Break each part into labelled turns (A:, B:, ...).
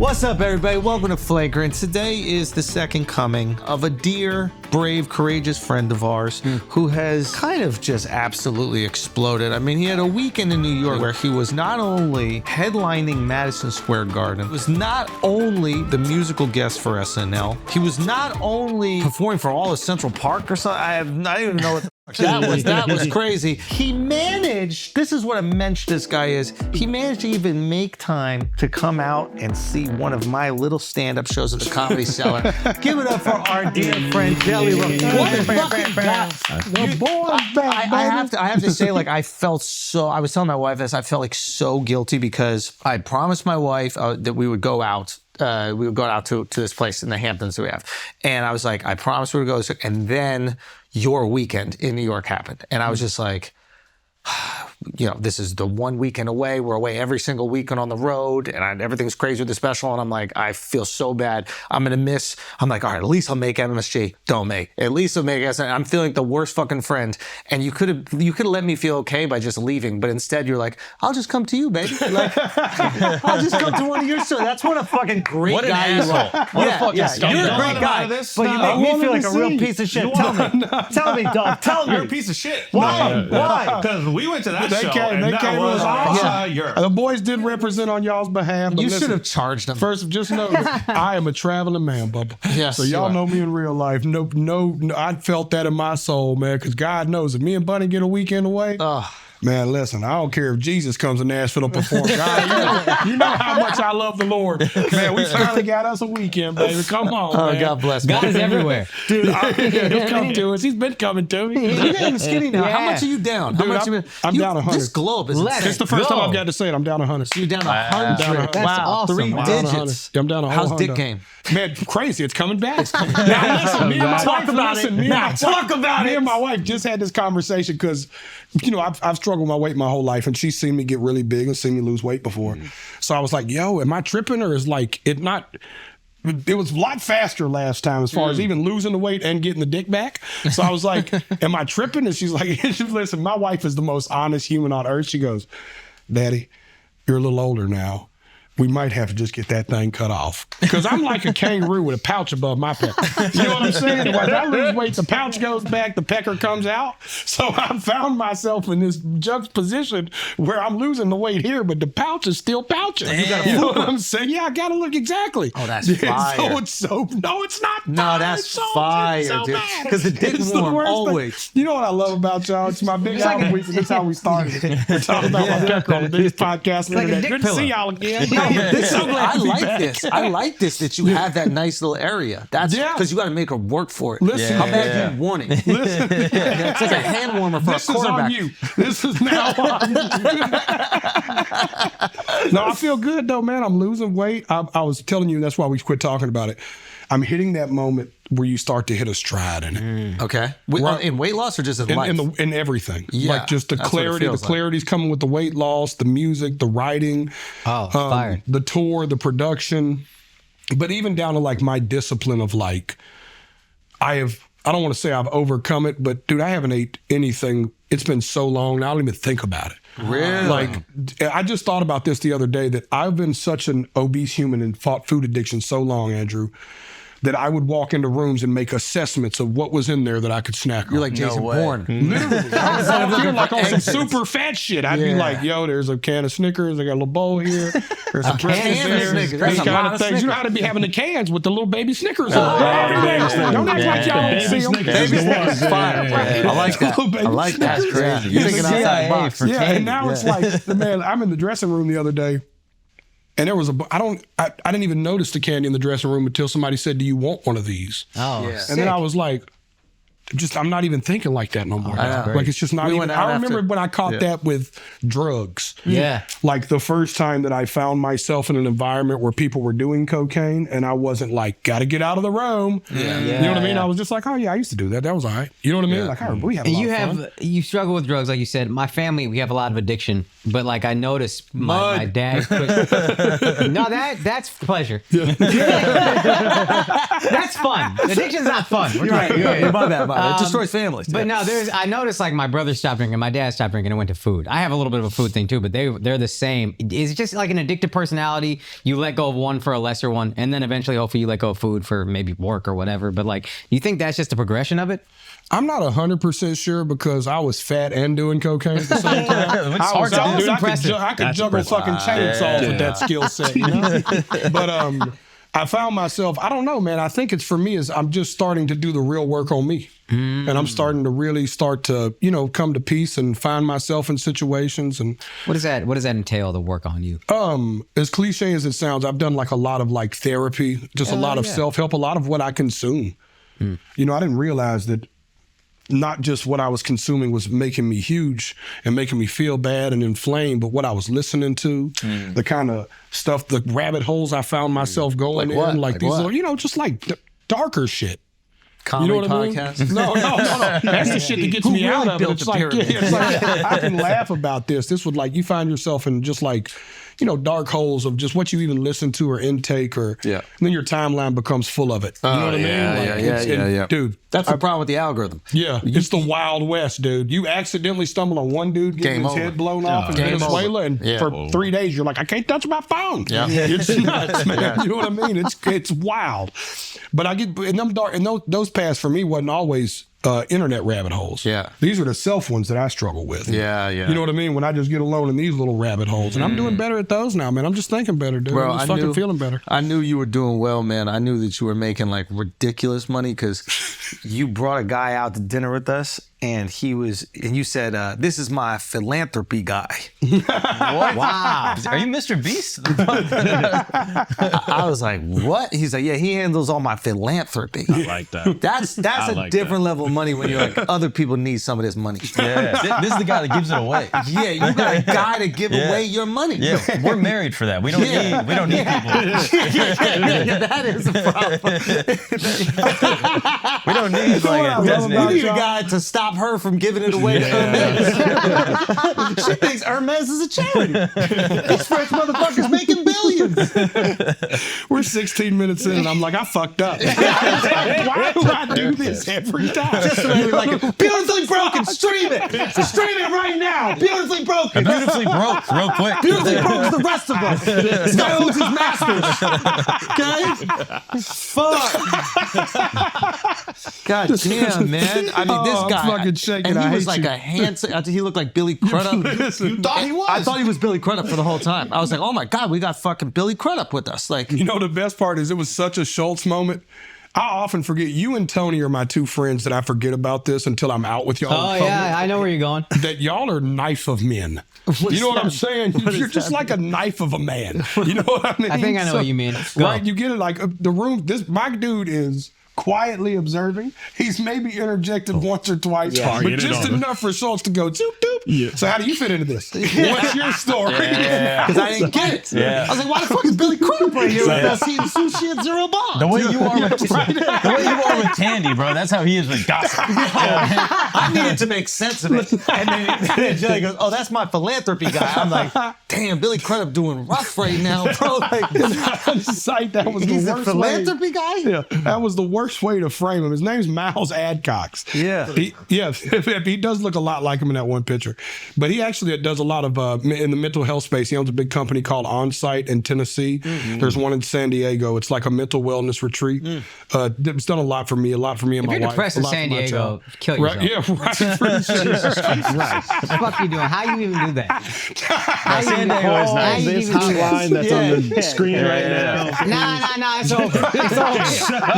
A: What's up, everybody? Welcome to Flagrant. Today is the second coming of a dear, brave, courageous friend of ours who has kind of just absolutely exploded. I mean, he had a weekend in New York where he was not only headlining Madison Square Garden, was not only the musical guest for SNL, he was not only performing for all of Central Park or something. I don't even know what that was crazy. He managed, this is what a mensch this guy is, he managed to even make time to come out and see one of my little stand-up shows at the Comedy Cellar. Give it up for our dear friend JellyRoll. What a fucking guy.
B: The boy's back, baby.
A: I have to say, like, I felt so, I was telling my wife this, I felt like so guilty because I promised my wife that we would go out. We would go out to this place in the Hamptons that we have. And I was like, I promised we would go. And then your weekend in New York happened. And I was just like, you know, this is the one weekend away. We're away every single weekend on the road. And everything's crazy with the special. And I'm like, I feel so bad. I'm going to miss. I'm like, all right, at least I'll make MSG. Don't make. At least I'll make SNL. I'm feeling like the worst fucking friend. And you could have let me feel okay by just leaving. But instead you're like, I'll just come to you, baby. Like, I'll just come to one of your shows. That's what a fucking great
C: what
A: guy you are. You're a great guy. But you make me feel like a real piece of shit. Tell me, dog. Tell me.
C: You're a piece of shit.
A: Why? Why?
C: Because we went to that
B: They
C: show,
B: came,
C: and
B: they
C: that
B: came
C: was
B: awesome. The boys did represent on y'all's behalf. But
A: You
B: listen,
A: should have charged them.
B: First, just know that I am a traveling man, Bubba.
A: Yes,
B: so y'all
A: you are.
B: know me in real life. No, I felt that in my soul, man, because God knows if me and Bunny get a weekend away, man, listen, I don't care if Jesus comes to Nashville to perform. God, you know how much I love the Lord. Man, we finally got us a weekend, baby. Come on, man.
A: God bless.
D: God is everywhere.
A: Dude,
B: He'll come to us. He's been coming to me.
A: you're getting skinny now. How much are you down? How
B: Dude,
A: much
B: I'm down 100.
A: This globe is
B: It's the first time I've got to say it. I'm down 100.
A: You're down 100.
D: That's
A: Wow,
D: awesome.
A: 3
D: Wow.
A: digits.
B: I'm down a whole
A: How's dick
B: 100.
A: game?
B: Man, crazy. It's coming back. Now, listen, me and my
A: Talk
B: wife,
A: about
B: listen,
A: it.
B: me
A: Now,
B: and
A: talk about
B: me
A: it.
B: and my wife just had this conversation because, you know, I've struggled with my weight my whole life, and she's seen me get really big and seen me lose weight before. So I was like, yo, am I tripping, or is like it not? It was a lot faster last time as far as even losing the weight and getting the dick back. So I was like, am I tripping? And she's like, listen, my wife is the most honest human on earth. She goes, Daddy, you're a little older now. We might have to just get that thing cut off. Because I'm like a kangaroo with a pouch above my pecker. You know what I'm saying? When I lose weight, the pouch goes back, the pecker comes out. So I found myself in this juxtaposition where I'm losing the weight here, but the pouch is still pouching. You know what I'm saying? Yeah, I got to look exactly.
A: Oh, that's fire.
B: So it's so, no, it's not fire.
A: No, that's fire, dude. Because the dick warm, always.
B: You know what I love about y'all? It's my big album week, and that's how we started. We're talking about my pecker on the biggest podcast on the internet. Good to see y'all again.
A: I like this. I like this that you have that nice little area. That's because you got to make her work for it.
B: Listen,
A: how bad you want it?
B: Listen,
A: It's like a hand warmer for
B: this
A: a quarterback.
B: is on you. This is now on you. No, I feel good though, man. I'm losing weight. I was telling you that's why we quit talking about it. I'm hitting that moment where you start to hit a stride in it.
A: Okay. In weight loss or just in life?
B: In everything.
A: Yeah,
B: like just the
A: that's what it
B: clarity. The
A: feels like.
B: clarity's coming with the weight loss, the music, the writing,
D: fire.
B: the tour, the production. But even down to like my discipline of like, I don't want to say I've overcome it, but dude, I haven't ate anything. It's been so long now, I don't even think about it.
A: Really?
B: Like, I just thought about this the other day that I've been such an obese human and fought food addiction so long, Andrew, that I would walk into rooms and make assessments of what was in there that I could snack on.
A: You're like Jason Bourne.
B: Literally. I would feel like on some super fat shit. I'd be like, yo, there's a can of Snickers. I got a little bowl here. There's some
A: can of Snickers. That's
B: These
A: a
B: kind
A: lot
B: of
A: of
B: things. You know how to be having the cans with the little baby Snickers on. Don't act like y'all don't see them.
A: Baby Snickers. Fire. I like that. I like that.
B: That's
A: crazy. You're thinking outside the box.
B: Yeah, and now it's like, man, I'm in the dressing room the other day, and there was I didn't even notice the candy in the dressing room until somebody said, "Do you want one of these?"
D: Oh,
A: Yeah.
B: And then I was like, I'm not even thinking like that no more. Like it's just not
A: We
B: even.
A: went out
B: I remember
A: after-
B: when I caught that with drugs.
D: Yeah.
B: Like the first time that I found myself in an environment where people were doing cocaine and I wasn't like, gotta get out of the room.
D: Yeah.
B: You know what I mean?
D: Yeah.
B: I was just like, oh yeah, I used to do that. That was all right. You know what I mean? Like, we had a lot of fun.
D: You struggle with drugs, like you said. My family, we have a lot of addiction, but like I noticed my dad quit. No, that's pleasure. That's fun. Addiction's not fun.
A: You're right. You're my bad. It destroys families.
D: But no, I noticed like my brother stopped drinking, my dad stopped drinking and went to food. I have a little bit of a food thing too, but they're the same. It's just like an addictive personality. You let go of one for a lesser one, and then eventually, hopefully, you let go of food for maybe work or whatever. But like, you think that's just a progression of it?
B: I'm not 100% sure because I was fat and doing cocaine at the same time.
C: It's hard to do.
B: I could juggle fucking chainsaws with that skill set, you know? But I found myself, I don't know, man. I think it's for me is I'm just starting to do the real work on me. And I'm starting to really start to, you know, come to peace and find myself in situations. And
D: what does that entail, the work on you?
B: As cliche as it sounds, I've done like a lot of like therapy, just a lot of self-help, a lot of what I consume. You know, I didn't realize that not just what I was consuming was making me huge and making me feel bad and inflamed, but what I was listening to, the kind of stuff, the rabbit holes I found myself going in, like these little, you know, just like darker shit.
A: Comedy
B: you know what
A: podcast?
B: I mean? No. That's the shit that gets me out of it. It's like, I can laugh about this. This would like, you find yourself in just like, you know, dark holes of just what you even listen to or intake or, and then your timeline becomes full of it. You know what I mean?
A: Yeah.
B: Dude.
A: That's the problem with the algorithm.
B: Yeah. It's the Wild West, dude. You accidentally stumble on one dude getting his head blown off in Venezuela, and for 3 days you're like, I can't touch my phone. Yeah. It's nuts, man. You know what I mean? It's wild. But I get, in them dark, and those paths for me wasn't always internet rabbit holes. Yeah. These are the self ones that I struggle with. Yeah. You know what I mean? When I just get alone in these little rabbit holes. And I'm doing better at those now, man. I'm just thinking better, dude.
A: Bro,
B: I'm just fucking feeling better.
A: I knew you were doing well, man. I knew that you were making like ridiculous money because you brought a guy out to dinner with us and you said, this is my philanthropy guy.
C: What? Wow. Are you Mr. Beast?
A: I was like, what? He's like, yeah, he handles all my philanthropy.
C: I like that.
A: That's a different level of money when you're like, other people need some of this money.
C: Yeah. This is the guy that gives it away.
A: Yeah, you got a guy to give away your money.
C: Yeah, we're married for that. We don't need people.
A: That is a problem.
C: We don't need like a designated.
A: We need a guy to stop her from giving it away to Hermes. She thinks Hermes is a charity. These French motherfuckers making billions.
B: We're 16 minutes in and I'm like, I fucked up. Why do I do this every time?
A: Just like, beautifully broken, stream it. Stream it right now. Beautifully broken.
C: Beautifully broke, real quick.
A: Beautifully broke is the rest of us. This guy owns his masters. Okay? Fuck. God damn, man. I mean, this guy. And he was like a handsome. He looked like Billy Crudup.
B: You thought he was?
A: I thought he was Billy Crudup for the whole time. I was like, oh my God, we got fucking Billy Crudup with us. Like,
B: you know, the best part is it was such a Schultz moment. I often forget, you and Tony are my two friends that I forget about this until I'm out with y'all.
D: Oh, yeah, I know where you're going.
B: That y'all are knife of men. You know what I'm saying? You're just like a knife of a man. You know what I mean?
D: I think I know what you mean.
B: Right, you get it like the room, my dude is quietly observing. He's maybe interjected once or twice, but just enough for Schultz to go, zoop, doop. Yeah. So how do you fit into this? What's your story?
A: Because I didn't get it. I was like, why the fuck is Billy Crudup right here with us eating sushi at Zero Bond?
C: The way you are with Tandy, bro, that's how he is with gossip.
A: I needed to make sense of it. And then Jelly goes, oh, that's my philanthropy guy. I'm like, damn, Billy Crudup doing rough right now, bro. Like,
B: that was
A: he's
B: the
A: a
B: worst
A: philanthropy
B: way.
A: guy?
B: Yeah, that was the worst way to frame him. His name's Miles Adcox. He does look a lot like him in that one picture. But he actually does a lot of, in the mental health space, he owns a big company called Onsite in Tennessee. There's one in San Diego. It's like a mental wellness retreat. It's done a lot for me and my wife.
D: If you're depressed in San Diego, kill yourself.
B: Right? Yeah, right.
D: Right. What the fuck are you doing? How you even do that?
C: San Diego is nice.
E: This hotline that's on the screen right now.
D: Nah, it's over. It's over.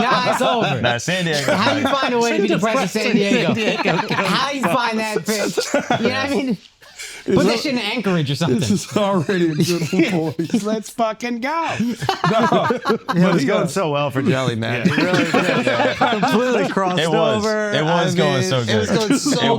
D: Nah, it's over.
C: Nah, San Diego.
D: How you find a way to be depressed in San Diego? How you find that bitch? You know what I mean? Put that shit in Anchorage or something.
B: This is already a good voice. Let's fucking go.
E: It was going so well for Jelly, man.
A: He really did. Completely crossed over.
C: It was going so good.
A: It was going so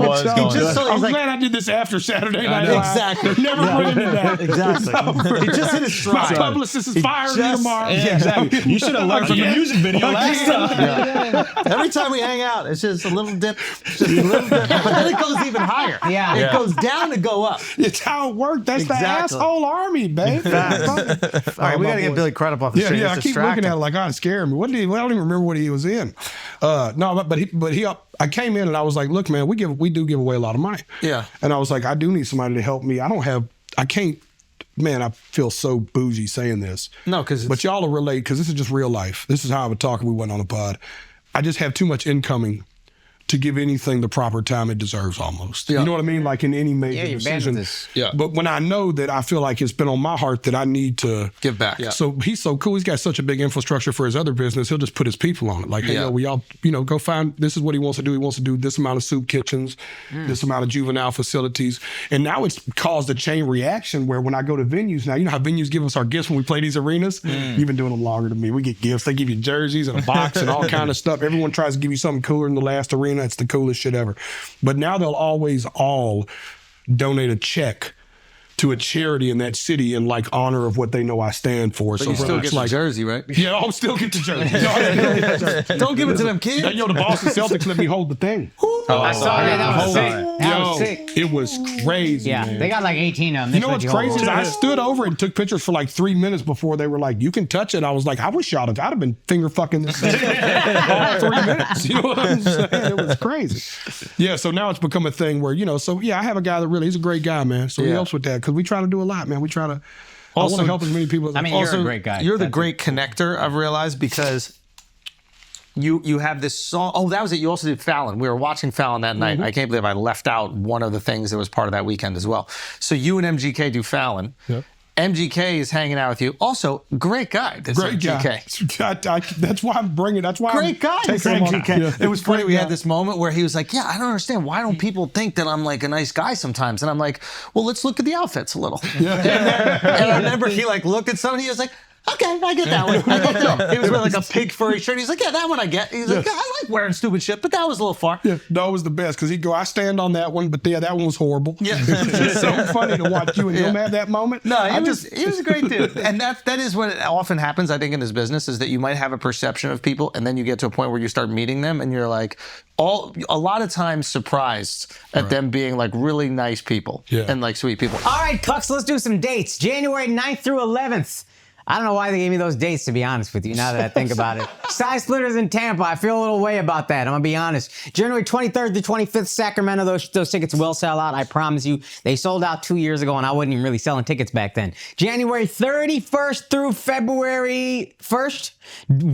A: good.
B: I'm glad I did this after Saturday Night Live.
A: Exactly.
B: Never run into that.
A: Exactly. He just hit his stride.
B: My publicist is firing me tomorrow.
E: Yeah, exactly. You should have learned from the music video last time.
A: Every time we hang out, it's just a little dip, but then it goes even higher.
D: Yeah.
A: It goes down to go up.
B: It's how it worked. That's the asshole army, babe.
A: All right, we got to get Billy Crudup off the street.
B: Yeah, I keep looking at it like, oh, it scared me. I don't even remember what he was in. No, I came in and I was like, look, man, we do give away a lot of money.
A: Yeah.
B: And I was like, I do need somebody to help me. I can't, man, I feel so bougie saying this.
A: No,
B: but y'all will relate because this is just real life. This is how I would talk if we went on a pod. I just have too much incoming to give anything the proper time it deserves almost.
A: Yeah.
B: You know what I mean? Like in any major
D: you're bad
B: decision.
D: with this.
A: Yeah.
B: But when I know that I feel like it's been on my heart that I need to
A: Give back. Yeah.
B: So he's so cool. He's got such a big infrastructure for his other business. He'll just put his people on it. Like, hey,
A: Yeah.
B: yo, we all, go find, this is what he wants to do. He wants to do this amount of soup kitchens, this amount of juvenile facilities. And now it's caused a chain reaction where when I go to venues now, you know how venues give us our gifts when we play these arenas? You've been doing them longer than me. We get gifts. They give you jerseys and a box and all kind of stuff. Everyone tries to give you something cooler than the last arena. It's the coolest shit ever. But now they'll always all donate a check to a charity in that city in like honor of what they know I stand for.
A: But you still get the jersey, right?
B: Yeah, I'll still get the jersey.
A: Don't give it to them kids.
B: Yo, the Boston Celtics let me hold the thing.
D: I saw that. That was sick. That was
B: Yo,
D: sick.
B: it was crazy,
D: Yeah,
B: man.
D: they got like 18 of them.
B: You know what's crazy is I stood over and took pictures for like 3 minutes before they were like, you can touch it. I was like, I wish I'd have been finger fucking this thing all 3 minutes. You know what I'm saying? It was crazy. Yeah, so now it's become a thing where, I have a guy that he's a great guy, man. So he helps with that because we try to do a lot, man. We try to I want to help as many people as
D: You're a great guy.
A: You're the great connector, I've realized, because you have this song. Oh, that was it. You also did Fallon. We were watching Fallon that night. I can't believe I left out one of the things that was part of that weekend as well. So you and MGK do Fallon.
B: Yep.
A: MGK is hanging out with you. Also, great guy. This
B: great
A: MGK.
B: guy. That's why I'm bringing. That's why
A: Great guy.
B: I'm
A: This
B: taking him on.
A: MGK.
B: Yeah.
A: It was funny.
B: Great
A: We
B: guy.
A: had this moment where he was like, "Yeah, I don't understand. Why don't people think that I'm like a nice guy sometimes?" And I'm like, "Well, let's look at the outfits a little."
B: Yeah.
A: And I remember he like looked at something. He was like, "Okay, I get that one." I get that. He was wearing like a pig furry shirt. He's like, "Yeah, that one I get." He's like, "Yeah, I like wearing stupid shit, but that was a little far."
B: Yeah, no, it was the best because he'd go, I stand on that one, but yeah, that one was horrible.
A: Yeah.
B: It was just so funny to watch you and him have that moment.
A: No, he was a great dude. And that is what often happens, I think, in this business, is that you might have a perception of people and then you get to a point where you start meeting them and you're like, a lot of times surprised at them being like really nice people and like sweet people.
D: All right, Cucks, let's do some dates. January 9th through 11th. I don't know why they gave me those dates, to be honest with you, now that I think about it. Side Splitters in Tampa. I feel a little way about that. I'm going to be honest. January 23rd to 25th, Sacramento. Those tickets will sell out. I promise you. They sold out 2 years ago, and I wasn't even really selling tickets back then. January 31st through February 1st,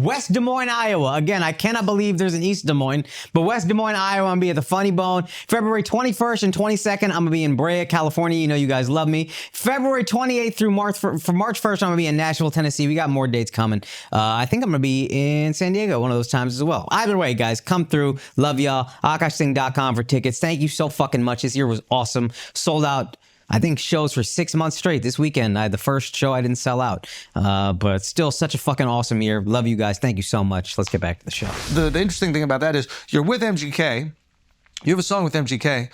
D: West Des Moines, Iowa. Again, I cannot believe there's an East Des Moines, but West Des Moines, Iowa, I'm going to be at the Funny Bone. February 21st and 22nd, I'm going to be in Brea, California. You know you guys love me. February 28th through March 1st, I'm going to be in Nashville, Tennessee. We got more dates coming. I think I'm going to be in San Diego one of those times as well. Either way, guys, come through. Love y'all. AkashSingh.com for tickets. Thank you so fucking much. This year was awesome. Sold out, I think, shows for 6 months straight. This weekend, the first show I didn't sell out. But still such a fucking awesome year. Love you guys. Thank you so much. Let's get back to the show.
A: The interesting thing about that is you're with MGK. You have a song with MGK.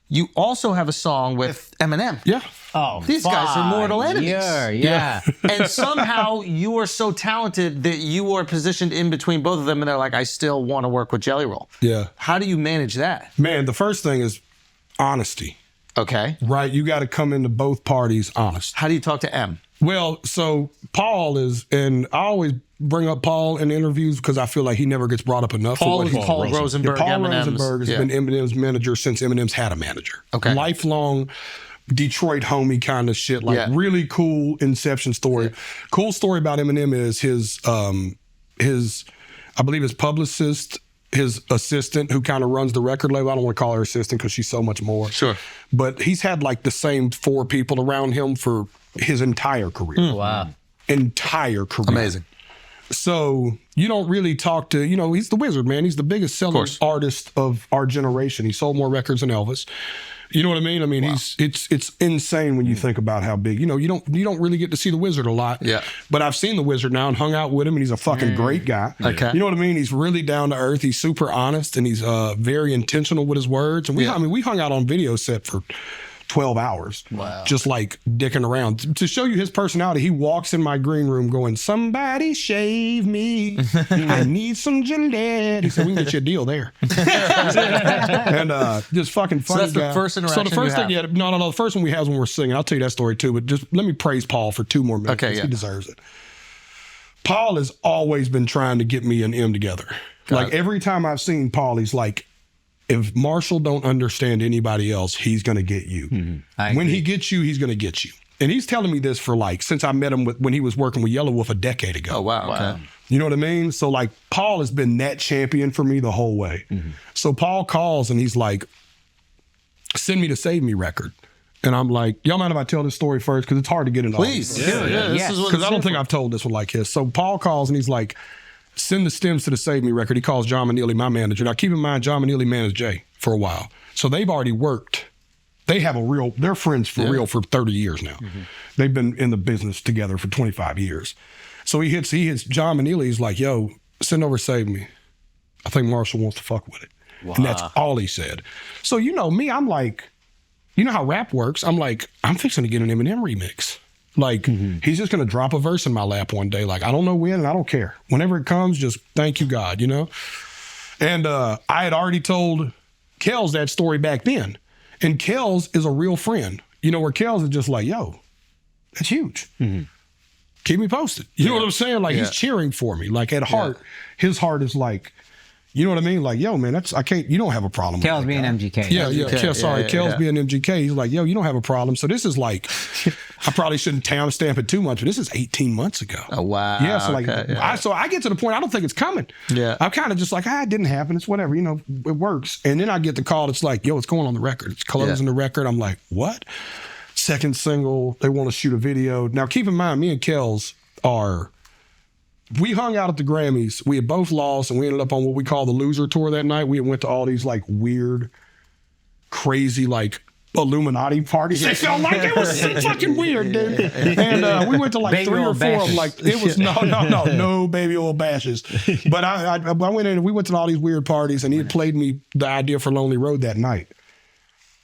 A: You also have a song with Eminem.
B: Yeah.
D: Oh,
A: These guys are mortal enemies.
D: Yeah.
A: And somehow you are so talented that you are positioned in between both of them, and they're like, I still want to work with JellyRoll.
B: Yeah.
A: How do you manage that?
B: Man, the first thing is honesty.
A: Okay.
B: Right? You got to come into both parties honest.
A: How do you talk to M?
B: Well, so Paul is, and I always bring up Paul in interviews because I feel like he never gets brought up enough.
A: Paul
B: for
A: is
B: what
A: Paul
B: he's-
A: Rosenberg,
B: Yeah, Paul
A: Eminem's.
B: Rosenberg has been Eminem's manager since Eminem's had a manager.
A: Okay.
B: Lifelong Detroit homie kind of shit. Like really cool inception story.
A: Yeah.
B: Cool story about Eminem is his I believe his publicist, his assistant who kind of runs the record label. I don't want to call her assistant because she's so much more.
A: Sure.
B: But he's had like the same 4 people around him for his entire career.
D: Wow.
B: Entire career.
A: Amazing.
B: So you don't really talk to, he's the wizard, man. He's the biggest selling artist of our generation. He sold more records than Elvis. You know what I mean? I mean, it's insane when you think about how big. You don't really get to see the wizard a lot.
A: Yeah.
B: But I've seen the wizard now and hung out with him, and he's a fucking great guy.
A: Okay.
B: You know what I mean? He's really down to earth. He's super honest, and he's very intentional with his words. And we hung out on video set for 12 hours.
A: Wow.
B: Just like dicking around. To show you his personality, he walks in my green room going, somebody shave me. I need some Gillette. He said, we can get you a deal there. And just fucking funny
A: So that's
B: guy.
A: the first interaction
B: So the first
A: you
B: thing,
A: have.
B: no. The first one we had is when we're singing. I'll tell you that story too, but just let me praise Paul for 2 more minutes.
A: Okay, yeah.
B: He deserves it. Paul has always been trying to get me and M together Like every time I've seen Paul, he's like, if Marshall don't understand anybody else, he's going to get you. When he gets you, he's going to get you. And he's telling me this for like, since I met him when he was working with Yellow Wolf a decade ago.
A: Oh, wow. Okay.
B: You know what I mean? So like Paul has been that champion for me the whole way. So Paul calls and he's like, send me the Save Me record. And I'm like, y'all mind if I tell this story first? Because it's hard to get into all
A: Please.
B: this.
A: Because
B: I don't think I've told this one like his. So Paul calls and he's like, send the stems to the Save Me record. He calls John Manili, my manager. Now keep in mind, John Manili managed Jay for a while. So they've already worked. They have they're friends for real for 30 years now. They've been in the business together for 25 years. So he hits John Manili. He's like, yo, send over Save Me. I think Marshall wants to fuck with it. And that's all he said. So you know me, I'm like, you know how rap works. I'm like, I'm fixing to get an Eminem remix. Like, he's just going to drop a verse in my lap one day. Like, I don't know when and I don't care. Whenever it comes, just thank you, God, you know? And I had already told Kells that story back then. And Kells is a real friend. You know, where Kells is just like, yo, that's huge. Keep me posted. You know what I'm saying? Like, he's cheering for me. Like, at heart, his heart is like, you know what I mean? Like, yo, man, you don't have a problem.
D: Kells
B: with that
D: being
B: guy.
D: MGK.
B: Kells being MGK. He's like, yo, you don't have a problem. So this is like, I probably shouldn't town stamp it too much, but this is 18 months ago.
A: Oh, wow.
B: Yeah, so like, I get to the point, I don't think it's coming.
A: Yeah.
B: I'm kind of just like, it didn't happen. It's whatever, you know, it works. And then I get the call, it's like, yo, it's going on the record. It's closing the record. I'm like, what? Second single, they want to shoot a video. Now, keep in mind, me and Kells we hung out at the Grammys. We had both lost, and we ended up on what we call the loser tour that night. We went to all these like weird, crazy, like Illuminati parties. It felt like it was so fucking weird, dude. And we went to like
D: baby
B: 3 or 4 of them. Like it was no baby oil bashes. But I went in and we went to all these weird parties, and he had played me the idea for Lonely Road that night.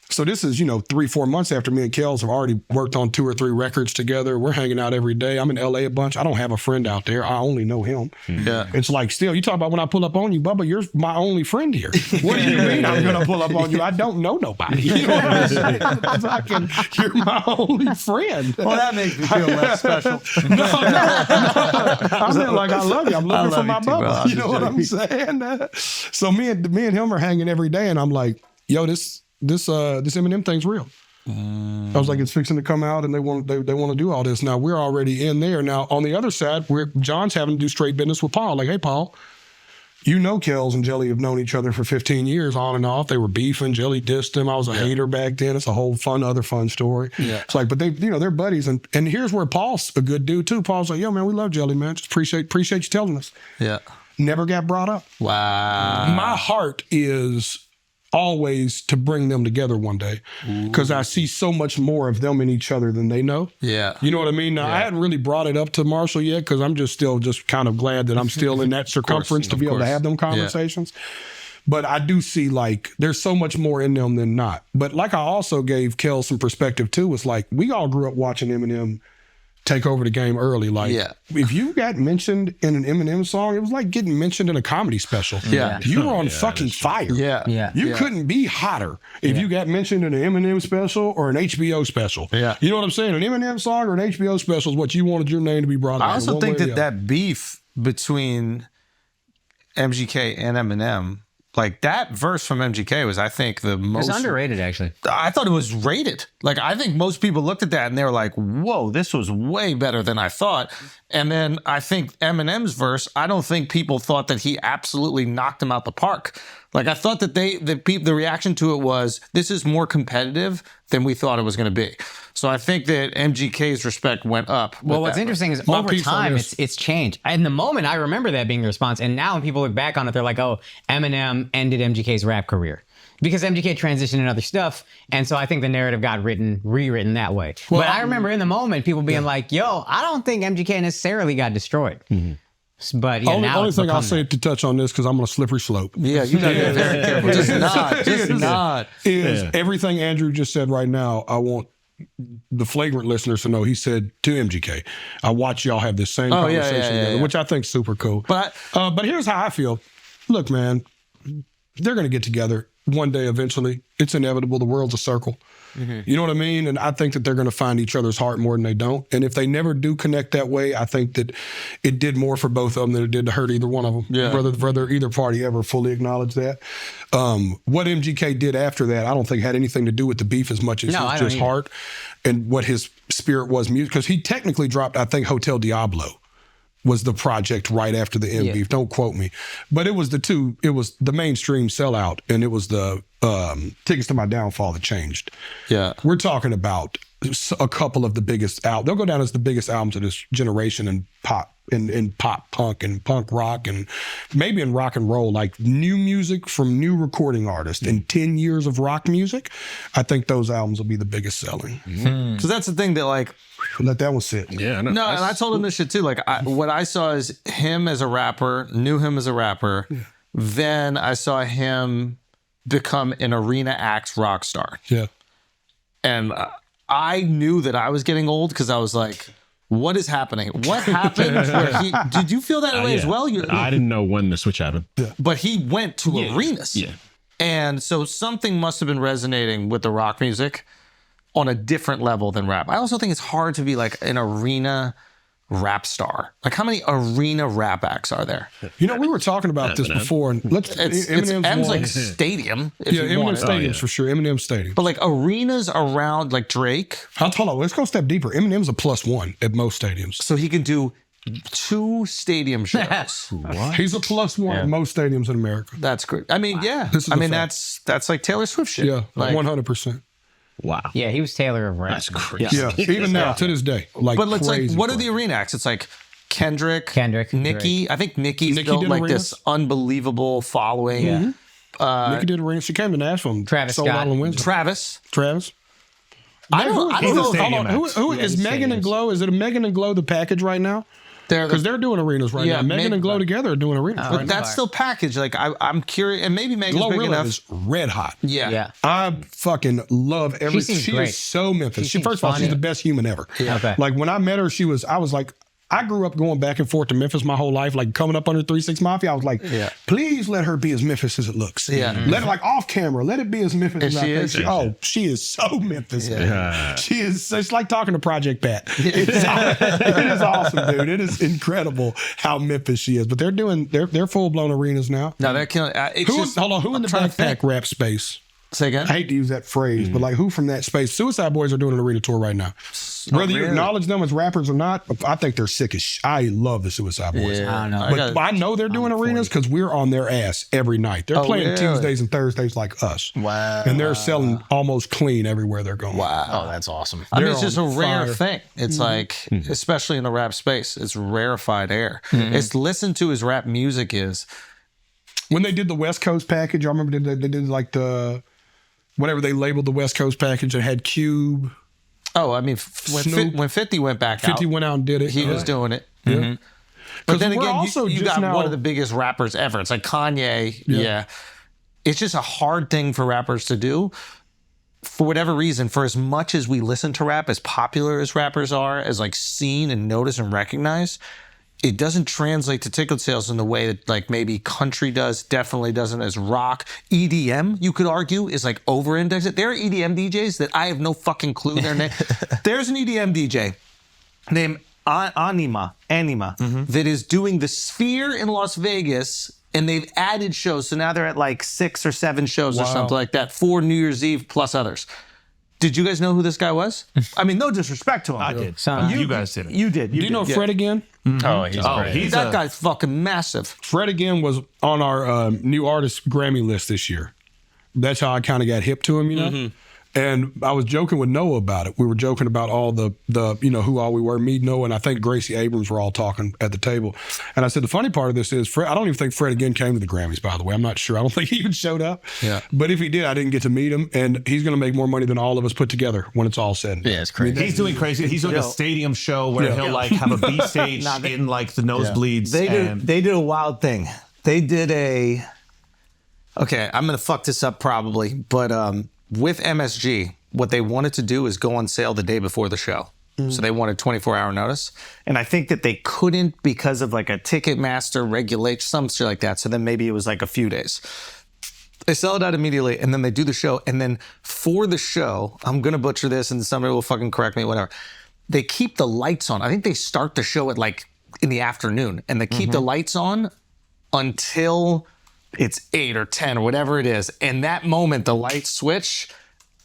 B: So this is, 3-4 months after me and Kells have already worked on 2 or 3 records together. We're hanging out every day. I'm in LA a bunch. I don't have a friend out there. I only know him.
A: Yeah.
B: It's like, still, you talk about when I pull up on you, Bubba, you're my only friend here. What do you mean I'm going to pull up on you? I don't know nobody. You know what I'm saying? You're my only friend.
A: Well, that makes me feel less special.
B: No. I mean, like, I love you. I'm looking for my
A: you too,
B: Bubba.
A: bro.
B: You know what I'm saying? So me and him are hanging every day, and I'm like, yo, this Eminem thing's real. I was like, it's fixing to come out, and they want to do all this. Now we're already in there. Now on the other side, John's having to do straight business with Paul. Like, hey, Paul, you know, Kells and Jelly have known each other for 15 years on and off. They were beefing. Jelly dissed him. I was a hater back then. It's a whole other fun story. Yeah. It's like, but they're buddies, and here's where Paul's a good dude too. Paul's like, yo, man, we love Jelly, man. Just appreciate you telling us.
A: Yeah.
B: Never got brought up.
A: Wow.
B: My heart is always to bring them together one day, because I see so much more of them in each other than they know.
A: Yeah.
B: You know what I mean? Now, I hadn't really brought it up to Marshall yet, because I'm just kind of glad that I'm still in that circumference to be able to have them conversations. But I do see, like, there's so much more in them than not. But like I also gave Kel some perspective too, it's like, we all grew up watching Eminem take over the game early. Like, if you got mentioned in an Eminem song, it was like getting mentioned in a comedy special.
A: Yeah.
B: You were on fucking fire.
A: Yeah.
B: You couldn't be hotter if you got mentioned in an Eminem special or an HBO special. Yeah. You know what I'm saying? An Eminem song or an HBO special is what you wanted your name to be brought up.
A: I also think that beef between MGK and Eminem, like that verse from MGK was, I think, the most...
D: It's underrated, actually.
A: I thought it was rated. Like, I think most people looked at that and they were like, whoa, this was way better than I thought. And then I think Eminem's verse, I don't think people thought that he absolutely knocked him out the park. Like, I thought that the reaction to it was, this is more competitive than we thought it was going to be. So I think that MGK's respect went up.
D: Well, what's interesting is over time, it's changed. In the moment, I remember that being the response. And now when people look back on it, they're like, oh, Eminem ended MGK's rap career. Because MGK transitioned into other stuff. And so I think the narrative got rewritten that way. Well, but I remember in the moment, people being like, yo, I don't think MGK necessarily got destroyed. But yeah,
B: only thing I'll say to touch on this, because I'm on a slippery slope.
A: Yeah, you gotta be very careful. Just not.
B: Is everything Andrew just said right now, I want the Flagrant listeners to know. He said to MGK, I watch y'all have this same conversation together, which I think is super cool. But here's how I feel. Look, man, they're going to get together. one day eventually. It's inevitable. The world's a circle. You know what I mean? And I think that they're going to find each other's heart more than they don't. And if they never do connect that way, I think that it did more for both of them than it did to hurt either one of them.
A: Yeah.
B: Whether either party ever fully acknowledged that. What MGK did after that, I don't think had anything to do with the beef as much as just heart and what his spirit was music. Because he technically dropped, I think, Hotel Diablo was the project right after the M beef. Don't quote me. But it was the mainstream sellout, and it was the Tickets to My Downfall that changed.
A: Yeah.
B: We're talking about a couple of the biggest albums. They'll go down as the biggest albums of this generation in pop, in pop punk and punk rock and maybe in rock and roll, like new music from new recording artists. In 10 years of rock music, I think those albums will be the biggest selling.
A: Because that's the thing that like,
B: Let that one sit.
E: Yeah,
A: no, and I told him this shit too. Like, what I saw is him as a rapper, knew him as a rapper. Then I saw him become an arena act rock star.
B: Yeah.
A: And I knew that I was getting old because I was like, what is happening? What happened? Did you feel that way as well?
E: I didn't know when the switch happened.
A: But he went to arenas.
E: Yeah.
A: And so something must have been resonating with the rock music on a different level than rap. I also think it's hard to be like an arena rap star. Like, how many arena rap acts are there?
B: You know, we were talking about this before, and
A: M's like stadium. If you want
B: Eminem
A: it.
B: Stadium's for sure. Eminem Stadium.
A: But like arenas around like Drake,
B: Hold on, let's go a step deeper. Eminem's a +1 at most stadiums.
A: so he can do 2 stadium shows.
B: He's a +1 at most stadiums in America.
A: That's great. I mean, yeah.
B: This is
A: I
B: a
A: mean,
B: fact.
A: that's like Taylor Swift shit.
B: Yeah,
A: Like,
B: 100%.
E: Wow.
D: Yeah, he was Taylor of rap.
E: That's crazy.
B: Yeah, even now to this day, like.
A: but let's like,
B: crazy,
A: what are
B: crazy.
A: the arena acts? It's like Kendrick,
D: Drake.
A: Nicki. I think Nicki's
B: Nicki
A: built
B: did
A: like
B: arenas.
A: this unbelievable following.
D: Yeah.
B: Nicki did arena. She came to Nashville. And
D: Travis
B: sold
D: Scott.
B: out on Wednesday.
A: Travis.
B: Travis.
A: I don't
E: He's a
A: know.
E: stadium
B: Hold on.
E: act.
B: Who is
D: he's
B: Megan and
D: stadiums.
B: Glow? Is it a Megan and Glow the package right now? Because they're doing arenas right
A: Yeah,
B: now. Megan
A: maybe-
B: and Glow together are doing arenas.
A: But
B: right now.
A: that's still packaged. Like I'm curious, and maybe Megan's
B: Glow
A: big
B: Rilla
A: enough.
B: is red hot.
A: Yeah.
D: Yeah.
B: I fucking love everything.
D: seems
B: She
D: great.
B: is so Memphis.
D: She
B: She
D: seems
B: first of all,
D: funny.
B: she's the best human ever.
D: Okay.
B: Like when I met her, I was like, I grew up going back and forth to Memphis my whole life, like coming up under 3 6 Mafia. I was like, please let her be as Memphis as it looks.
A: Yeah.
B: Let her, like off camera, let it be as Memphis as I
A: she
B: think.
A: is?
B: She is so Memphis.
E: Yeah.
B: She is, it's like talking to Project Pat. It is awesome, dude. It is incredible how Memphis she is. But they're full blown arenas now.
A: No, they're killing.
B: Hold on, who in the backpack rap space?
A: Say again.
B: I hate to use that phrase, but like who from that space? Suicide Boys are doing an arena tour right now. Whether you
A: really?
B: acknowledge them as rappers or not, I think they're sick as I love the Suicide Boys.
A: Yeah.
D: I don't know.
B: But I know they're doing arenas because we're on their ass every night. They're playing
A: really?
B: Tuesdays and Thursdays like us.
A: Wow.
B: And they're selling almost clean everywhere they're going.
A: Wow.
C: Oh, that's awesome.
A: I mean,
B: They're
A: it's just a
B: on
A: rare
B: fire.
A: thing. It's like, especially in the rap space, it's rarefied air. It's listened to as rap music is.
B: When they did the West Coast package, I remember they did like the, whatever they labeled the West Coast package, it had Cube.
A: Oh, I mean,
B: Snoop.
A: when 50 went back
B: 50
A: out,
B: went out and did it.
A: he was doing it.
B: Yeah.
A: But then
B: we're
A: again,
B: also
A: you
B: just
A: got
B: now-
A: one of the biggest rappers ever. It's like Kanye. Yeah. It's just a hard thing for rappers to do. For whatever reason, for as much as we listen to rap, as popular as rappers are, as like seen and noticed and recognized, it doesn't translate to ticket sales in the way that like maybe country does, definitely doesn't as rock. EDM, you could argue, is like over-indexed. There are EDM DJs that I have no fucking clue their name. There's an EDM DJ named Anima, that is doing the Sphere in Las Vegas, and they've added shows. So now they're at like 6 or 7 shows or something like that for New Year's Eve plus others. Did you guys know who this guy was? I mean, no disrespect to him.
E: I did.
D: Son.
E: You guys didn't.
A: You did.
B: Do you know Fred Again?
C: Oh, he's great.
A: That guy's fucking massive.
B: Fred Again was on our new artist Grammy list this year. That's how I kind of got hip to him, you know? And I was joking with Noah about it. We were joking about all the who all we were. Me, Noah, and I think Gracie Abrams were all talking at the table. And I said, the funny part of this is, I don't even think Fred Again came to the Grammys, by the way. I'm not sure. I don't think he even showed up.
A: Yeah.
B: But if he did, I didn't get to meet him. And he's going to make more money than all of us put together when it's all said and done.
C: Yeah, it's crazy.
E: He's doing crazy. He's doing a stadium show where he'll like have a B stage in like the nosebleeds.
A: They did a wild thing. They did a. Okay, I'm gonna fuck this up probably, but with MSG, what they wanted to do is go on sale the day before the show. So they wanted 24-hour notice, and I think that they couldn't because of like a Ticketmaster regulation, some shit like that. So then maybe it was like a few days. They sell it out immediately, and then they do the show. And then for the show, I'm going to butcher this, and somebody will fucking correct me, whatever. They keep the lights on. I think they start the show at like in the afternoon, and they keep the lights on until it's 8 or 10 or whatever it is. And that moment, the lights switch.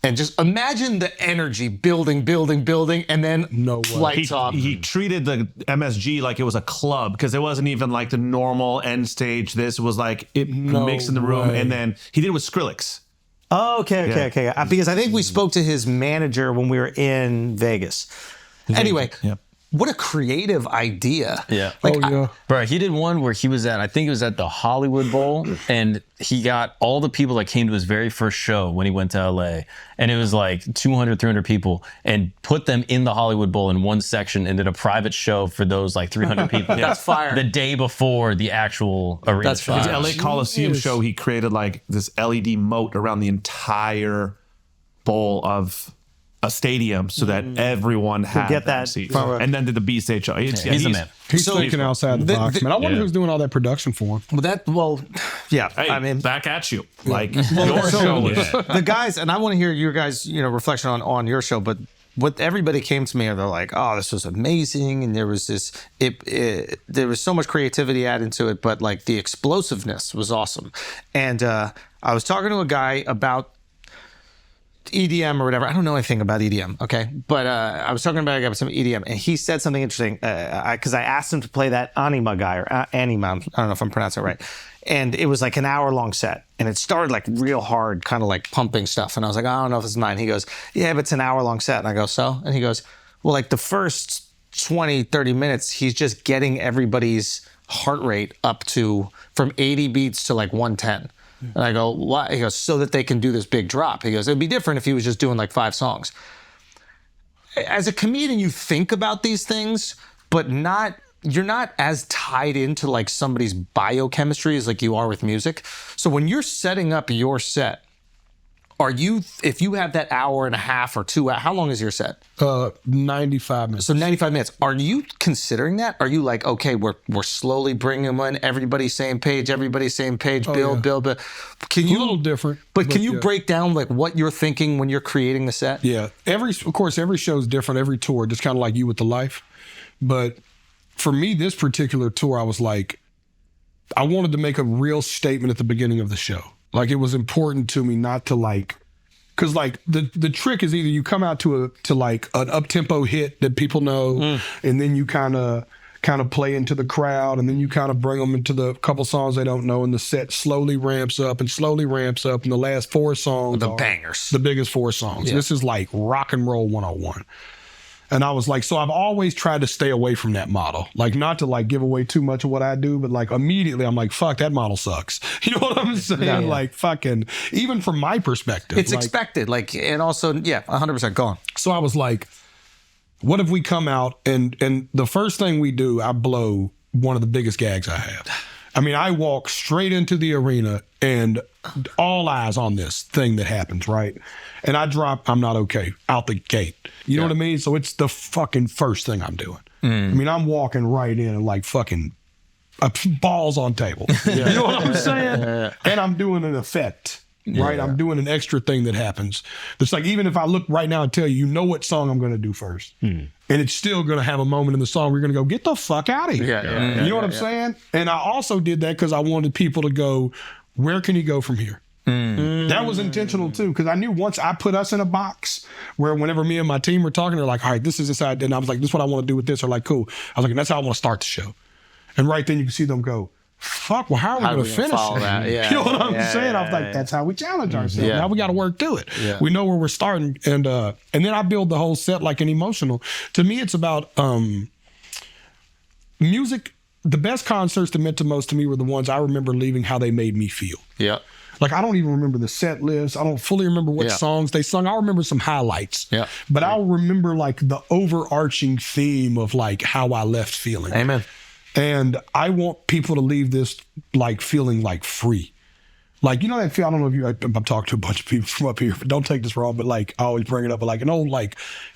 A: And just imagine the energy building, and then lights off.
E: He treated the MSG like it was a club because it wasn't even like the normal end stage. This was like it mixed in the room, and then he did it with Skrillex.
A: Oh, okay. Because I think we spoke to his manager when we were in Vegas. Anyway, what a creative idea.
C: Yeah.
B: Like,
C: Bro, he did one where he was at, I think it was at the Hollywood Bowl, and he got all the people that came to his very first show when he went to LA. And it was like 200, 300 people, and put them in the Hollywood Bowl in one section and did a private show for those like 300 people.
A: That's fire.
C: The day before the actual arena.
A: That's
C: show.
A: fire.
E: His LA Coliseum show, he created like this LED moat around the entire bowl of a stadium so that everyone had
A: get that
E: seat.
A: from-
E: And then did the B stage show.
C: He's a man.
B: He's
A: So-
B: thinking outside the box, man. I wonder who's doing all that production for him.
A: Yeah.
E: Hey,
A: I mean,
E: back at you. Like your show was.
A: the guys, and I want to hear your guys, reflection on your show, but what everybody came to me and they're like, oh, this was amazing. And there was there was so much creativity added into it, but like the explosiveness was awesome. And I was talking to a guy about EDM or whatever. I don't know anything about EDM, okay? But I was talking about some EDM, and he said something interesting because I asked him to play that Anima guy, or Anima, I don't know if I'm pronouncing it right. And it was like an hour-long set, and it started like real hard, kind of like pumping stuff. And I was like, I don't know if this is mine. He goes, yeah, but it's an hour-long set. And I go, so? And he goes, well, like the first 20, 30 minutes, he's just getting everybody's heart rate up to from 80 beats to like 110. And I go, why? He goes, so that they can do this big drop. He goes, it'd be different if he was just doing like 5 songs. As a comedian, you think about these things, but you're not as tied into like somebody's biochemistry as like you are with music. So when you're setting up your set, if you have that hour and a half or 2 hours, how long is your set?
B: 95 minutes.
A: So 95 minutes. Are you considering that? Are you like, okay, we're slowly bringing them in, everybody's same page, build. Can you
B: a little different.
A: But can you break down like what you're thinking when you're creating the set?
B: Yeah. Of course, every show is different, every tour, just kind of like you with the life. But for me, this particular tour, I was like, I wanted to make a real statement at the beginning of the show. Like, it was important to me not to like, because like the trick is either you come out to like an up-tempo hit that people know, and then you kind of play into the crowd, and then you kind of bring them into the couple songs they don't know, and the set slowly ramps up, and the last 4 songs
A: The
B: are
A: bangers.
B: the biggest 4 songs.
A: Yeah.
B: This is like rock and roll 101. And I was like, so I've always tried to stay away from that model. Like, not to like give away too much of what I do, but like immediately I'm like, fuck, that model sucks. You know what I'm saying?
A: Yeah.
B: Like, fucking, even from my perspective.
A: It's
B: like,
A: expected. Like, and also, 100% go on.
B: So I was like, what if we come out and the first thing we do, I blow one of the biggest gags I have. I mean, I walk straight into the arena and all eyes on this thing that happens, right? And I drop, I'm not okay, out the gate. You know what I mean? So it's the fucking first thing I'm doing. I mean, I'm walking right in and like fucking balls on table. You know what I'm saying? And I'm doing an effect, right? I'm doing an extra thing that happens. It's like, even if I look right now and tell you, you know what song I'm going to do first. And it's still going to have a moment in the song where you're going to go, get the fuck out of here. You know what I'm saying? And I also did that because I wanted people to go, where can he go from here? That was intentional too, because I knew once I put us in a box where whenever me and my team were talking, they're like, all right, this is this idea. And I was like, this is what I want to do with this. They're like, cool. I was like, and that's how I want to start the show. And right then you can see them go, fuck, well, how are we going to finish
A: that? Yeah.
B: You know what I'm saying? I was like, that's how we challenge ourselves.
A: Yeah.
B: Now we got to work through it.
A: Yeah.
B: We know where we're starting. And then I build the whole set like an emotional. To me, it's about music. The best concerts that meant the most to me were the ones I remember leaving how they made me feel.
A: Yeah.
B: Like, I don't even remember the set list. I don't fully remember what songs they sung. I'll remember some highlights.
A: Yeah.
B: But I'll remember like the overarching theme of like how I left feeling.
A: Amen.
B: And I want people to leave this like feeling like free. Like, you know that feel, I don't know if I'm talking to a bunch of people from up here, but don't take this wrong, but like I always bring it up, but like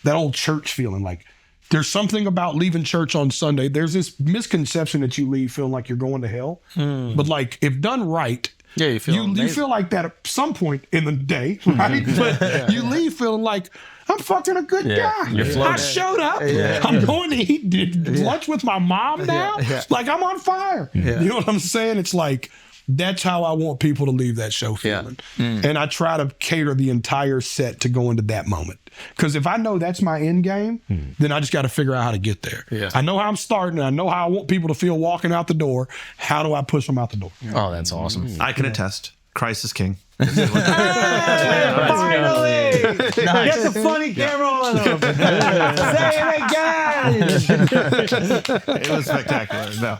B: that old church feeling. Like, there's something about leaving church on Sunday. There's this misconception that you leave feeling like you're going to hell. But like, if done right,
A: Yeah, you feel
B: you
A: amazing.
B: feel like that at some point in the day, right? But you leave feeling like I'm fucking a good guy.
C: You're floating.
B: I showed up. I'm going to eat lunch with my mom now. Like I'm on fire. You know what I'm saying? It's like that's how I want people to leave that show feeling. And I try to cater the entire set to go into that moment. Because if I know that's my end game, then I just got to figure out how to get there. I know how I'm starting. I know how I want people to feel walking out the door. How do I push them out the door?
C: Oh, that's awesome.
E: I can attest. Christ is king.
F: Finally! Get the funny camera on him. Say it again.
E: It was spectacular. No.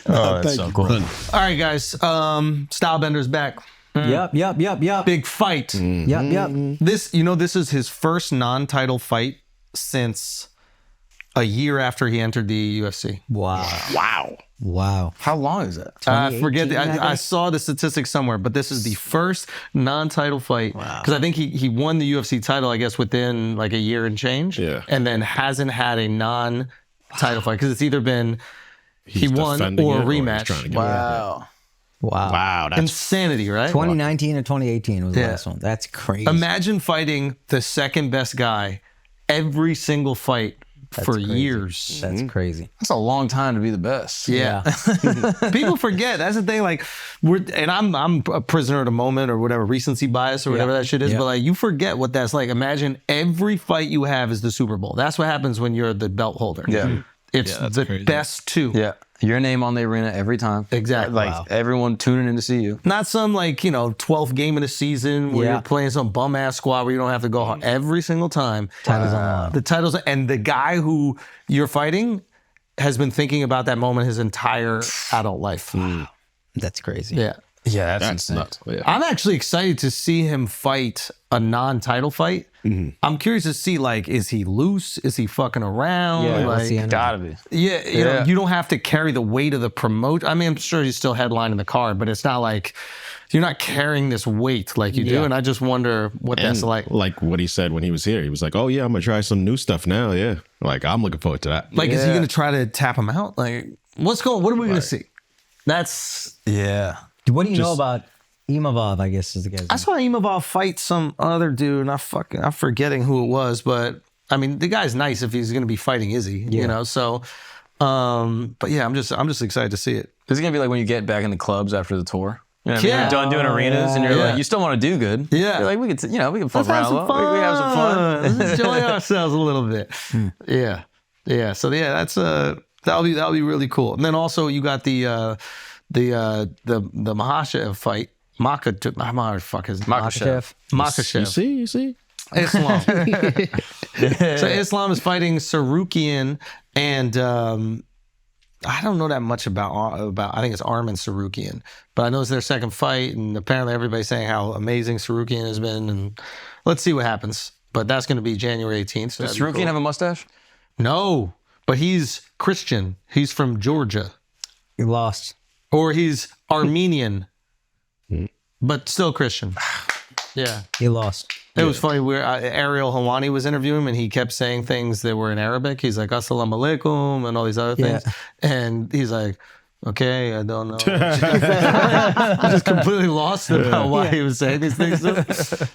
C: Oh, that's so cool.
A: All right, guys. Stylebender's back.
F: Yep.
A: Big fight.
F: Yep.
A: This is his first non-title fight since a year after he entered the UFC.
F: Wow.
C: How long is that?
A: I forget.
F: 2018,
A: I saw the statistics somewhere, but this is the first non-title fight because I think he won the UFC title, I guess, within like a year and change.
G: Yeah.
A: And then hasn't had a non-title fight because it's either been he won
G: defending
A: or a
G: it he's
A: rematch.
G: trying to get it.
C: Wow.
G: Wow, that's
A: Insanity, right?
F: 2019 or 2018 was the last one. That's crazy.
A: Imagine fighting the second best guy every single fight for
F: crazy.
A: years.
F: That's crazy.
C: That's a long time to be the best.
A: Yeah. People forget. That's the thing. Like I'm a prisoner of the moment or whatever, recency bias or whatever that shit is. But like you forget what that's like. Imagine every fight you have is the Super Bowl. That's what happens when you're the belt holder.
C: Yeah.
A: It's the best two.
C: Yeah. Your name on the arena every time.
A: Exactly.
C: Like everyone tuning in to see you.
A: Not some 12th game of the season where you're playing some bum ass squad where you don't have to go hard. Every single time.
F: Titles on the line.
A: The titles and the guy who you're fighting has been thinking about that moment his entire adult life.
F: That's crazy.
A: Yeah.
C: Yeah, that's insane.
G: nuts. Yeah.
A: I'm actually excited to see him fight a non-title fight. I'm curious to see, is he loose? Is he fucking around?
F: Yeah,
A: like,
F: what's the energy?
C: Gotta be.
A: yeah, you know, you don't have to carry the weight of the promote. I mean, I'm sure he's still headlining the card, but it's not like you're not carrying this weight like you do. And I just wonder what that's like.
G: Like what he said when he was here. He was like, oh, yeah, I'm going to try some new stuff now. Yeah. Like, I'm looking forward to that.
A: Like, is he going to try to tap him out? Like, what are we going to see? That's...
C: Yeah.
F: What do you know about Imavov, I guess is the guy's name.
A: I saw Imavov fight some other dude, and I'm forgetting who it was, but I mean, the guy's nice if he's going to be fighting Izzy, you know. So, but yeah, I'm just excited to see it.
C: This is gonna be like when you get back in the clubs after the tour. You know what I mean? You're done doing arenas, and you're like, you still want to do good.
A: Yeah.
C: You're like, we could, we can fuck
A: Let's have
C: around a
A: some
C: little.
A: fun.
C: We have some fun.
A: Let's enjoy ourselves a little bit. Yeah. So yeah, that's that'll be really cool. And then also you got the Mahashev fight.
F: Makachev.
A: Makachev.
G: You see?
A: Islam. So Islam is fighting Sarukian, and I don't know that much about. I think it's Armin Sarukian, but I know it's their second fight, and apparently everybody's saying how amazing Sarukian has been, and let's see what happens. But that's going to be January 18th. So
C: Does Sarukian have a mustache?
A: No, but he's Christian. He's from Georgia,
F: You lost.
A: or he's Armenian, but still Christian. Yeah.
F: You lost.
A: It was funny. Ariel Hawani was interviewing him, and he kept saying things that were in Arabic. He's like, "Assalamu alaikum," and all these other things. And he's like, "Okay, I don't know." I just completely lost about why he was saying these things.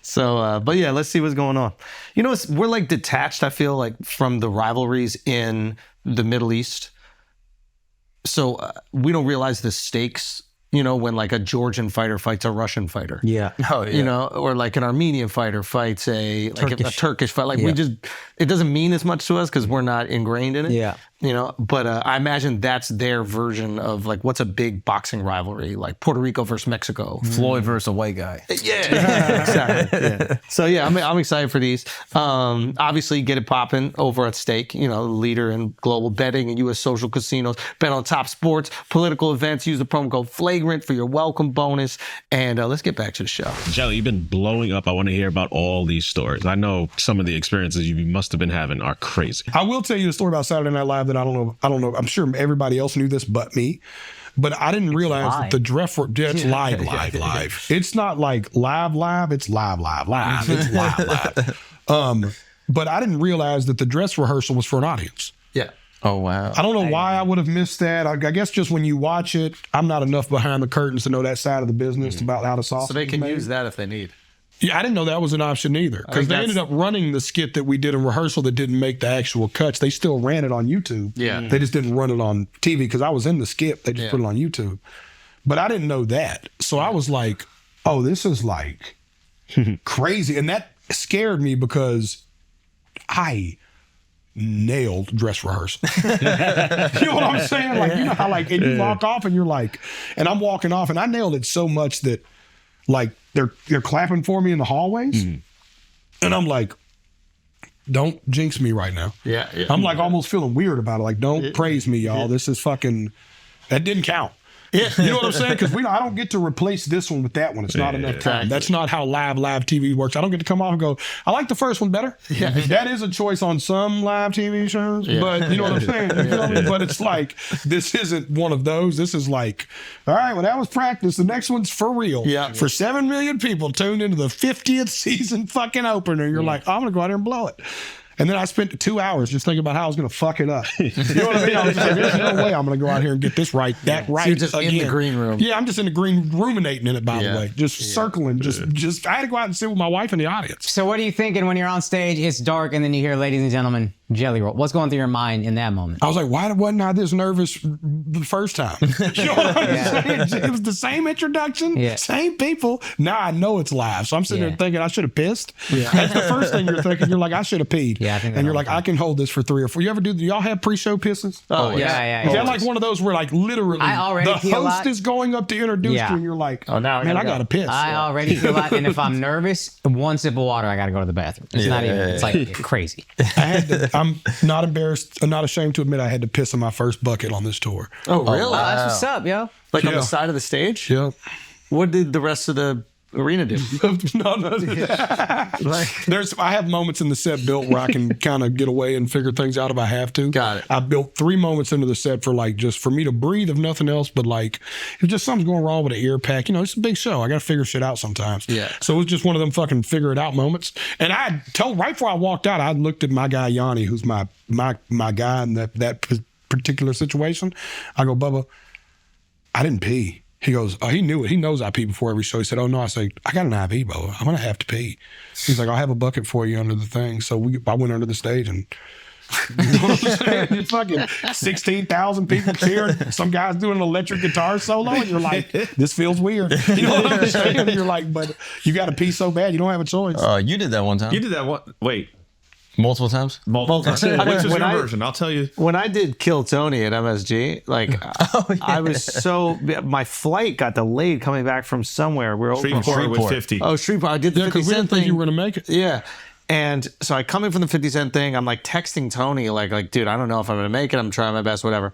A: So, but yeah, let's see what's going on. You know, we're like detached, I feel like, from the rivalries in the Middle East. So we don't realize the stakes. You know, when like a Georgian fighter fights a Russian fighter.
F: Yeah.
C: Oh, yeah.
A: You know, or like an Armenian fighter fights a Turkish fight. Like it doesn't mean as much to us because we're not ingrained in it.
F: Yeah.
A: You know, but I imagine that's their version of like what's a big boxing rivalry, like Puerto Rico versus Mexico.
C: Floyd versus a white guy.
A: Yeah, exactly. Yeah. So yeah, I'm excited for these. Obviously, get it popping over at Stake. You know, leader in global betting and U.S. social casinos. Bet on top sports, political events. Use the promo code FLAGRANT for your welcome bonus. And let's get back to the show.
G: Jelly, you've been blowing up. I want to hear about all these stories. I know some of the experiences you must have been having are crazy.
B: I will tell you a story about Saturday Night Live that I don't know. I'm sure everybody else knew this but me. But I didn't realize that the dress were it's live. It's not like live. It's live. It's live. But I didn't realize that the dress rehearsal was for an audience.
A: Yeah.
C: Oh wow.
B: I don't know why I would have missed that. I guess just when you watch it, I'm not enough behind the curtains to know that side of the business about how the sausage
A: So they can
B: is made.
A: use that if they need.
B: Yeah, I didn't know that was an option either. Because they ended up running the skit that we did in rehearsal that didn't make the actual cuts. They still ran it on YouTube.
A: Yeah.
B: They just didn't run it on TV because I was in the skit. They just put it on YouTube. But I didn't know that. So I was like, oh, this is like crazy. And that scared me because I nailed dress rehearsal. You know what I'm saying? Like, you know how like, and you walk off and you're like, and I'm walking off and I nailed it so much that like they're clapping for me in the hallways. And I'm like, don't jinx me right now.
A: Yeah.
B: I'm like almost feeling weird about it. Like, don't praise me, y'all. This is fucking, that didn't count. Yeah. You know what I'm saying? Because I don't get to replace this one with that one. It's not enough time. That's not how live TV works. I don't get to come off and go, I like the first one better. Yeah. That is a choice on some live TV shows. Yeah. But you know what I'm saying? You feel me? But it's like, this isn't one of those. This is like, all right, well, that was practice. The next one's for real. Yeah. For 7 million people tuned into the 50th season fucking opener. You're like, oh, I'm going to go out there and blow it. And then I spent 2 hours just thinking about how I was going to fuck it up. You know what I mean? I was like, there's no way I'm going to go out here and get this right, that right.
A: So you're just
B: again.
A: in the green room.
B: Yeah, I'm just in the green, ruminating in it, by the way. Just circling, just. I had to go out and sit with my wife in the audience.
D: So what are you thinking when you're on stage, it's dark, and then you hear, ladies and gentlemen, JellyRoll? What's going through your mind in that moment?
B: I was like, why wasn't I this nervous the first time? You know what I'm saying? It was the same introduction, same people. Now I know it's live. So I'm sitting there thinking I should have pissed. Yeah. That's the first thing you're thinking. You're like, I should have peed.
D: Yeah, I think
B: and you're like, I can hold this for 3 or 4. You ever do y'all have pre-show pisses?
A: Oh,
D: yeah.
B: Is that like one of those where like literally the host is going up to introduce you and you're like, oh, now man, I got to piss.
D: I already feel like, and if I'm nervous, one sip of water, I got to go to the bathroom. It's not even, it's like crazy.
B: I'm not embarrassed, I'm not ashamed to admit I had to piss in my first bucket on this tour.
A: Oh, really?
D: That's what's up, yo.
A: Like on the side of the stage?
B: Yeah.
A: What did the rest of the arena do?
B: No. I have moments in the set built where I can kind of get away and figure things out if I have to.
A: Got it.
B: I built 3 moments into the set for like just for me to breathe, if nothing else. But like if just something's going wrong with an ear pack, you know, it's a big show. I got to figure shit out sometimes. Yeah. So it was just one of them fucking figure it out moments. And I told right before I walked out, I looked at my guy Yanni, who's my guy in that particular situation. I go, Bubba, I didn't pee. He goes, oh, he knew it. He knows I pee before every show. He said, oh, no. I said, I got an IV, Bubba. I'm going to have to pee. He's like, I'll have a bucket for you under the thing. So I went under the stage and, you know what I'm saying? Fucking 16,000 people cheering. Some guy's doing an electric guitar solo and you're like, this feels weird. You know what I'm saying? And you're like, but you got to pee so bad, you don't have a choice.
C: You did that one time.
E: You did that one. Wait.
C: Multiple times?
E: Multiple times.
A: I mean,
E: Which is your version? I'll tell you.
A: When I did Kill Tony at MSG, like I was so my flight got delayed coming back from somewhere. We're over
E: Shreveport with 50.
A: Oh, Shreveport. I did the 50
B: because we didn't
A: cent
B: think
A: thing.
B: you were going to make it.
A: Yeah. And so I come in from the 50 cent thing. I'm like texting Tony, like, dude, I don't know if I'm going to make it. I'm trying my best, whatever.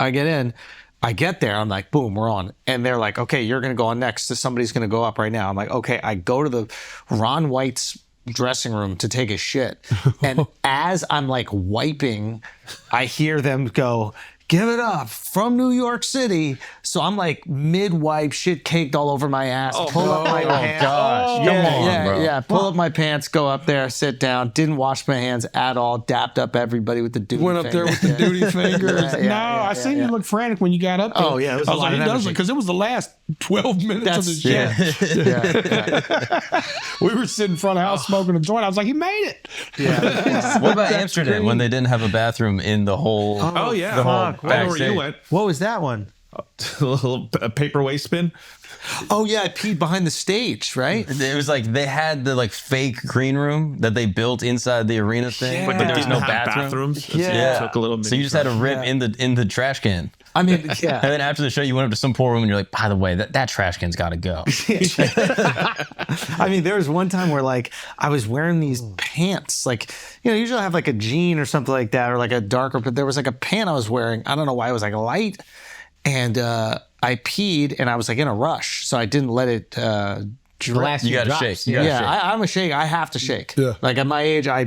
A: I get in. I get there. I'm like, boom, we're on. And they're like, okay, you're going to go on next. So somebody's going to go up right now. I'm like, okay. I go to the Ron White's dressing room to take a shit. And as I'm like wiping, I hear them go, give it up from New York City. So I'm like mid-wipe, shit caked all over my ass. Pull up my pants.
C: Gosh. Come on, bro.
A: Yeah. Pull up my pants, go up there, sit down. Didn't wash my hands at all. Dapped up everybody with the duty
B: Went up there with the duty fingers. I seen you look frantic when you got up there.
A: Oh, yeah. It was
B: I was like, he does it because it was the last 12 minutes of the show. We were sitting in front of the house smoking a joint. I was like, he made it.
C: Yeah. What about Amsterdam when they didn't have a bathroom in the whole?
E: Oh yeah.
C: The whole
E: I know where you went.
A: What was that one?
E: A little paper waste bin.
A: Oh yeah, I peed behind the stage, right?
C: It was like they had the like fake green room that they built inside the arena thing, but there was no bathrooms.
E: Yeah. Took a little.
C: So you just had to rip in the trash can.
A: I mean, yeah.
C: And then after the show, you went up to some poor woman and you're like, by the way, that trash can's got to go.
A: I mean, there was one time where like I was wearing these pants, like, you know, usually I have like a jean or something like that, or like a darker, but there was like a pant I was wearing. I don't know why it was like light. And I peed and I was like in a rush. So I didn't let it
D: Last
C: you got to shake. You gotta shake.
A: I'm a shake. I have to shake.
B: Yeah.
A: Like at my age, I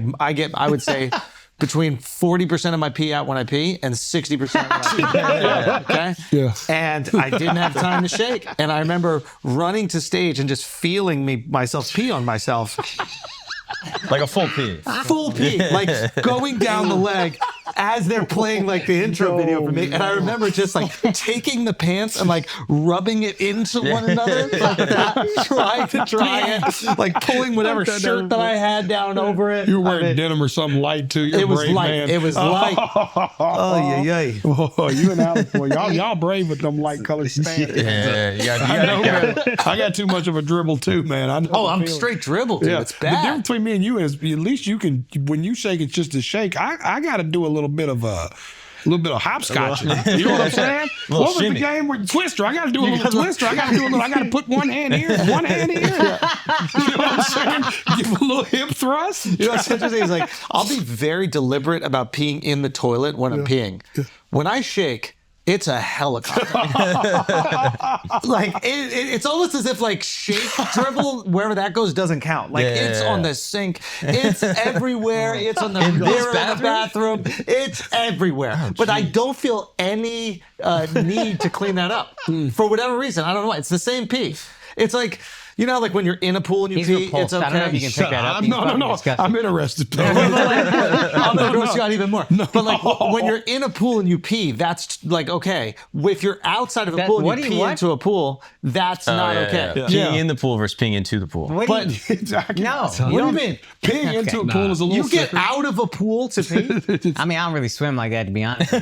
A: would say between 40% of my pee out when I pee and 60% when I pee. Okay?
B: Yeah.
A: And I didn't have time to shake. And I remember running to stage and just feeling myself pee on myself.
C: Like a full pee.
A: Full pee. Like going down the leg. as they're playing like the intro video for me. And I remember just like taking the pants and like rubbing it into one another, like that, trying to dry it, like pulling whatever shirt that I had down over it.
B: You were wearing denim or something light too. You're
A: It was
B: brave,
A: light.
B: man.
A: It was light.
F: Oh, yeah.
B: Oh, you and Alex, boy, y'all brave with them light colored stands. I got too much of a dribble too, man. I know
A: Oh,
B: the
A: I'm
B: feeling.
A: straight dribble, dude. It's
B: The
A: bad.
B: difference between me and you is at least you can, when you shake it's just a shake. I got to do a little bit of hopscotch. You know what I'm saying? What was
C: shimmy.
B: the game with Twister? I got to do a little Twister. I got to put one hand here, one hand here. You know what I'm saying? Give a little hip thrust.
A: You know what's interesting is like I'll be very deliberate about peeing in the toilet when I'm peeing. When I shake, it's a helicopter. Like it's almost as if like shake dribble wherever that goes doesn't count. Like it's on the sink, it's everywhere. It's on the mirror in the bathroom. It's everywhere. But I don't feel any need to clean that up for whatever reason. I don't know why. It's the same pee. It's like. You know, like when you're in a pool and you
D: He's
A: pee,
D: repulsed.
A: it's okay.
D: I don't know if you can pick that up.
B: No. I'm interested.
A: I'm gonna gross you out even more. But like when you're in a pool and you pee, that's like okay. If you're outside of a pool and you pee into a pool, that's not okay.
C: Peeing in the pool versus peeing into the pool.
D: What
A: But
B: Exactly.
D: No.
A: what do you mean?
B: Peeing into a pool is a little
A: You get
B: different.
A: out of a pool to pee?
D: I mean, I don't really swim like that, to be honest. To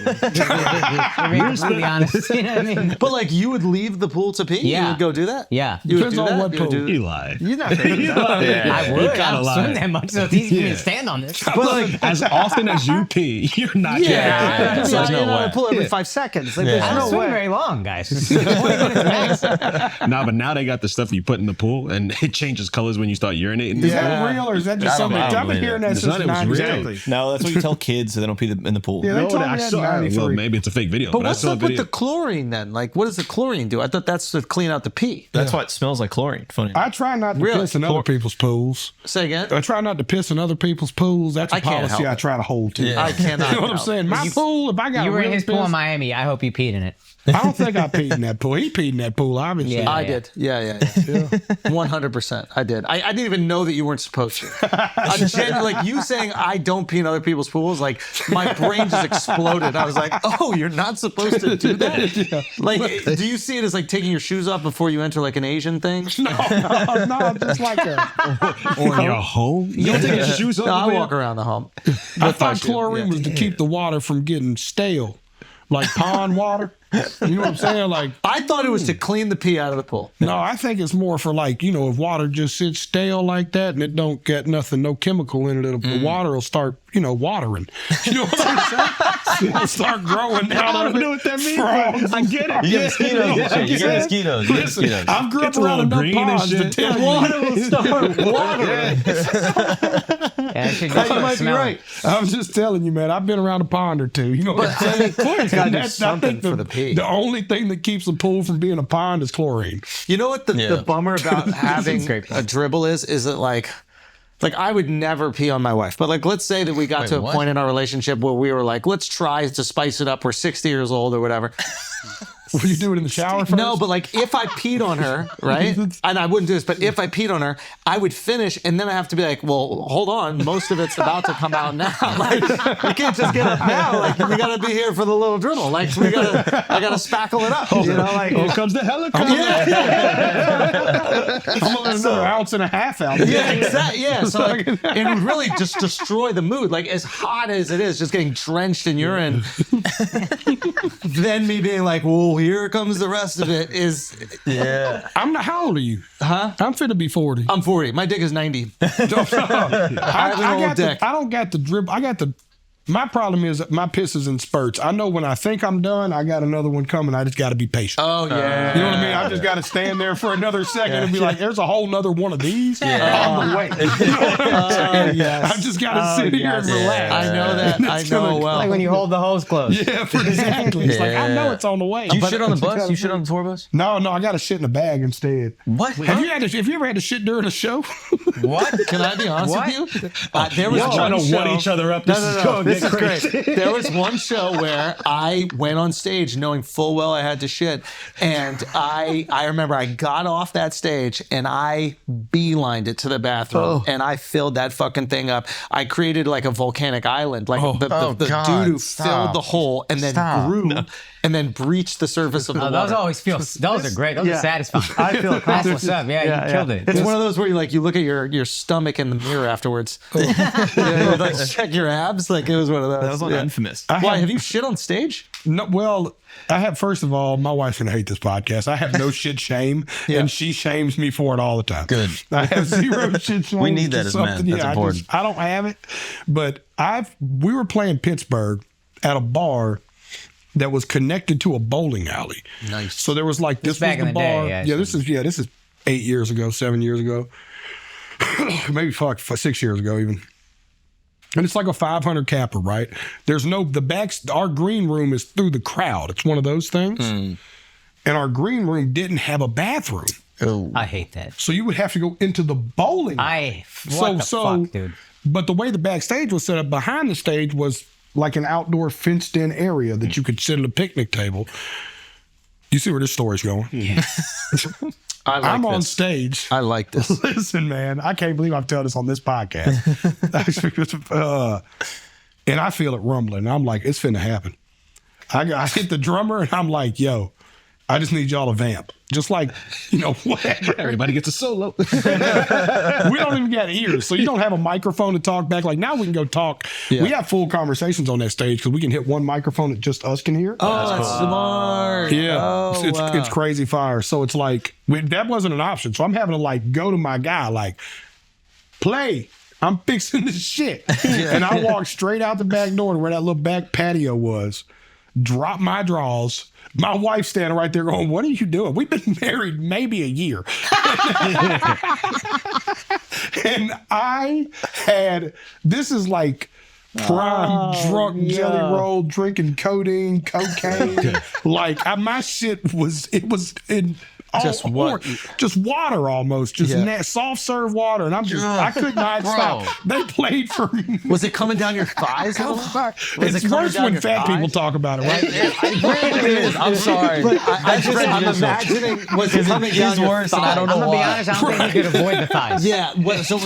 D: be completely honest, you know what I mean?
A: But like you would leave the pool to pee? You
D: Yeah.
A: would go do that?
D: Yeah.
A: You would
B: Depends
A: do
B: on
A: that?
B: what
A: You would
B: pool.
A: do-
G: Eli.
A: You're not gonna
D: I would. I
G: gotta
D: don't
G: lie.
D: swim that much, so it's easy for me to stand on this.
A: But like
G: As often as you pee, you're not
A: yeah,
C: So there's no
A: you're not in
C: way.
A: a pool every 5 seconds. Like,
D: I
A: there's
D: don't
A: no
D: swim
A: way.
D: very long, guys. 20 minutes max.
G: Nah, but now they got the stuff you put in the pool and it changes colors when you start urinating.
B: Is that real or is that just something?
C: I don't
B: I've been
C: believe
B: hearing
C: it.
B: that
G: It's
B: since
G: not,
B: the
G: it was
B: 90s.
G: real.
B: Exactly.
H: No, that's what you tell kids so they don't pee in the pool.
B: Yeah, they
G: No,
B: told me
G: I
B: that in
G: saw. Well,
B: 93.
G: maybe it's a fake video.
A: But
G: But I
A: what's
G: saw a
A: up with
G: video.
A: the chlorine then? Like, what does the chlorine do? I thought that's to clean out the pee.
H: That's why it smells like chlorine. Funny.
B: I try not to
A: Really?
B: piss in other people's pools.
A: Say again?
B: I try not to piss in other people's pools. That's a
A: I can't
B: policy
A: help
B: I
A: it.
B: try to hold to.
A: I cannot.
B: You know what I'm
A: help.
B: saying? My pool, if I got
D: You were in
B: really
D: his pool
B: piss,
D: in Miami. I hope you peed in it.
B: I don't think I peed in that pool. He peed in that pool, obviously.
D: Yeah.
A: I did. Yeah. 100%. I did. I didn't even know that you weren't supposed to. Like you saying I don't pee in other people's pools, like my brain just exploded. I was like, oh, you're not supposed to do that? Like, do you see it as like taking your shoes off before you enter like an Asian thing?
B: No, just like a.
G: Or in your home? You don't take your shoes off?
A: No, I
G: man?
A: walk around the home.
B: I thought chlorine was to keep the water from getting stale, like pond water. You know what I'm saying? Like,
A: I thought it was to clean the pee out of the pool.
B: no, I think it's more for like, you know, if water just sits stale like that and it don't get nothing, no chemical in it, the water will start, you know, watering. You know what I'm saying? It'll start growing
G: I
B: out
G: don't
B: of
G: know
B: it.
G: what that means.
B: Frogs.
G: I get it.
C: You get mosquitoes. You get mosquitoes. You get
B: Listen,
C: mosquitoes.
B: I've grew up
G: It's a
B: around
G: little
B: enough
G: green and
B: ponds to
G: shit.
B: tell you.
A: Water will start watering.
D: Yeah, it should
A: You might be
D: smell.
A: right.
B: I'm just telling you, man. I've been around a pond or two. You know what I'm saying?
A: Chlorine's gotta do
B: I
A: something
B: think
A: for the pee.
B: The only thing that keeps a pool from being a pond is chlorine.
A: You know what the bummer about having
D: great
A: a dribble is that like I would never pee on my wife. But like let's say that we got to a point in our relationship where we were like, let's try to spice it up. We're 60 years old or whatever.
B: Will you do it in the shower first?
A: No, but like if I peed on her, right? And I wouldn't do this, but if I peed on her, I would finish and then I have to be like, well, hold on, most of it's about to come out now. Like you can't just get it now. Like we gotta be here for the little dribble. Like I gotta spackle it up. You know, like
G: Here comes the helicopter.
B: I'm gonna let another ounce and a half out.
A: yeah, exactly. Yeah, so like, it would really just destroy the mood. Like as hot as it is, just getting drenched in urine. Then me being like, well, here comes the rest of it. Is
B: I'm not. How old are you?
A: huh?
B: I'm finna be 40.
A: I'm 40. My dick is 90.
B: I
A: have an old
B: got
A: dick.
B: I don't got the drip. I got the. My problem is that my piss is in spurts. I know when I think I'm done, I got another one coming. I just got to be patient.
A: Oh yeah.
B: You know what I mean? I just got to stand there for another second and be like, "There's a whole nother one of these on the way." You know what I'm saying? I just got to sit here and relax.
A: I know that.
B: And
A: I
B: it's
A: know
B: gonna-
A: well.
D: Like when you hold the hose closed.
B: Yeah, exactly. It's like I know it's on the way.
C: You shit on the bus? You shit on the tour bus?
B: No, I got to shit in a bag instead.
C: What?
B: Have you ever had to shit during a show?
C: What?
A: Can I be honest with you? There was
G: Y'all trying
A: one
G: to
A: show.
G: one each other up.
A: No,
G: This
A: no,
G: is
A: no.
G: going
A: This is great. There was one show where I went on stage knowing full well I had to shit. And I remember I got off that stage and I beelined it to the bathroom and I filled that fucking thing up. I created like a volcanic island, like the doo-doo filled the hole and then grew and then breached the surface of the water.
D: Those always feel, those are great. Those are satisfying. I feel that's what's up. Yeah, you killed it.
A: It's one of those where you look at your stomach in the mirror afterwards. You like check your abs. Like it was one of those.
H: That was on Infamous.
A: Why have you shit on stage?
B: No, well, I have. First of all, my wife's gonna hate this podcast. I have no shit shame, and she shames me for it all the time.
C: Good.
B: I have zero shit shame.
C: We need that as men. That's important.
B: I don't have it, but we were playing Pittsburgh at a bar that was connected to a bowling alley.
A: Nice.
B: So there was like this
D: back
B: was
D: in
B: the
D: the
B: bar.
D: day,
B: This is 8 years ago, 7 years ago, maybe 6 years ago even. And it's like a 500 capper, right? There's our green room is through the crowd. It's one of those things. And our green room didn't have a bathroom.
C: Oh.
D: I hate that.
B: So you would have to go into the bowling.
D: What the fuck, dude?
B: But the way the backstage was set up, behind the stage was like an outdoor fenced-in area that you could sit at a picnic table. You see where this story's going?
D: Yeah.
B: I'm on stage.
A: I like this.
B: Listen, man, I can't believe I'm telling this on this podcast. And I feel it rumbling. I'm like, it's finna happen. I hit the drummer and I'm like, yo, I just need y'all to vamp. Just like, whatever.
G: Everybody gets a solo.
B: We don't even got ears, so you don't have a microphone to talk back. Like now we can go talk. Yeah. We have full conversations on that stage because we can hit one microphone that just us can hear.
A: Oh, that's smart.
B: Yeah, it's crazy fire. So it's like that wasn't an option. So I'm having to go to my guy play. I'm fixing this shit, and I walked straight out the back door to where that little back patio was. Drop my drawers. My wife's standing right there going, what are you doing? We've been married maybe a year. And this is like prime drunk JellyRoll, drinking codeine, cocaine. My shit was in just water almost, soft serve water, and I could not stop. They played for me.
A: Was it coming down your thighs?
B: It's worse when fat people talk about it, right?
A: It is. I'm sorry, but I'm imagining was it coming down your thighs?
C: And I don't know
D: I'm gonna be
C: why.
D: honest. I don't think you could avoid the thighs.
A: Yeah. So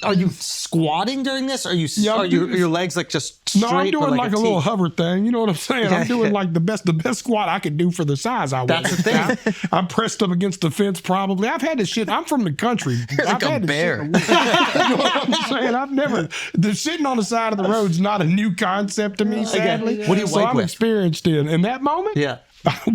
A: are you squatting during this? Are your legs just straight?
B: No, I'm doing like a little hover thing. You know what I'm saying?
A: Yeah.
B: I'm doing like the best squat I could do for the size I was.
A: That's the thing.
B: I'm pressed up against the fence probably. I've had this shit. I'm from the country. I've
C: a
B: had this
C: bear.
B: shit. You know what I'm saying? The sitting on the side of the road's not a new concept to me, sadly.
A: What do you wipe
B: I'm
A: with?
B: experienced in that moment.
A: Yeah.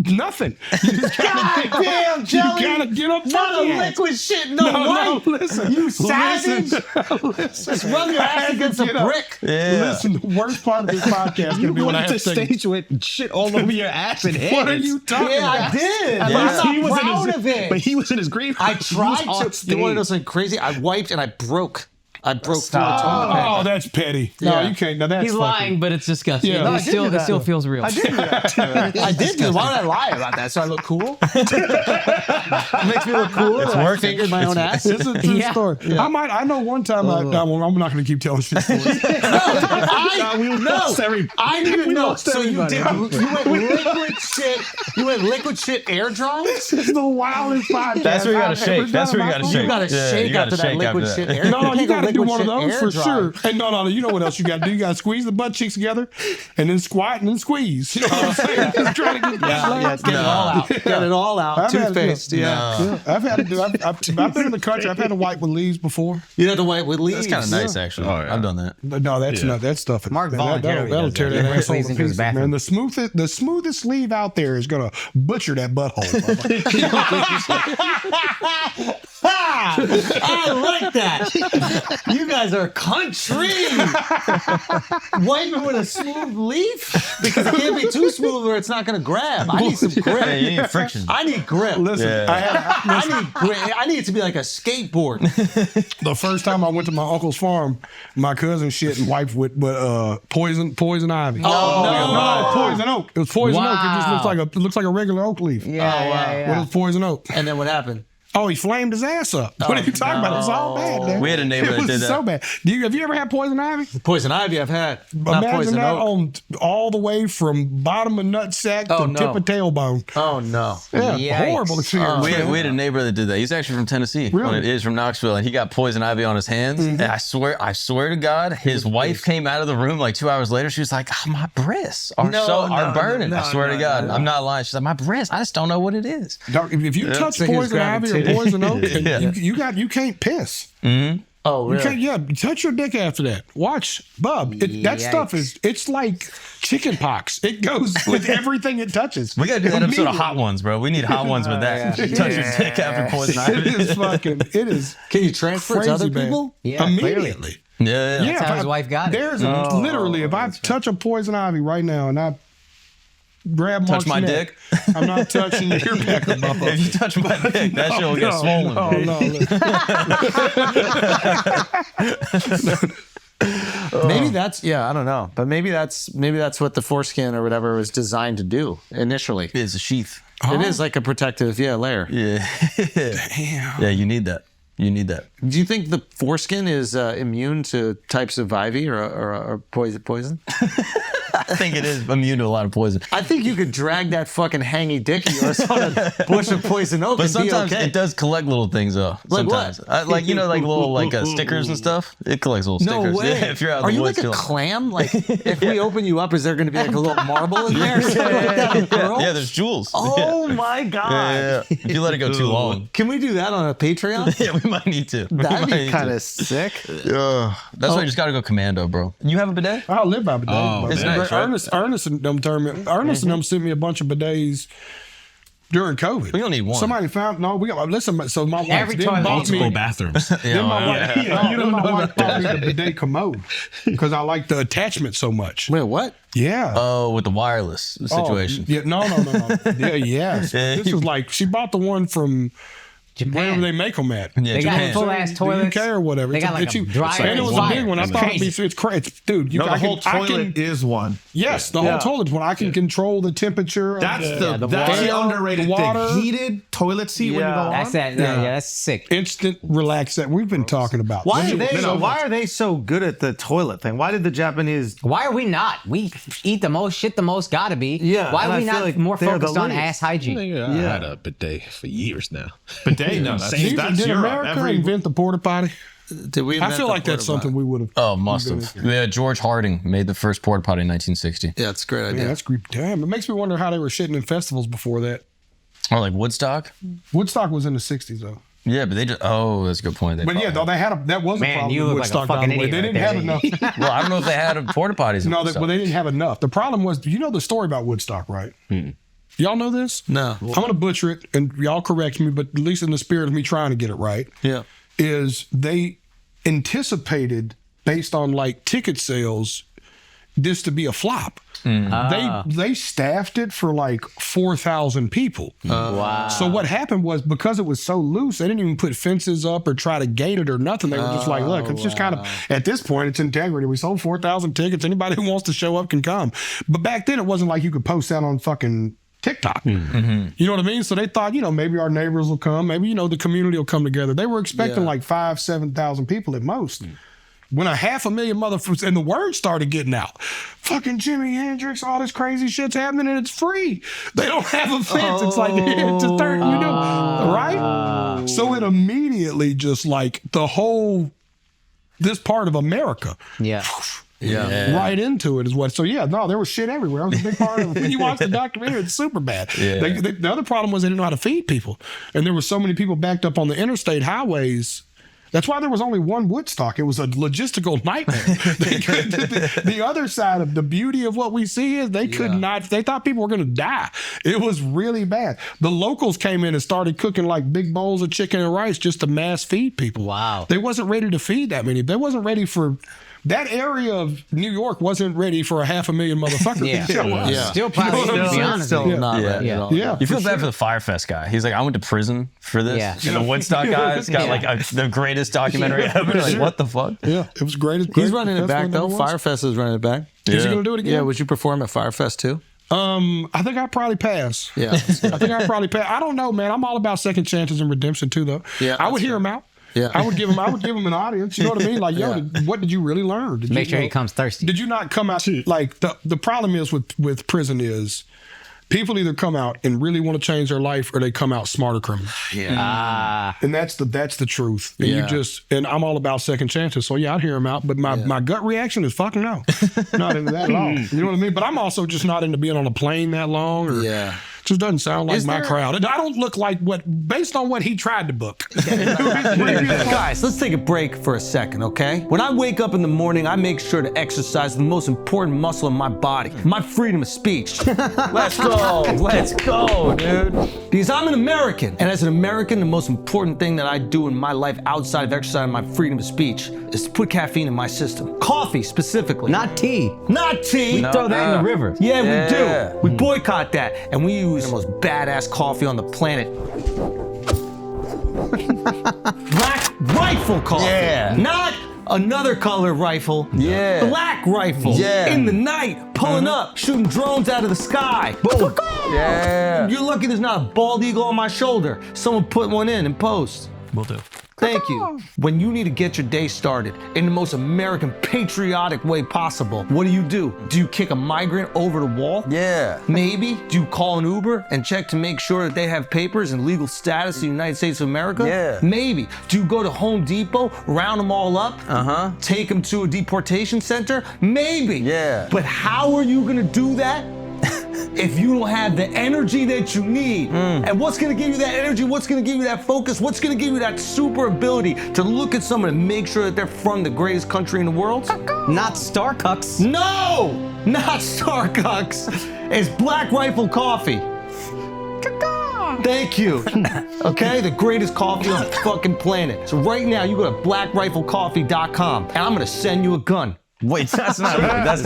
B: Nothing. You just gotta,
A: God damn, Jelly!
B: You gotta get up.
A: Not a liquid shit, no way.
B: No, listen.
A: You savage.
B: Listen.
A: Just rub your ass against a brick.
C: Yeah.
B: Listen, the worst part of this podcast is gonna be when I have to take
H: stage with shit all over your ass and head.
B: What are you talking
A: Yeah,
B: about?
A: I did.
H: But
A: I'm not proud of it.
H: But he was in his grave.
A: I tried to. You want to know something crazy? I wiped and I broke. I broke through the toilet paper.
B: Oh, that's petty. No,
A: Yeah.
B: you can't. Now that's
D: He's lying, but it's disgusting.
B: Yeah. No, I
D: it still feels real.
A: I did do that. I did do. Why would I lie about that? So I look cool? It makes me look cool. It's working. I fingered my own ass.
B: It's a true story.
A: Yeah.
B: I know one time. I'm not going to keep telling shit stories.
A: I need to know. So you went liquid shit. You went liquid shit air drying?
B: This is the wildest podcast.
C: That's where you gotta
B: I've
C: shake.
B: ever
C: That's
B: done
C: where you
B: in
C: gotta
B: my
C: shake.
A: You gotta
C: Yeah,
A: shake
C: you gotta
A: after that
C: shake
A: liquid
C: after
A: shit
C: that.
A: air.
B: No, you
A: Take a
B: got to do
A: liquid
B: one of
A: shit
B: those
A: air
B: for
A: dry.
B: sure. And no, you know what else you got to do? You got to squeeze the butt cheeks together and then squat and then squeeze. You know what I'm saying? Just trying to get
A: Get it all out. Get it all out.
B: I've had-
A: Toothpaste. Yeah.
B: I've had to do. I've been in the country. I've had to wipe with leaves before.
A: You have to wipe with leaves.
C: That's kind of nice, actually.
G: Oh, yeah.
C: I've done that.
B: But no, that's not that stuff.
D: Mark
B: man,
D: voluntarily
B: that'll
D: does
B: tear
D: that.
B: that
D: He
B: asshole
D: leaves
B: to
D: into his
B: pieces,
D: bathroom.
B: man. The smoothest sleeve out there is gonna butcher that butthole.
A: I like that. You guys are country. Wiping with a smooth leaf? Because it can't be too smooth or it's not going to grab. I need some grip.
C: Yeah, you need friction.
A: I need grip.
B: Listen,
C: Yeah.
A: I need grip. I need it to be like a skateboard.
B: the first time I went to my uncle's farm, my cousin shit and wiped with poison ivy.
A: Oh, no.
B: Poison oak. It was poison oak. It just
D: Wow.
B: looks like a regular oak leaf.
D: Yeah,
B: But it was poison oak.
A: And then what happened?
B: Oh, he flamed his ass up. What are you talking about? It was all bad, man.
C: We had a neighbor that
B: It was
C: did that.
B: so bad. Have you ever had poison ivy?
A: Poison ivy I've had. Not
B: Imagine
A: poison
B: that
A: oak.
B: on all the way from bottom of nutsack to tip of tailbone.
A: Oh, no.
B: Yeah,
D: Yikes.
B: horrible experience.
C: We had a neighbor that did that. He's actually from Tennessee.
B: Really?
C: He's from Knoxville, and he got poison ivy on his hands. And I swear to God, his wife came out of the room like 2 hours later. She was like, "Oh, my breasts are burning." I swear to God, I'm not lying. She's like, "My breasts, I just don't know what it is."
B: Dog, if you touch
A: like his
B: poison ivy or
A: gravitating.
B: poison oak, you can't piss.
A: Oh, really?
B: You can't, touch your dick after that. Watch, Bub. That stuff it's like chicken pox. It goes with everything it touches.
C: We gotta do that episode of
B: Immediately.
C: Hot Ones, bro. We need Hot Ones with that. Touch your dick after poison ivy.
B: It is
A: Can you transfer it to
B: crazy,
A: other
B: man.
A: people?
D: Yeah,
B: Immediately.
C: Yeah.
B: Yeah,
D: how
B: if
D: his wife got it.
B: There's literally, if I touch a poison ivy right now and I grab
C: Touch my
B: neck, I'm not touching your back of my
C: If you touch my dick, that shit will get swollen.
A: Maybe that's I don't know, but maybe that's what the foreskin or whatever was designed to do initially.
C: It's a sheath.
A: It is like a protective layer.
C: Yeah.
B: Damn.
C: Yeah, you need that. You need that.
A: Do you think the foreskin is immune to types of ivy or poison?
C: I think it is immune to a lot of poison.
A: I think you could drag that fucking hangy dick of yours on a bush of poison oak
C: But
A: and be
C: sometimes
A: okay.
C: it does collect little things though.
A: Like what?
C: Sometimes. Like little stickers and stuff. It collects little
A: No
C: stickers.
A: way.
C: Yeah, if you're out in
A: Are
C: the
A: you
C: woods,
A: like a
C: you're
A: clam? Like if we open you up, is there going to be like a little marble in there? Or something like that with pearls?
C: yeah, there's jewels.
A: Oh my god!
C: Yeah. If you let it go too long.
A: Can we do that on a Patreon?
C: Yeah, we might need to.
A: That'd be kind of sick.
C: That's why you just gotta go commando, bro. You have a bidet?
B: I live by bidets.
G: Oh,
C: It's nice, right?
B: Ernest and them turned me. Ernest and them sent me a bunch of bidets during COVID.
C: We don't need one.
B: Somebody found we got listen. So my wife
D: Every toilet
B: bought
G: Multiple
B: me.
G: bathrings.
B: Then my wife, then my wife bought me the bidet commode because I like the attachment so much.
A: Wait, what?
B: Yeah.
C: Oh, with the wireless situation.
B: Yeah. No. Yeah. Yes. This was like she bought the one from wherever
D: Japan.
B: they make them at.
C: Yeah,
D: They got
C: Japan.
D: full ass
B: The
D: toilets.
B: UK or whatever.
D: They got like a dryer.
B: And it was a big one. I
D: It's
B: thought
D: crazy.
B: it's crazy. Dude,
E: No, the whole
B: I
E: toilet is one.
B: Yes, the whole toilet one. I can control the temperature. of
E: That's
B: the
E: that's the
B: water,
E: underrated
B: the water.
E: thing. Heated toilet seat when you go
D: That's
E: on.
D: that. Yeah, that's sick.
B: instant relax that we've been talking about.
F: Why
B: Why
F: are they so good at the toilet thing? Why did the Japanese?
D: Why are we not? We eat the most, shit the most, gotta be.
F: Yeah,
D: Why
F: and
D: are
F: I
D: we
F: feel
D: not
F: like
D: more
F: they're the
D: focused on
F: least.
D: ass hygiene?
G: I had a bidet for years now.
E: Bidet, no, that's
B: Did
E: Europe.
B: America invent the porta potty?
A: Did we?
B: I
A: invent
B: feel
A: the
B: like that's
A: porta
B: something we would have.
C: Oh, must have. Yeah, George Harding made the first porta potty in 1960.
A: Yeah, it's a great idea.
B: Yeah, that's creepy. Damn, it makes me wonder how they were shitting in festivals before that.
C: Or like Woodstock.
B: Woodstock was in the '60s though.
C: Yeah, but they just. Oh, that's a good point. They
B: But yeah, though they had that was a
D: Man,
B: problem
D: you
B: with
D: look like a
B: Woodstock. By
D: fucking
B: the way, they
D: idiot
B: didn't
D: right
B: have
D: there.
B: enough.
C: Well, I don't know if they had porta potties. in
B: No,
C: Woodstock.
B: they didn't have enough. The problem was, you know the story about Woodstock, right? Y'all know this?
A: No.
B: I'm gonna butcher it, and y'all correct me, but at least in the spirit of me trying to get it right,
A: Yeah.
B: is they anticipated based on like ticket sales this to be a flop. They staffed it for like 4,000 people.
D: Wow.
B: So what happened was because it was so loose, they didn't even put fences up or try to gate it or nothing. They were just like, look, it's just kind of, at this point, it's integrity. We sold 4,000 tickets. Anybody who wants to show up can come. But back then, it wasn't like you could post that on fucking TikTok. You know what I mean? So they thought, maybe our neighbors will come. Maybe, the community will come together. They were expecting like 5,000-7,000 people at most. When 500,000 motherfuckers, and the word started getting out, fucking Jimi Hendrix, all this crazy shit's happening, and it's free. They don't have a fence. It's like it's a third, right? So it immediately just like this part of America.
D: Yeah.
A: Yeah.
B: Right into it is what. So yeah, no, there was shit everywhere. That was a big part of it. When you watch the documentary, it's super bad.
C: Yeah.
B: The other problem was they didn't know how to feed people, and there were so many people backed up on the interstate highways. That's why there was only one Woodstock. It was a logistical nightmare. The other side of the beauty of what we see is they could not, they thought people were going to die. It was really bad. The locals came in and started cooking like big bowls of chicken and rice just to mass feed people.
D: Wow.
B: They wasn't ready to feed that many. They wasn't ready for, that area of New York wasn't ready for 500,000 motherfuckers
D: Yeah.
B: to show up.
A: Yeah.
D: Still probably, to be honest with you.
A: Not
C: Yeah.
A: ready
D: Yeah.
A: at all.
B: Yeah.
C: You feel bad for the Firefest guy. He's like, I went to prison for this.
D: Yeah.
C: And the Woodstock guy's got like the greatest documentary ever. Like, what the fuck?
B: Yeah, it was great.
A: He's running it
B: That's
A: back
B: what
A: though.
B: number one.
A: Firefest is running it back.
B: Is he going to do it again?
A: Yeah, would you perform at Firefest too?
B: I think I'd probably pass.
A: Yeah.
B: I think I'd probably pass. I don't know, man. I'm all about second chances and redemption too, though.
A: Yeah,
B: I would
A: that's
B: hear him out.
A: Yeah.
B: I would give him an audience. You know what I mean? Like, yo, what did you really learn? Did
D: Make
B: you,
D: sure he comes thirsty.
B: Did you not come out like the problem is with prison is people either come out and really want to change their life or they come out smarter criminals.
A: Yeah.
B: And that's the truth. And and I'm all about second chances. So yeah, I'd hear him out. But my gut reaction is fucking no. Not into that at all. You know what I mean? But I'm also just not into being on a plane that long or just doesn't sound like my crowd. I don't look like based on what he tried to book.
A: Guys, let's take a break for a second, okay? When I wake up in the morning, I make sure to exercise the most important muscle in my body, my freedom of speech. Let's go, dude. Because I'm an American, and as an American, the most important thing that I do in my life outside of exercising my freedom of speech is to put caffeine in my system. Coffee, specifically.
D: Not tea.
A: Not tea.
D: Throw that in the river.
A: Yeah, we do. We boycott that, and we use the most badass coffee on the planet. Black Rifle coffee.
F: Yeah.
A: Not another color rifle.
F: Yeah.
A: Black Rifle.
F: Yeah.
A: In the night, pulling up, shooting drones out of the sky. Boom.
F: Yeah.
A: You're lucky there's not a bald eagle on my shoulder. Someone put one in post.
C: Will do.
A: Thank you. When you need to get your day started in the most American patriotic way possible, what do? Do you kick a migrant over the wall?
F: Yeah.
A: Maybe. Do you call an Uber and check to make sure that they have papers and legal status in the United States of America?
F: Yeah.
A: Maybe. Do you go to Home Depot, round them all up, take them to a deportation center? Maybe.
F: Yeah.
A: But how are you gonna do that if you don't have the energy that you need? And what's gonna give you that energy? What's gonna give you that focus? What's gonna give you that super ability to look at someone and make sure that they're from the greatest country in the world?
D: Not Starbucks.
A: No! Not Starbucks. It's Black Rifle coffee. Thank you. Okay, the greatest coffee on the fucking planet. So right now, you go to blackriflecoffee.com and I'm gonna send you a gun.
F: Wait, that's not really. That's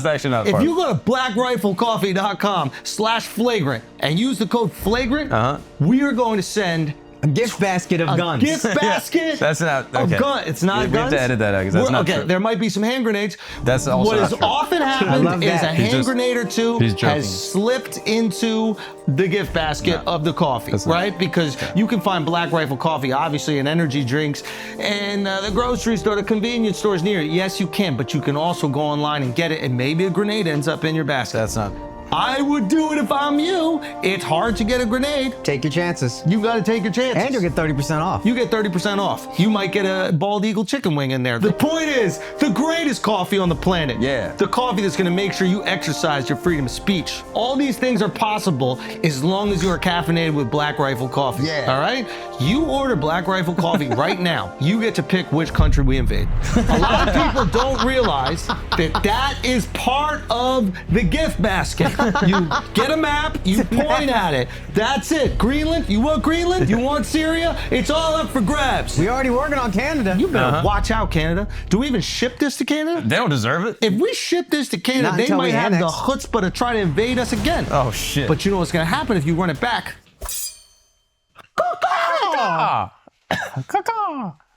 F: actually not.
A: If you go to blackriflecoffee.com/flagrant and use the code flagrant, we are going to send
D: A gift basket of guns.
A: gift basket.
F: That's not okay.
A: of gun. It's not
F: We have
A: guns.
F: to edit that out because that's not
A: okay,
F: true.
A: there might be some hand grenades.
F: That's also
A: what
F: not
A: has
F: true.
A: often
D: love
A: happened is a
D: that.
A: hand grenade or two
C: he's joking.
A: has slipped into the gift basket of the coffee, right? Because you can find Black Rifle coffee, obviously, in energy drinks, and the grocery store, the convenience stores near you. Yes, you can, but you can also go online and get it, and maybe a grenade ends up in your basket.
F: That's not.
A: I would do it if I'm you. It's hard to get a grenade.
D: Take your chances.
A: You got to take your chances.
D: And you'll get 30% off.
A: You get 30% off. You might get a bald eagle chicken wing in there. The point is, the greatest coffee on the planet.
F: Yeah.
A: The coffee that's gonna make sure you exercise your freedom of speech. All these things are possible as long as you are caffeinated with Black Rifle coffee.
F: Yeah.
A: All right? You order Black Rifle coffee right now. You get to pick which country we invade. A lot of people don't realize that is part of the gift basket. You get a map, you point at it. That's it. Greenland? You want Greenland? You want Syria? It's all up for grabs.
D: We already working on Canada.
A: You better watch out, Canada. Do we even ship this to Canada?
F: They don't deserve it.
A: If we ship this to Canada,
D: Not
A: they
D: until
A: might
D: we
A: have
D: annex.
A: the chutzpah to try to invade us again.
F: Oh shit.
A: But you know what's gonna happen if you run it back?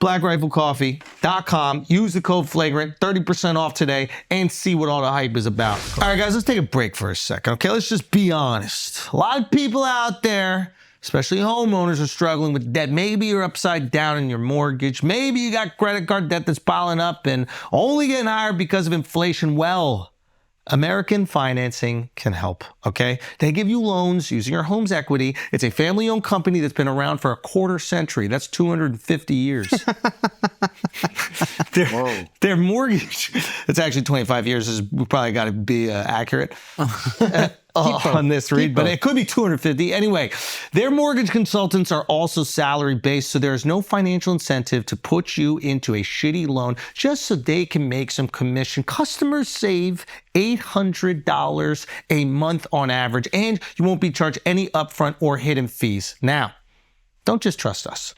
A: BlackRifleCoffee.com. Use the code FLAGRANT, 30% off today, and see what all the hype is about. All right, guys, let's take a break for a second, okay? Let's just be honest. A lot of people out there, especially homeowners, are struggling with debt. Maybe you're upside down in your mortgage. Maybe you got credit card debt that's piling up and only getting higher because of inflation. Well, American Financing can help, okay? They give you loans using your home's equity. It's a family-owned company that's been around for a quarter century. That's 250 years. Their mortgage, it's actually 25 years. We probably got to be accurate on this read, but it could be 250. Anyway, their mortgage consultants are also salary-based, so there's no financial incentive to put you into a shitty loan just so they can make some commission. Customers save $800 a month on average, and you won't be charged any upfront or hidden fees. Now, don't just trust us.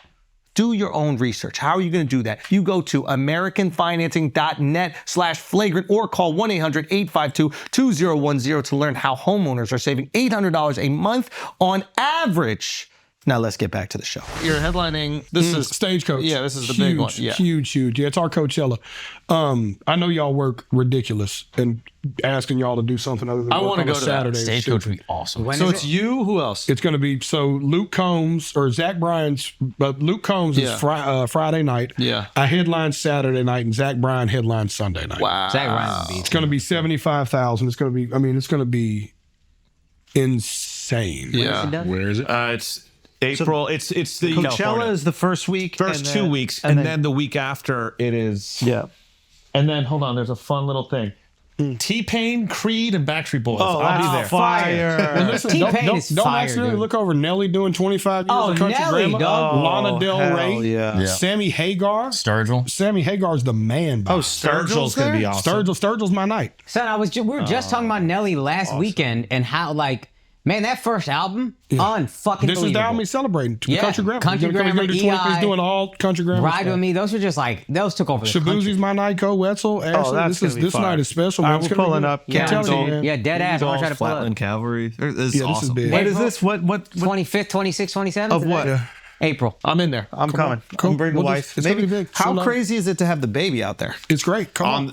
A: Do your own research. How are you going to do that? You go to americanfinancing.net/flagrant or call 1-800-852-2010 to learn how homeowners are saving $800 a month on average. Now let's get back to the show. You're headlining. This is
B: Stagecoach.
A: Yeah, this is the big one. Yeah.
B: Huge. Yeah, it's our Coachella. I know y'all work ridiculous and asking y'all to do something other than
A: I
B: work
A: wanna
B: on
A: go
B: a
A: to that.
B: Saturday.
C: Stagecoach would be awesome.
D: When
A: So
D: is
A: it's
D: it?
A: you. Who else?
B: It's going to be Luke Combs or Zach Bryan's. But Luke Combs
A: Yeah.
B: is Friday night.
A: Yeah.
B: I headline Saturday night, and Zach Bryan headlines Sunday night.
A: Wow.
D: Zach Ryan's beast.
B: It's going to be 75,000. It's going to be. I mean, it's going to be insane.
A: Yeah.
G: Where is it?
E: It's April. It's the
A: Coachella
E: California.
A: is the first week.
E: First
A: and
E: 2
A: then-
E: weeks, and then the week after it is.
A: Yeah.
E: And then hold on, there's a fun little thing. T-Pain, Creed, and Backstreet Boys.
A: Oh,
E: I'll be there.
A: fire.
B: Well, listen,
D: T-Pain is
B: don't
D: fire,
B: accidentally
D: dude.
B: look over Nelly doing 25 years
D: Oh,
B: of country
D: Nelly,
B: grandma.
D: dog.
B: Lana Del
A: hell
B: Rey.
A: yeah.
B: Sammy Hagar.
C: Sturgill.
B: Sammy Hagar's the man.
A: Oh,
E: Sturgill's gonna be
A: there?
E: awesome.
B: Sturgill's my night.
D: Son, we were just talking about Nelly last weekend and how like, man, that first album, unfucking
B: This is the album he's celebrating.
D: Yeah,
B: Country Grandma.
D: Country
B: He's gonna
D: Grandma,
B: do 20 he's
D: EI,
B: doing all Country Grandma
D: Ride
B: stuff.
D: With Me. Those were just like, those took over the country.
B: Shabuzi's my night. Co Wetzel. Ashley.
A: that's gonna be
B: This
A: fire.
B: night is special.
H: All
B: Man.
H: right,
B: It's
H: we're
B: gonna be
H: pulling
B: good.
H: up.
D: Yeah,
B: I'm telling you, man.
D: yeah, dead ass. I'm gonna try to pull
H: Flatland
D: up.
H: Cavalry. This is
B: Yeah, this is
H: awesome.
B: big.
H: What
D: April?
H: is this? What?
D: 25th, 26th, 27th?
H: Of what?
D: April.
A: I'm in there.
H: I'm coming.
B: Cool.
H: I'm bringing the
B: We'll
H: wife.
B: just- it's gonna be big.
A: How
B: So,
A: crazy is it to have the baby out there?
B: It's great. Come on.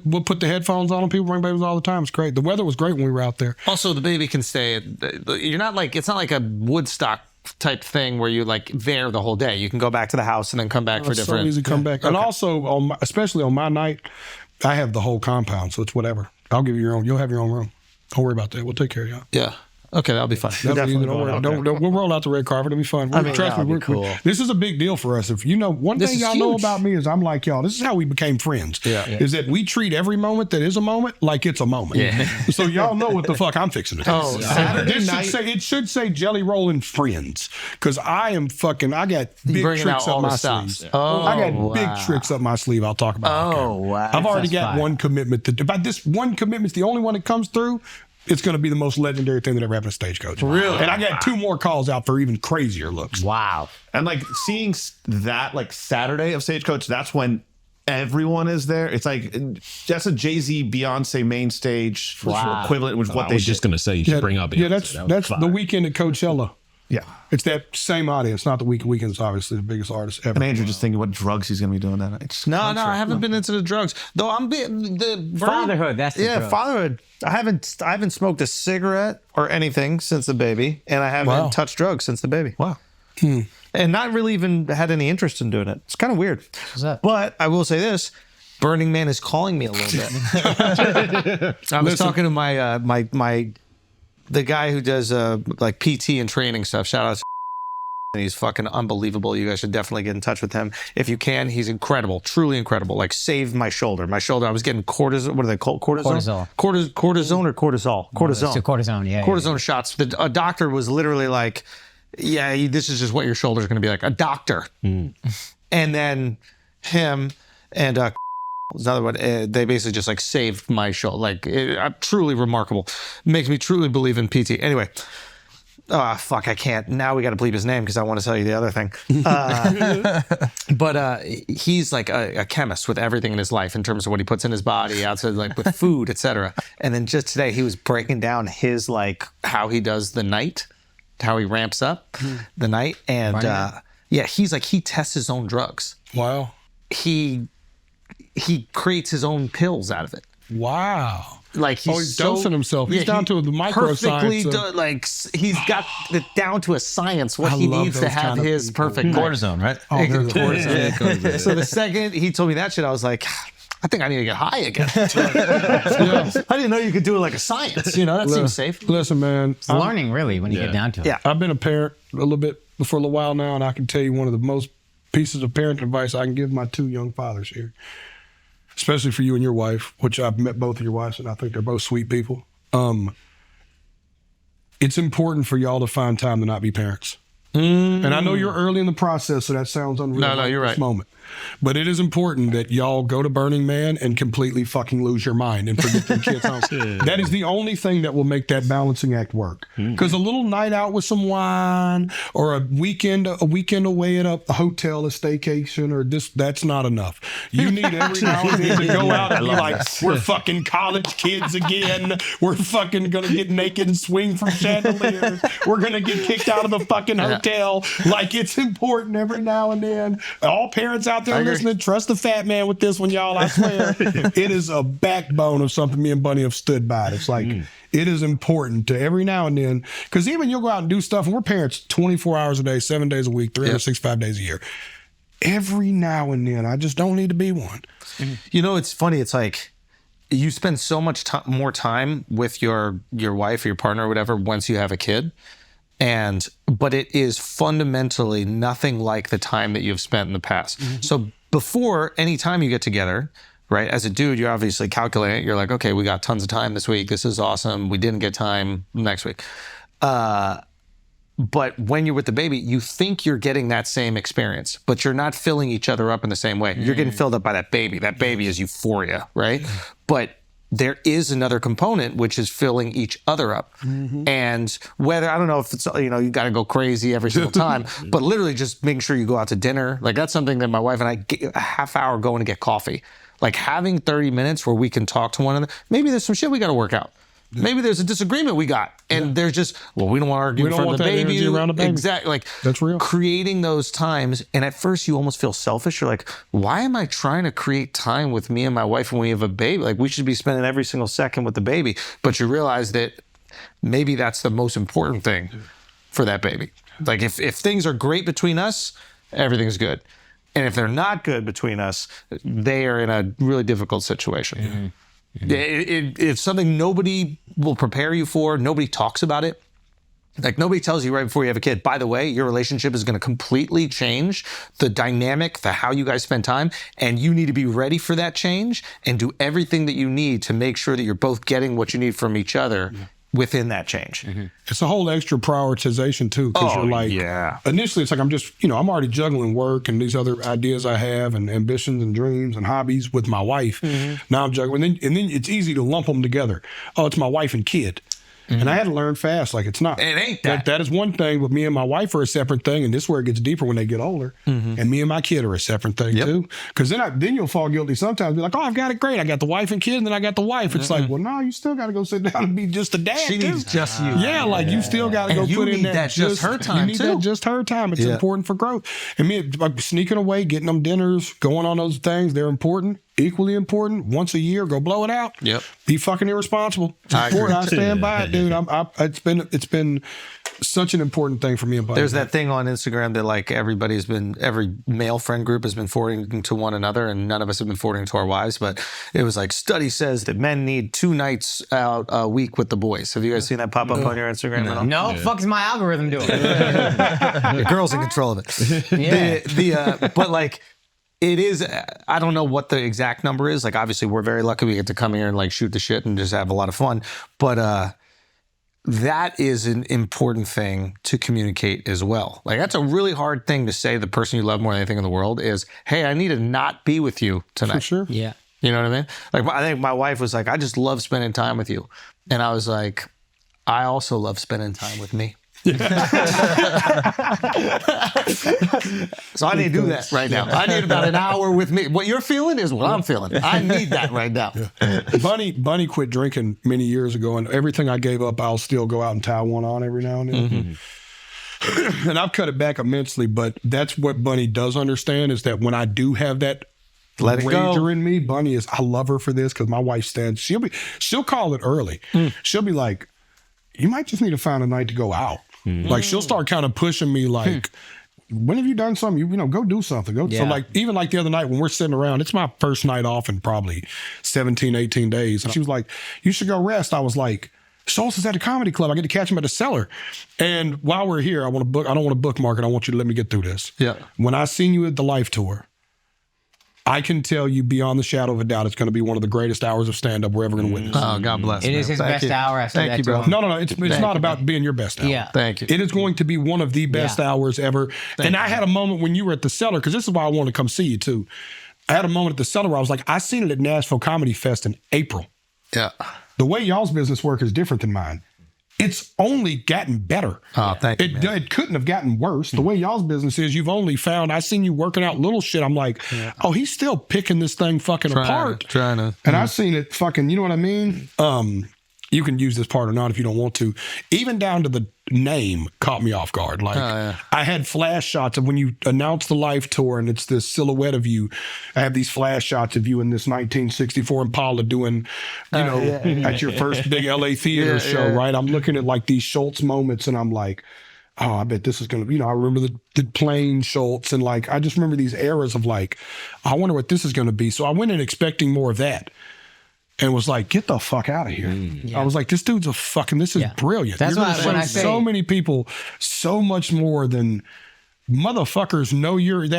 B: We'll put the headphones on. People bring babies all the time. It's great. The weather was great when we were out there.
A: Also, the baby can stay. You're not like it's not like a Woodstock type thing where you're like there the whole day. You can go back to the house and then come back for
B: It's
A: different.
B: so easy to come back. And also, especially on my night, I have the whole compound, so it's whatever. I'll give you your own. You'll have your own room. Don't worry about that. We'll take care of y'all.
A: Yeah. Okay, that'll be fun.
B: That'll be easy. Don't worry. We'll roll out the red carpet. It'll be fun. Trust me,
A: that'll be cool.
B: this is a big deal for us. If you know one
A: This
B: thing
A: is
B: y'all know
A: huge.
B: about me is I'm like y'all. This is how we became friends.
A: Yeah.
B: Is that we treat every moment that is a moment like it's a moment. Yeah. So y'all know what the fuck I'm fixing to do.
A: Oh,
B: it should say JellyRoll and Friends because I got big
A: Bringing
B: tricks
A: out all
B: up
A: the
B: my
A: stops.
B: sleeve.
A: Oh,
B: I got
A: wow.
B: big tricks up my sleeve. I'll talk about. on camera.
A: wow.
B: I've already got
D: fire.
B: one commitment. About this one commitment's the only one that comes through. It's going to be the most legendary thing that ever happened to Stagecoach.
A: Really?
B: And I got 2 more calls out for even crazier looks.
D: Wow.
E: And like seeing that like Saturday of Stagecoach, that's when everyone is there. It's like that's a Jay-Z Beyonce main stage equivalent, which is what
G: I
E: they
G: was just
E: did.
G: gonna say you should bring up.
B: Yeah,
G: Beyonce.
B: that's
G: That was
B: the
G: fire.
B: weekend at Coachella.
E: Yeah.
B: It's that same audience, not the Weeknd's obviously the biggest artist ever.
E: And Andrew just thinking what drugs he's gonna be doing that night. It's
A: No,
E: country.
A: I haven't been into the drugs. Though I'm the
D: Fatherhood, that's the drug.
A: fatherhood. I haven't smoked a cigarette or anything since the baby, and I haven't touched drugs since the baby.
E: Wow.
A: And not really even had any interest in doing it. It's kind of weird.
D: that?
A: But I will say this: Burning Man is calling me a little bit. I was talking to my the guy who does like PT and training stuff. Shout out to he's fucking unbelievable. You guys should definitely get in touch with him if you can. He's incredible, truly incredible. Like saved my shoulder. My shoulder. I was getting cortisone. What are they called? Cortisone. Cortisone or cortisol? Cortisone.
D: It's a cortisone, yeah.
A: Cortisone shots. A doctor was literally like, "Yeah, this is just what your shoulder's going to be like." A doctor, and then him and another one. They basically just like saved my shoulder. Like truly remarkable. Makes me truly believe in PT. Anyway. Oh, fuck, I can't. Now we got to bleep his name because I want to tell you the other thing. But he's like a chemist with everything in his life in terms of what he puts in his body, outside like with food, etc. And then just today he was breaking down his like how he does the night, how he ramps up the night. And yeah, he's like, he tests his own drugs.
B: Wow.
A: He creates his own pills out of it.
B: Wow.
A: Like he's
B: dosing himself. He's down to the microscience of-
A: like he's got it down to a science what
B: I
A: he
B: love
A: needs to
B: those
A: have
B: kind of
A: his
B: people.
A: perfect night.
C: Cortisone, right?
B: Oh, they're the
A: Cortisone. So the second he told me that shit, I was like, I think I need to get high again. I didn't know you could do it like a science. You know, that seems safe.
B: Listen, man.
D: It's learning, really, when you get down to it.
A: Yeah.
B: I've been a parent a little bit for a little while now, and I can tell you one of the most pieces of parenting advice I can give my 2 young fathers here, especially for you and your wife, which I've met both of your wives, and I think they're both sweet people. It's important for y'all to find time to not be parents. And I know you're early in the process, so that sounds unreal.
A: No, you're
B: at
A: right.
B: this moment. But it is important that y'all go to Burning Man and completely fucking lose your mind and forget your kids home. That is the only thing that will make that balancing act work. Because a little night out with some wine or a weekend away at a hotel, a staycation, or that's not enough. You need every now and then to go out and be like, we're fucking college kids again. We're fucking gonna get naked and swing from chandeliers. We're gonna get kicked out of the fucking hotel detail. Like it's important every now and then. All parents out there listening, trust the fat man with this one, y'all. I swear, it is a backbone of something me and Bunny have stood by. It's like it is important to every now and then, because even you'll go out and do stuff, and we're parents 24 hours a day, 7 days a week, 365 days a year. Every now and then, I just don't need to be one.
A: You know, it's funny. It's like you spend so much more time with your wife or your partner or whatever once you have a kid, but it is fundamentally nothing like the time that you've spent in the past. So before, any time you get together, right, as a dude, you're obviously calculating it. You're like, okay, we got tons of time this week. This is awesome. We didn't get time next week. But when you're with the baby, you think you're getting that same experience, but you're not filling each other up in the same way. You're getting filled up by that baby. That baby is euphoria, right? But there is another component, which is filling each other up. And whether, I don't know if it's, you got to go crazy every single time, but literally just making sure you go out to dinner. Like that's something that my wife and I get a half hour going to get coffee. Like having 30 minutes where we can talk to one another. Maybe there's some shit we got to work out. Maybe there's a disagreement we got, and there's just, well, we don't want to argue in front of the baby.
B: Around the baby.
A: Exactly. Like
B: that's real.
A: Creating those times, and at first you almost feel selfish. You're like, why am I trying to create time with me and my wife when we have a baby? Like we should be spending every single second with the baby. But you realize that maybe that's the most important thing for that baby. Like if things are great between us, everything's good. And if they're not good between us, they are in a really difficult situation. It's something nobody will prepare you for. Nobody talks about it. Like nobody tells you right before you have a kid, by the way, your relationship is going to completely change the dynamic, how you guys spend time. And you need to be ready for that change and do everything that you need to make sure that you're both getting what you need from each other within that change.
B: It's a whole extra prioritization too, because you're like, initially it's like I'm just, I'm already juggling work and these other ideas I have and ambitions and dreams and hobbies with my wife. Now I'm juggling, and then it's easy to lump them together. Oh, it's my wife and kid. And I had to learn fast, like it's not.
A: It ain't that.
B: That is one thing, but me and my wife are a separate thing, and this is where it gets deeper when they get older. And me and my kid are a separate thing too. Because then you'll fall guilty sometimes. Be like, oh, I've got it great. I got the wife and kid, and then I got the wife. It's like, well, no, you still got to go sit down and be just a dad.
A: She
B: too.
A: needs just you.
B: Yeah, like you still got to go
A: you
B: put in
A: need that just her time,
B: You need
A: too.
B: that just her time. It's important for growth. And me, like sneaking away, getting them dinners, going on those things, they're important. Equally important. Once a year, go blow it out. Be fucking irresponsible. It's important. I stand by it, dude. It's been such an important thing for me and Buddy.
A: There's that thing on Instagram that like every male friend group has been forwarding to one another, and none of us have been forwarding to our wives. But it was like study says that men need 2 nights out a week with the boys. Have you guys seen that pop up on your Instagram at all?
D: No, fuck is my algorithm doing?
A: The girl's in control of it. But like. It is, I don't know what the exact number is. Like, obviously, we're very lucky we get to come here and, like, shoot the shit and just have a lot of fun. But that is an important thing to communicate as well. Like, that's a really hard thing to say to the person you love more than anything in the world is, hey, I need to not be with you tonight.
B: For sure.
D: Yeah.
A: You know what I mean? Like, I think my wife was like, I just love spending time with you. And I was like, I also love spending time with me. So I need to do that right now. I need about an hour with me. What you're feeling is what I'm feeling. I need that right now.
B: Bunny quit drinking many years ago, and everything I gave up, I'll still go out and tie one on every now and then. And I've cut it back immensely, but that's what Bunny does understand is that when I do have that
A: let it
B: rager
A: go
B: in me, Bunny is, I love her for this because my wife stands, she'll call it early. She'll be like, you might just need to find a night to go out. Like she'll start kind of pushing me like, when have you done something? You know, go do something. So like, even like the other night when we're sitting around, it's my first night off in probably 17, 18 days. And she was like, you should go rest. I was like, Schultz is at the comedy club. I get to catch him at the Cellar. And while we're here, I don't want to bookmark it. I want you to let me get through this.
A: Yeah.
B: When I seen you at the Life Tour, I can tell you beyond the shadow of a doubt, it's going to be one of the greatest hours of stand-up we're ever going to witness.
A: Oh, God bless.
D: It is his best hour. I said
A: Thank you,
D: that
A: bro.
D: to him.
B: No. It's not about being your best hour.
D: Yeah.
A: Thank you.
B: It is going to be one of the best hours ever. And I had a moment when you were at the Cellar, because this is why I wanted to come see you too. I had a moment at the Cellar where I was like, I seen it at Nashville Comedy Fest in April.
A: Yeah.
B: The way y'all's business work is different than mine. It's only gotten better.
A: Oh, thank you, man.
B: It couldn't have gotten worse. The way y'all's business is, you've only found, I seen you working out little shit. I'm like, oh, he's still picking this thing fucking apart.
A: Trying to.
B: And I've seen it fucking, you know what I mean? you can use this part or not if you don't want to. Even down to the name caught me off guard. Like I had flash shots of when you announce the Life tour and it's this silhouette of you. I have these flash shots of you in this 1964 Impala doing, at your first big LA theater show, right? I'm looking at like these Schultz moments and I'm like, oh, I bet this is going to, I remember the plane Schultz and like, I just remember these eras of like, I wonder what this is going to be. So I went in expecting more of that. And was like, get the fuck out of here. I was like, this dude's this is brilliant.
D: That's
B: You're
D: why
B: gonna
D: when I
B: show
D: say
B: so many people so much more than motherfuckers know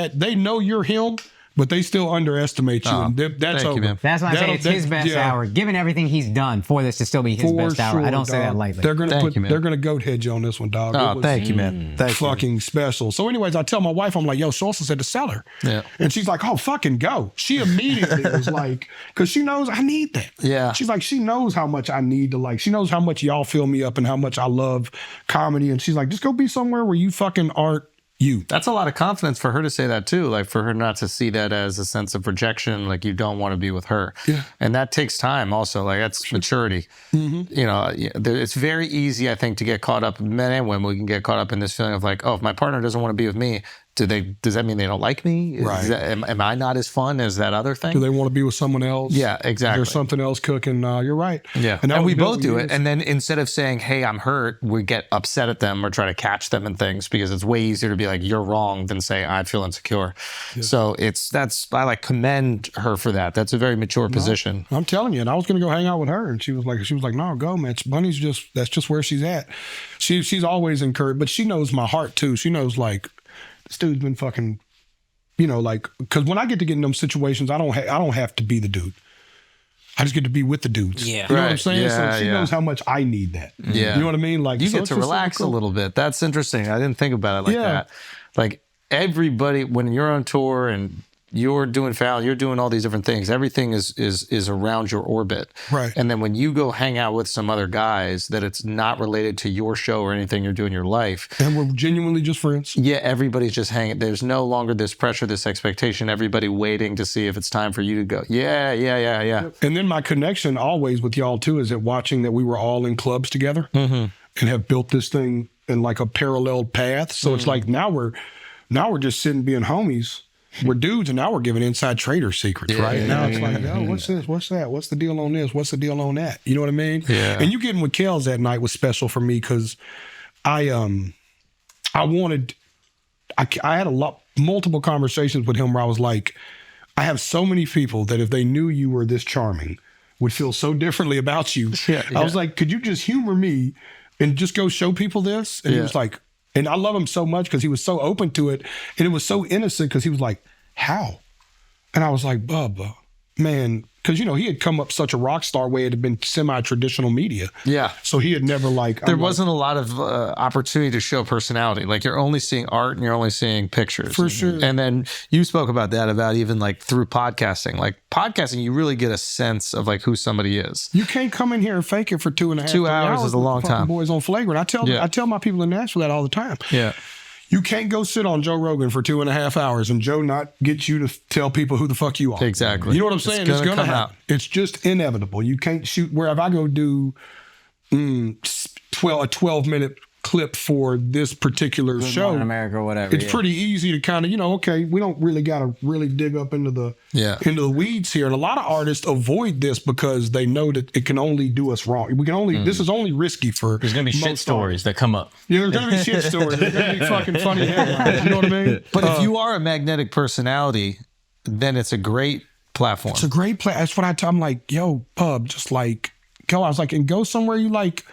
B: they know you're him, but they still underestimate you. And that's
A: thank
B: over.
A: you, man.
D: that's why I say it's his best hour. Given everything he's done for this to still be his best hour, I don't say that lightly.
B: They're gonna goat head you on this one, dog.
A: Oh, thank you, man. Thank you.
B: Fucking special. So, anyways, I tell my wife, I'm like, yo, Schultz is at the cellar.
A: Yeah.
B: And she's like, oh, fucking go. She immediately was like, because she knows I need that.
A: Yeah.
B: She's like, she knows how much I need to like, she knows how much y'all fill me up and how much I love comedy. And she's like, just go be somewhere where you fucking aren't you.
A: That's a lot of confidence for her to say that too. Like for her not to see that as a sense of rejection, like you don't want to be with her.
B: Yeah.
A: And that takes time also. Like that's maturity. It's very easy, I think, to get caught up, men and women, we can get caught up in this feeling of like, oh, if my partner doesn't want to be with me, does that mean they don't like me?
B: Right.
A: Am I not as fun as that other thing?
B: Do they want to be with someone else?
A: Yeah, exactly.
B: There's something else cooking. You're right.
A: Yeah. And we both do it. And then instead of saying, hey, I'm hurt, we get upset at them or try to catch them in things because it's way easier to be like, you're wrong than say, I feel insecure. Yeah. So I like commend her for that. That's a very mature position.
B: I'm telling you. And I was going to go hang out with her. And she was like, no, go, man. Bunny's that's just where she's at. She's always encouraged, but she knows my heart too. She knows like, this dude's been fucking, like, because when I get in them situations, I don't have to be the dude. I just get to be with the dudes.
D: Yeah.
B: You know what I'm saying?
A: Yeah,
B: so she knows how much I need that.
A: Yeah.
B: You know what I mean? Like
A: You
B: so
A: get to relax a little bit. That's interesting. I didn't think about it like that. Like everybody, when you're on tour and you're doing foul, you're doing all these different things. Everything is around your orbit.
B: Right.
A: And then when you go hang out with some other guys that it's not related to your show or anything you're doing in your life.
B: And we're genuinely just friends.
A: Yeah, everybody's just hanging. There's no longer this pressure, this expectation, everybody waiting to see if it's time for you to go. Yeah.
B: And then my connection always with y'all too is that watching that we were all in clubs together and have built this thing in like a parallel path. So it's like now we're just sitting being homies. We're dudes, and now we're giving inside trader secrets, right? Now it's like, oh, what's this? What's that? What's the deal on this? What's the deal on that? You know what I mean?
A: Yeah.
B: And you getting with Kels that night was special for me because I had multiple conversations with him where I was like, I have so many people that if they knew you were this charming would feel so differently about you. I was like, could you just humor me and just go show people this? And he was like, and I love him so much because he was so open to it. And it was so innocent because he was like, how? And I was like, Bubba, man, because, he had come up such a rock star way. It had been semi-traditional media.
A: Yeah.
B: So he had never
A: There wasn't a lot of opportunity to show personality. Like you're only seeing art and you're only seeing pictures.
B: For sure.
A: And then you spoke about even like through podcasting. Like podcasting, you really get a sense of like who somebody is.
B: You can't come in here and fake it for 2.5
A: 2 hours is a long time.
B: Boys on Flagrant. I tell my people in Nashville that all the time.
A: Yeah.
B: You can't go sit on Joe Rogan for 2.5 hours and Joe not get you to tell people who the fuck you are.
A: Exactly.
B: You know what I'm saying? It's gonna
A: come
B: happen.
A: out.
B: It's just inevitable. You can't shoot where if I go do a 12-minute clip for this particular show
D: in America or whatever.
B: It's pretty easy to kind of, okay, we don't really got to really dig up into the weeds here. And a lot of artists avoid this because they know that it can only do us wrong. This is only risky for
C: There's going to be shit stories that come up.
B: Yeah, there's going to be shit stories. There's going to be fucking funny headlines. You know what I mean?
A: But if you are a magnetic personality, then it's a great platform.
B: It's a great platform. That's what I tell them, like, yo, pub, just like, go. I was like, and go somewhere you like.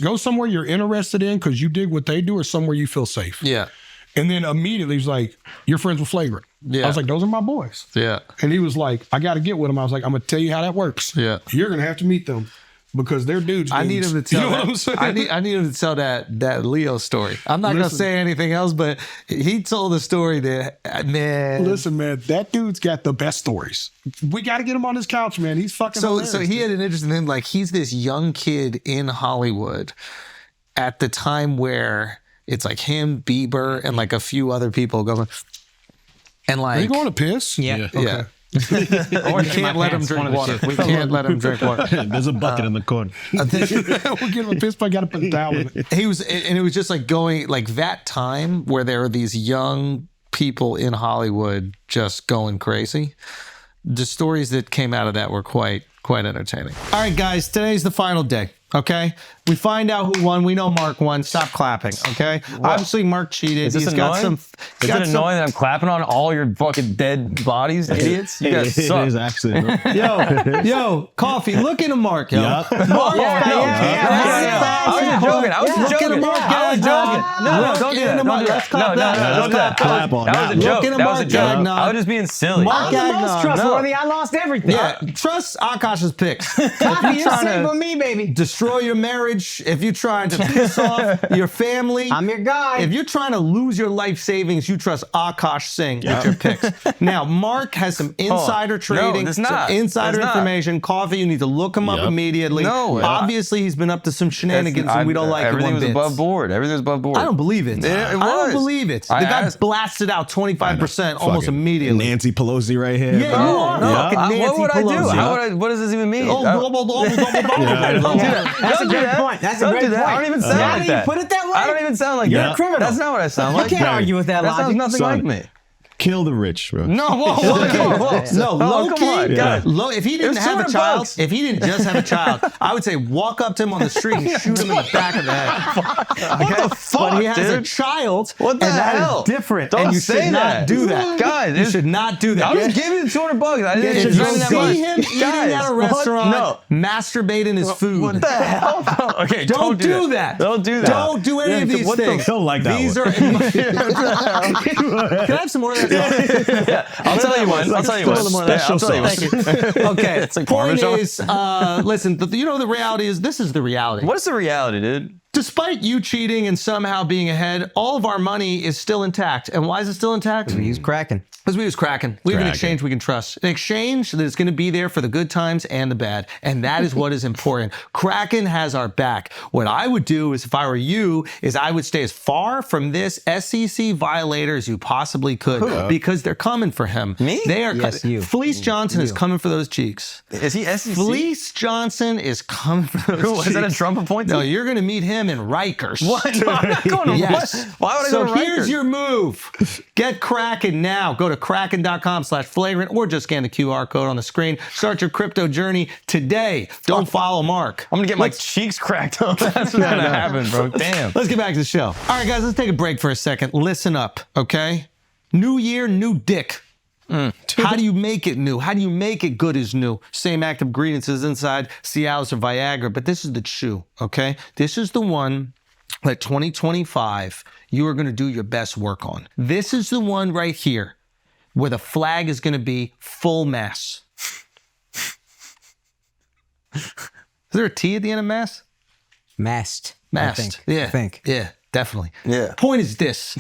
B: Go somewhere you're interested in because you dig what they do or somewhere you feel safe.
A: Yeah.
B: And then immediately he's like, you're friends with Flagrant.
A: Yeah.
B: I was like, those are my boys.
A: Yeah.
B: And he was like, I got to get with them. I was like, I'm going to tell you how that works.
A: Yeah.
B: You're going to have to meet them because they're dudes.
A: I need him to tell
B: you know what I'm saying?
A: I need him to tell that Leo story. I'm not going to say anything else, but he told the story that, man.
B: Listen, man, that dude's got the best stories. We got to get him on his couch, man. He's fucking hilarious.
A: So he had an interesting thing. Like, he's this young kid in Hollywood at the time where it's like him, Bieber, and like a few other people going. And like,
B: are you going to piss?
D: Yeah.
A: Yeah. We can't let him drink water. We can't let him drink water.
G: There's a bucket in the corner.
B: We'll give him a piss, but I got to put a towel in it.
A: He was, and it was just like going like that time where there were these young people in Hollywood just going crazy. The stories that came out of that were quite entertaining. All right, guys, today's the final day. Okay, we find out who won. We know Mark won. Stop clapping. Okay, obviously Mark cheated.
C: Is this
A: He's
C: annoying?
A: got some.
C: Is it annoying that I'm clapping on all your fucking dead bodies, idiots? You guys
G: It
C: suck.
G: is actually.
A: Yo, coffee. Look into Mark, yo.
G: Yup.
A: Mark,
C: I was just joking. I was just
A: Look at
C: joking.
A: Mark.
C: I was joking. No,
A: Look
C: don't do
A: into
C: that.
A: Mark.
C: Don't do
A: Let's
C: that. No,
A: clap that.
C: don't do that.
G: Clap on
C: That was a
G: that.
C: joke.
A: Look into
C: That was a
A: Mark
C: joke.
A: Gagnon.
C: I was just being silly.
D: I'm the most
A: Gagnon.
D: trustworthy. I lost everything.
A: Yeah, trust Akash's picks.
D: Coffee, you're safe with me, baby.
A: Destroy your marriage, if you're trying to piss off your family,
D: I'm your guy.
A: if you're trying to lose your life savings, you trust Akash Singh with your picks. Now, Mark has some insider trading,
C: it's not.
A: some insider
C: It's not.
A: information. Coffee, you need to look him up
G: Yep.
A: immediately.
C: No,
A: obviously he's been up to some shenanigans and we don't like it
C: Everything
A: one
C: was
A: bit.
C: above board. Everything was above board.
A: I don't believe it.
C: Yeah, it
A: I don't
C: was.
A: believe it. The
C: I
A: guy
C: asked-
A: blasted out 25% almost immediately.
G: Nancy Pelosi right here.
A: Yeah,
G: bro.
A: you are fucking Nancy
C: What would I do?
A: Pelosi.
C: How would I? What does this even mean?
A: Oh, double, double, double, double.
C: Don't do that.
D: That's
C: Don't
D: a
C: do
D: great
C: that.
D: point. That's a
C: Don't
D: great
C: do that. I
D: point.
C: don't even sound
D: Now
C: like
D: that you
C: that.
D: put it that way,
C: I don't even sound like
D: you're
C: that.
D: a criminal.
C: That's not what I sound
D: You
C: like.
D: can't argue with that
C: That sounds
D: logic.
C: nothing
G: Son.
C: like me.
G: Kill the rich, bro.
A: No, no, low
C: come
A: key.
C: on, guys.
A: Low, if he didn't
C: was
A: have a
C: 200
A: child,
C: bucks.
A: if he didn't just have a child, I would say walk up to him on the street and shoot him in the back of the head. Okay?
C: What the fuck,
A: But he has a
C: dude?
A: child,
C: What the
A: and that
C: hell?
A: is different.
C: Don't
A: and you
C: say
A: should
C: that.
A: not do that.
C: Guys,
A: you should not do that.
C: I was giving you $200. I didn't
A: If you
C: spend that much.
A: see him eating
C: Guys,
A: at a
C: what?
A: restaurant,
C: No.
A: masturbating his food.
C: What the hell? Okay,
A: Don't do that.
C: Don't do that.
A: Don't do any of these
G: what the
A: things.
G: hell like that
A: These
G: one?
A: are. Can I have some more of that?
C: I'll tell you one. I'll tell you one.
G: Special
C: I'll tell you one.
G: sauce.
A: Okay.
C: It's like
A: Point
C: Parmesan.
A: is, listen, you know, the reality is this is the reality.
C: What's the reality, dude?
A: Despite you cheating and somehow being ahead, all of our money is still intact. And why is it still intact?
D: He's cracking.
A: Because we use Kraken. We have an
G: Kraken.
A: exchange we can trust. An exchange that is going to be there for the good times and the bad. And that is what is important. Kraken has our back. What I would do is, if I were you, is I would stay as far from this SEC violator as you possibly could. Because they're coming for him.
C: Me?
A: They are.
D: Yes, you.
A: Fleece Johnson is coming for those cheeks.
C: Is he SEC?
A: Fleece Johnson is coming for those
C: Who,
A: cheeks.
C: is that a Trump appointee?
A: No, you're going to meet him in Rikers.
C: What? No, I'm not going to
A: Yes.
C: Why would I
A: So
C: go to
A: here's
C: Rikers?
A: your move. Get Kraken now. Go to kraken.com/flagrant or just scan the QR code on the screen. Start your crypto journey today. Don't follow Mark.
C: I'm going to get my cheeks cracked up. That's not going to happen, bro. Damn.
A: Let's get back to the show. All right, guys, let's take a break for a second. Listen up, okay? New year, new dick. How do you make it new? How do you make it good as new? Same active ingredients as inside Cialis or Viagra, but this is the chew, okay? This is the one that 2025 you are going to do your best work on. This is the one right here where the flag is going to be full mass. Is there a T at the end of mass?
D: Mast.
A: Mast.
D: I think.
A: Yeah.
D: I think.
A: Yeah, definitely.
C: Yeah.
A: Point is this.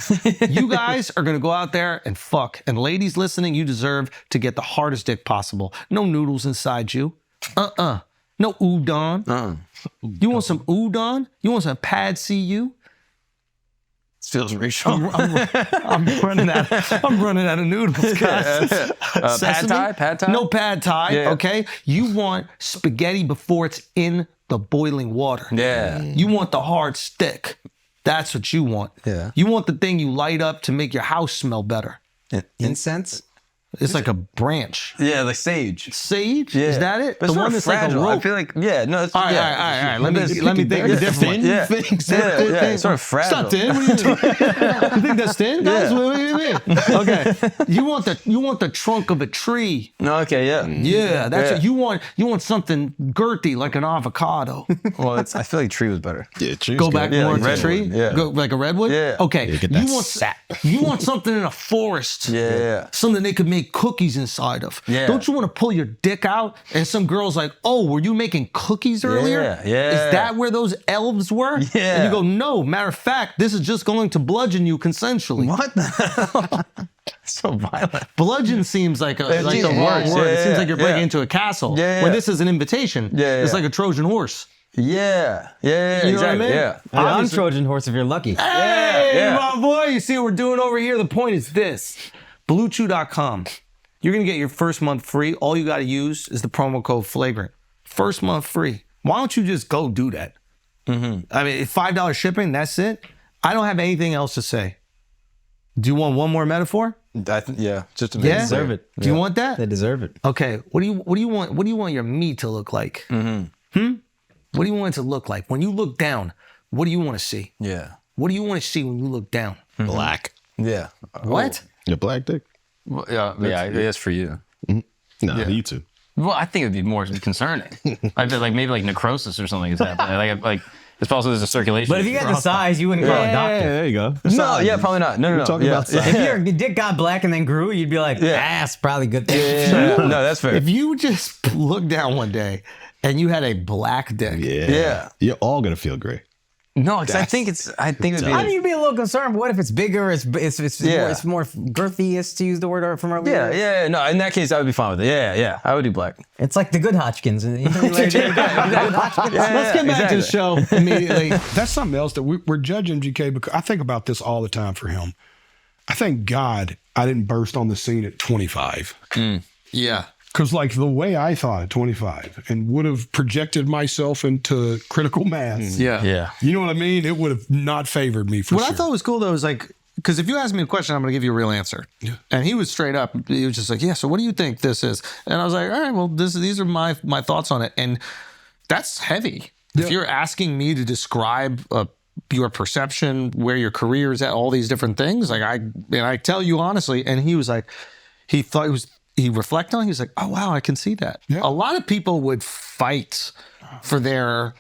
A: You guys are going to go out there and fuck. And ladies listening, you deserve to get the hardest dick possible. No noodles inside you. No udon. You want some udon? You want some pad CU?
C: This feels racial.
A: I'm running out of noodles, guys.
C: Pad
A: Sesame?
C: Thai? Pad Thai?
A: No pad Thai,
C: Yeah.
A: okay? You want spaghetti before it's in the boiling water.
C: Yeah.
A: You want the hard stick. That's what you want.
C: Yeah.
A: You want the thing you light up to make your house smell better.
D: Incense.
A: It's like a branch.
C: Yeah, like sage.
A: Sage?
C: Yeah.
A: Is that it?
C: But
A: The
C: it's
A: one
C: not
A: that's
C: fragile.
A: like a
C: I
A: rope.
C: feel like, yeah, no, it's,
A: All right,
C: yeah.
A: all right. Let me think of a different one.
C: Yeah.
A: Things
C: Yeah,
A: that-
C: yeah,
A: things-
C: it's sort of fragile.
A: Stop, thin. What do you mean? You think that's thin, guys?
C: Yeah.
A: What do you mean? Okay. You want the trunk of a tree.
C: No, okay, yeah.
A: Yeah, that's
C: Yeah.
A: what you want. You want something girthy like an avocado.
C: Well, I feel like tree was better.
G: Yeah, tree's
A: Go
G: good.
A: back
C: Yeah,
A: more
C: like
A: to
C: redwood,
A: tree.
C: yeah.
A: Go like a redwood.
C: Yeah.
A: Okay.
G: Yeah, get
A: you
G: that
A: want
G: sap.
A: you want something in a forest.
C: Yeah.
A: Something they could make cookies inside of.
C: Yeah.
A: Don't you want to pull your dick out and some girl's like, oh, were you making cookies earlier?
C: Yeah.
A: Is that where those elves were?
C: Yeah.
A: And you go, no. Matter of fact, this is just going to bludgeon you consensually.
C: What the hell? So violent.
A: Bludgeon seems like the
C: Yeah,
A: wrong
C: yeah,
A: word. It
C: yeah,
A: seems like you're breaking
C: yeah.
A: into a castle.
C: Yeah, yeah.
A: When this is an invitation.
C: Yeah,
A: It's
C: yeah.
A: like a Trojan horse.
C: Yeah. Yeah,
A: You know what I
C: exactly.
A: mean?
C: Yeah.
D: A non-Trojan horse if you're lucky.
A: Hey,
C: yeah.
A: my boy, you see what we're doing over here? The point is this. BlueChew.com. You're going to get your first month free. All you got to use is the promo code FLAGRANT. First month free. Why don't you just go do that? I mean, $5 shipping, that's it. I don't have anything else to say. Do you want one more metaphor?
F: Yeah, just to
A: Yeah?
F: deserve it.
A: Do you want that?
D: They deserve it.
A: Okay. What do you want? What do you want your meat to look like? What do you want it to look like? When you look down, what do you want to see?
F: Yeah.
A: What do you want to see when you look down?
G: Black.
F: Yeah.
A: What?
G: Your black dick?
F: Well, yeah, it's for you.
G: No, you too.
C: Well, I think it'd be more concerning. I feel like maybe like necrosis or something is happening. Like it's possible there's a circulation.
D: But if you got the size, you wouldn't call a doctor.
G: there you go.
F: No, yeah, probably not. No.
G: talking about size.
D: If your dick got black and then grew, you'd be like, that's probably a good thing.
F: No, that's fair.
A: If you just look down one day and you had a black dick,
F: Yeah.
G: You're all gonna feel great.
C: No, because I think it'd be.
D: I mean, you'd be a little concerned. But what if it's bigger? It's
F: Yeah.
D: more girthy, to use the word from earlier.
F: Yeah. No, in that case, I would be fine with it. Yeah. I would do black.
D: It's like the good Hodgkins. Let's
A: let's get back to the show immediately.
B: That's something else that we're judging MGK because I think about this all the time for him. I thank God I didn't burst on the scene at 25.
A: Yeah.
B: Because like the way I thought at 25 and would have projected myself into critical mass.
F: Yeah.
B: You know what I mean? It would have not favored me for
A: What
B: sure.
A: I thought was cool though is like, because if you ask me a question, I'm going to give you a real answer. Yeah. And he was straight up. He was just like, yeah, so what do you think this is? And I was like, all right, well, these are my thoughts on it. And that's heavy.
B: Yeah.
A: If you're asking me to describe your perception, where your career is at, all these different things, like I tell you honestly, and he was like, he reflected on it, he was like, oh, wow, I can see that.
B: Yeah.
A: A lot of people would fight for their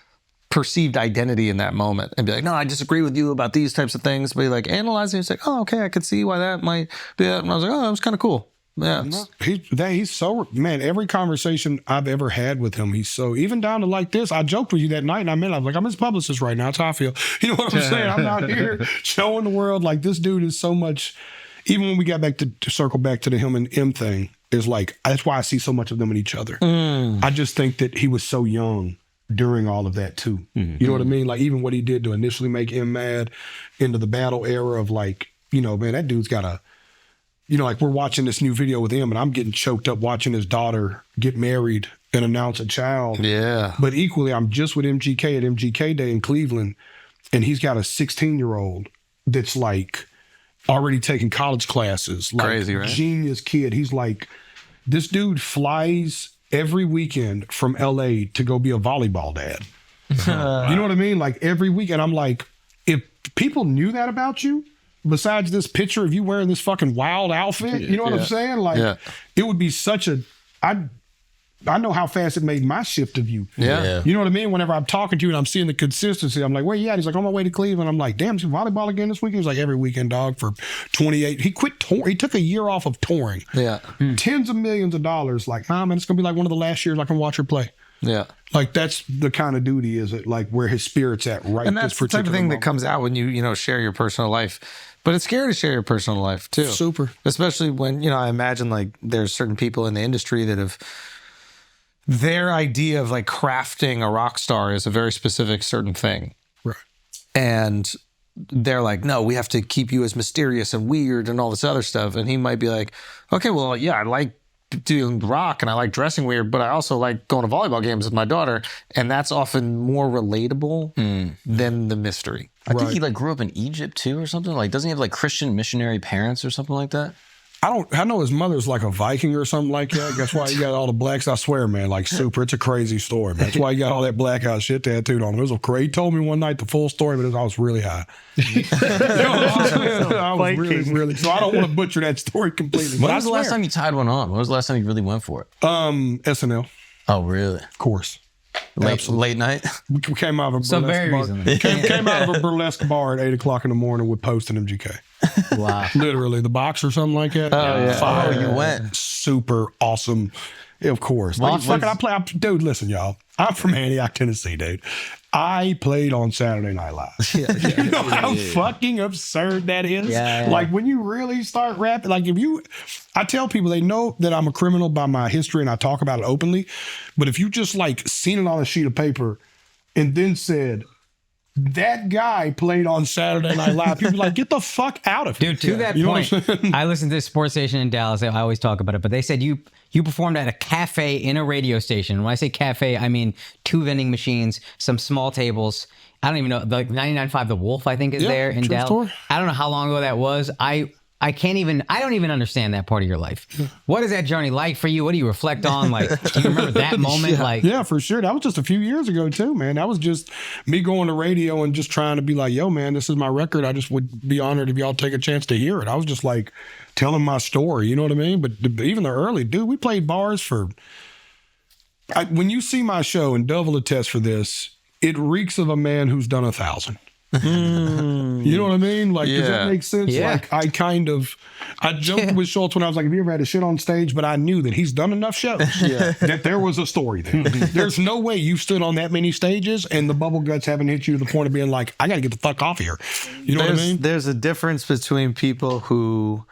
A: perceived identity in that moment and be like, no, I disagree with you about these types of things. But like analyzing, it's like, oh, okay, I could see why that might be that. And I was like, oh, that was kind of cool. Yeah.
B: He's so, man, every conversation I've ever had with him, he's so, even down to like this, I joked with you that night and I was like, I'm his publicist right now. That's how I feel. You know what I'm saying? I'm out here showing the world like this dude is so much, even when we got back to circle back to the him and M thing, is like, that's why I see so much of them in each other. I just think that he was so young during all of that too. You know what I mean? Like even what he did to initially make M mad into the battle era of like, you know, man, that dude's got a, you know, like we're watching this new video with him and I'm getting choked up watching his daughter get married and announce a child.
A: Yeah.
B: But equally, I'm just with MGK at MGK Day in Cleveland and he's got a 16-year-old that's like already taking college classes. Like,
A: crazy, right?
B: Genius kid. He's like, this dude flies every weekend from LA to go be a volleyball dad. You know what I mean? Like every weekend, I'm like, if people knew that about you, besides this picture of you wearing this fucking wild outfit, you know what I'm saying? Like it would be such a, I know how fast it made my shift of you.
A: Yeah.
B: You know what I mean? Whenever I'm talking to you and I'm seeing the consistency, I'm like, where you at? He's like, on my way to Cleveland. I'm like, damn, is he volleyball again this weekend? He's like, every weekend, dog, for 28. He quit touring. He took a year off of touring.
A: Yeah.
B: Tens of millions of dollars. Like, man, it's going to be like one of the last years I can watch her play.
A: Yeah.
B: Like, that's the kind of duty is it, like, where his spirit's at right
A: And
B: this
A: that's the
B: particular
A: type of thing
B: moment.
A: that comes out when you share your personal life. But it's scary to share your personal life too.
B: Super.
A: Especially when, I imagine like there's certain people in the industry that have, their idea of like crafting a rock star is a very specific certain thing.
B: Right.
A: And they're like, no, we have to keep you as mysterious and weird and all this other stuff. And he might be like, okay, well, yeah, I like doing rock and I like dressing weird, but I also like going to volleyball games with my daughter. And that's often more relatable than the mystery.
C: I think he like grew up in Egypt too or something. Like, doesn't he have like Christian missionary parents or something like that?
B: I know his mother's like a Viking or something like that. That's why he got all the blacks. I swear, man, like super. It's a crazy story, man. That's why he got all that blackout shit tattooed on him. It was crazy. He told me one night the full story, but I was really high. I was really. So I don't want to butcher that story completely.
C: When was the last time you tied one on? When was the last time you really went for it?
B: SNL,
C: Oh, really?
B: of course.
C: Late night?
B: We came out of a burlesque
D: So very
B: bar.
D: recently.
B: Came out of a burlesque bar at 8 o'clock in the morning with Post and MGK.
D: Wow.
B: Literally, the box or something like that.
A: Oh, yeah.
B: Fire.
C: Oh, you went.
B: Super awesome. Yeah, of course. Dude, listen, y'all. I'm from Antioch, Tennessee, dude. I played on Saturday Night Live. You know how fucking absurd that is?
D: Yeah.
B: Like when you really start rapping, like I tell people they know that I'm a criminal by my history and I talk about it openly. But if you just like seen it on a sheet of paper and then said, that guy played on Saturday Night Live. People like, get the fuck out of here.
D: Dude, to that
B: You know what
D: point,
B: I'm saying?
D: I listened to this sports station in Dallas. I always talk about it, but they said you performed at a cafe in a radio station. When I say cafe, I mean 2 vending machines, some small tables. I don't even know, like 99.5 The Wolf, I think, is there in
B: true
D: Dallas.
B: story.
D: I don't know how long ago that was. I don't even understand that part of your life. What is that journey like for you? What do you reflect on? Like, do you remember that moment? Like,
B: Yeah, for sure. That was just a few years ago too, man. That was just me going to radio and just trying to be like, yo, man, this is my record. I just would be honored if y'all take a chance to hear it. I was just like telling my story, you know what I mean? But even the early, dude, we played bars for, when you see my show, and Dove will attest for this, it reeks of a man who's done 1,000. You know what I mean? Like, does that make sense?
D: Yeah.
B: Like, I joked with Schultz when I was like, have you ever had a shit on stage? But I knew that he's done enough shows that there was a story there. There's no way you've stood on that many stages and the bubble guts haven't hit you to the point of being like, I got to get the fuck off here. You know what I mean?
A: There's a difference between people who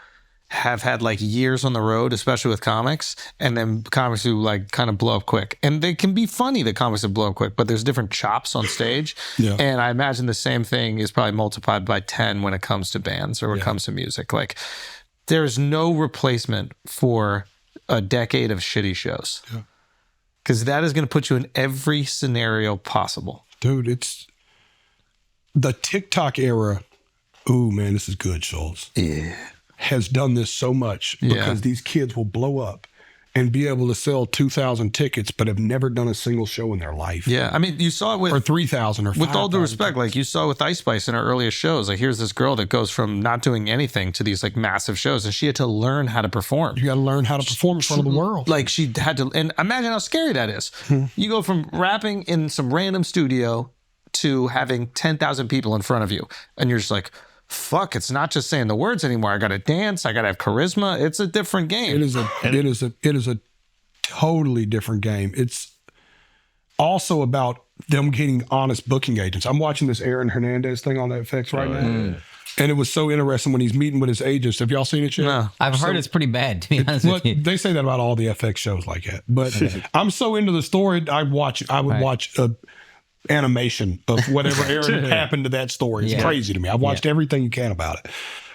A: have had like years on the road, especially with comics, and then comics who like kind of blow up quick. And they can be funny, the comics that blow up quick, but there's different chops on stage.
B: Yeah.
A: And I imagine the same thing is probably multiplied by 10 when it comes to bands or when it comes to music. Like, there's no replacement for a decade of shitty shows. Because that is going to put you in every scenario possible.
B: Dude, it's the TikTok era. Ooh, man, this is good, Schultz.
A: Yeah.
B: Has done this so much because these kids will blow up and be able to sell 2,000 tickets, but have never done a single show in their life.
A: Yeah. I mean, you saw it with...
B: Or 3,000 or 5,000.
A: With all due respect, like you saw with Ice Spice in her earliest shows, like here's this girl that goes from not doing anything to these like massive shows, and she had to learn how to perform.
B: You got to learn how to perform in front of the world.
A: Like she had to, and imagine how scary that is. You go from rapping in some random studio to having 10,000 people in front of you, and you're just like, fuck, it's not just saying the words anymore. I got to dance. I got to have charisma. It's a different game.
B: It is a totally different game. It's also about them getting honest booking agents. I'm watching this Aaron Hernandez thing on FX right now. And it was so interesting when he's meeting with his agents. Have y'all seen it yet?
A: No.
D: I've heard it's pretty bad, to be honest
B: Well,
D: with you.
B: they say that about all the FX shows like that. But I'm so into the story, I would watch a animation of whatever Aaron happened to that story. It's crazy to me. I've watched everything you can about it.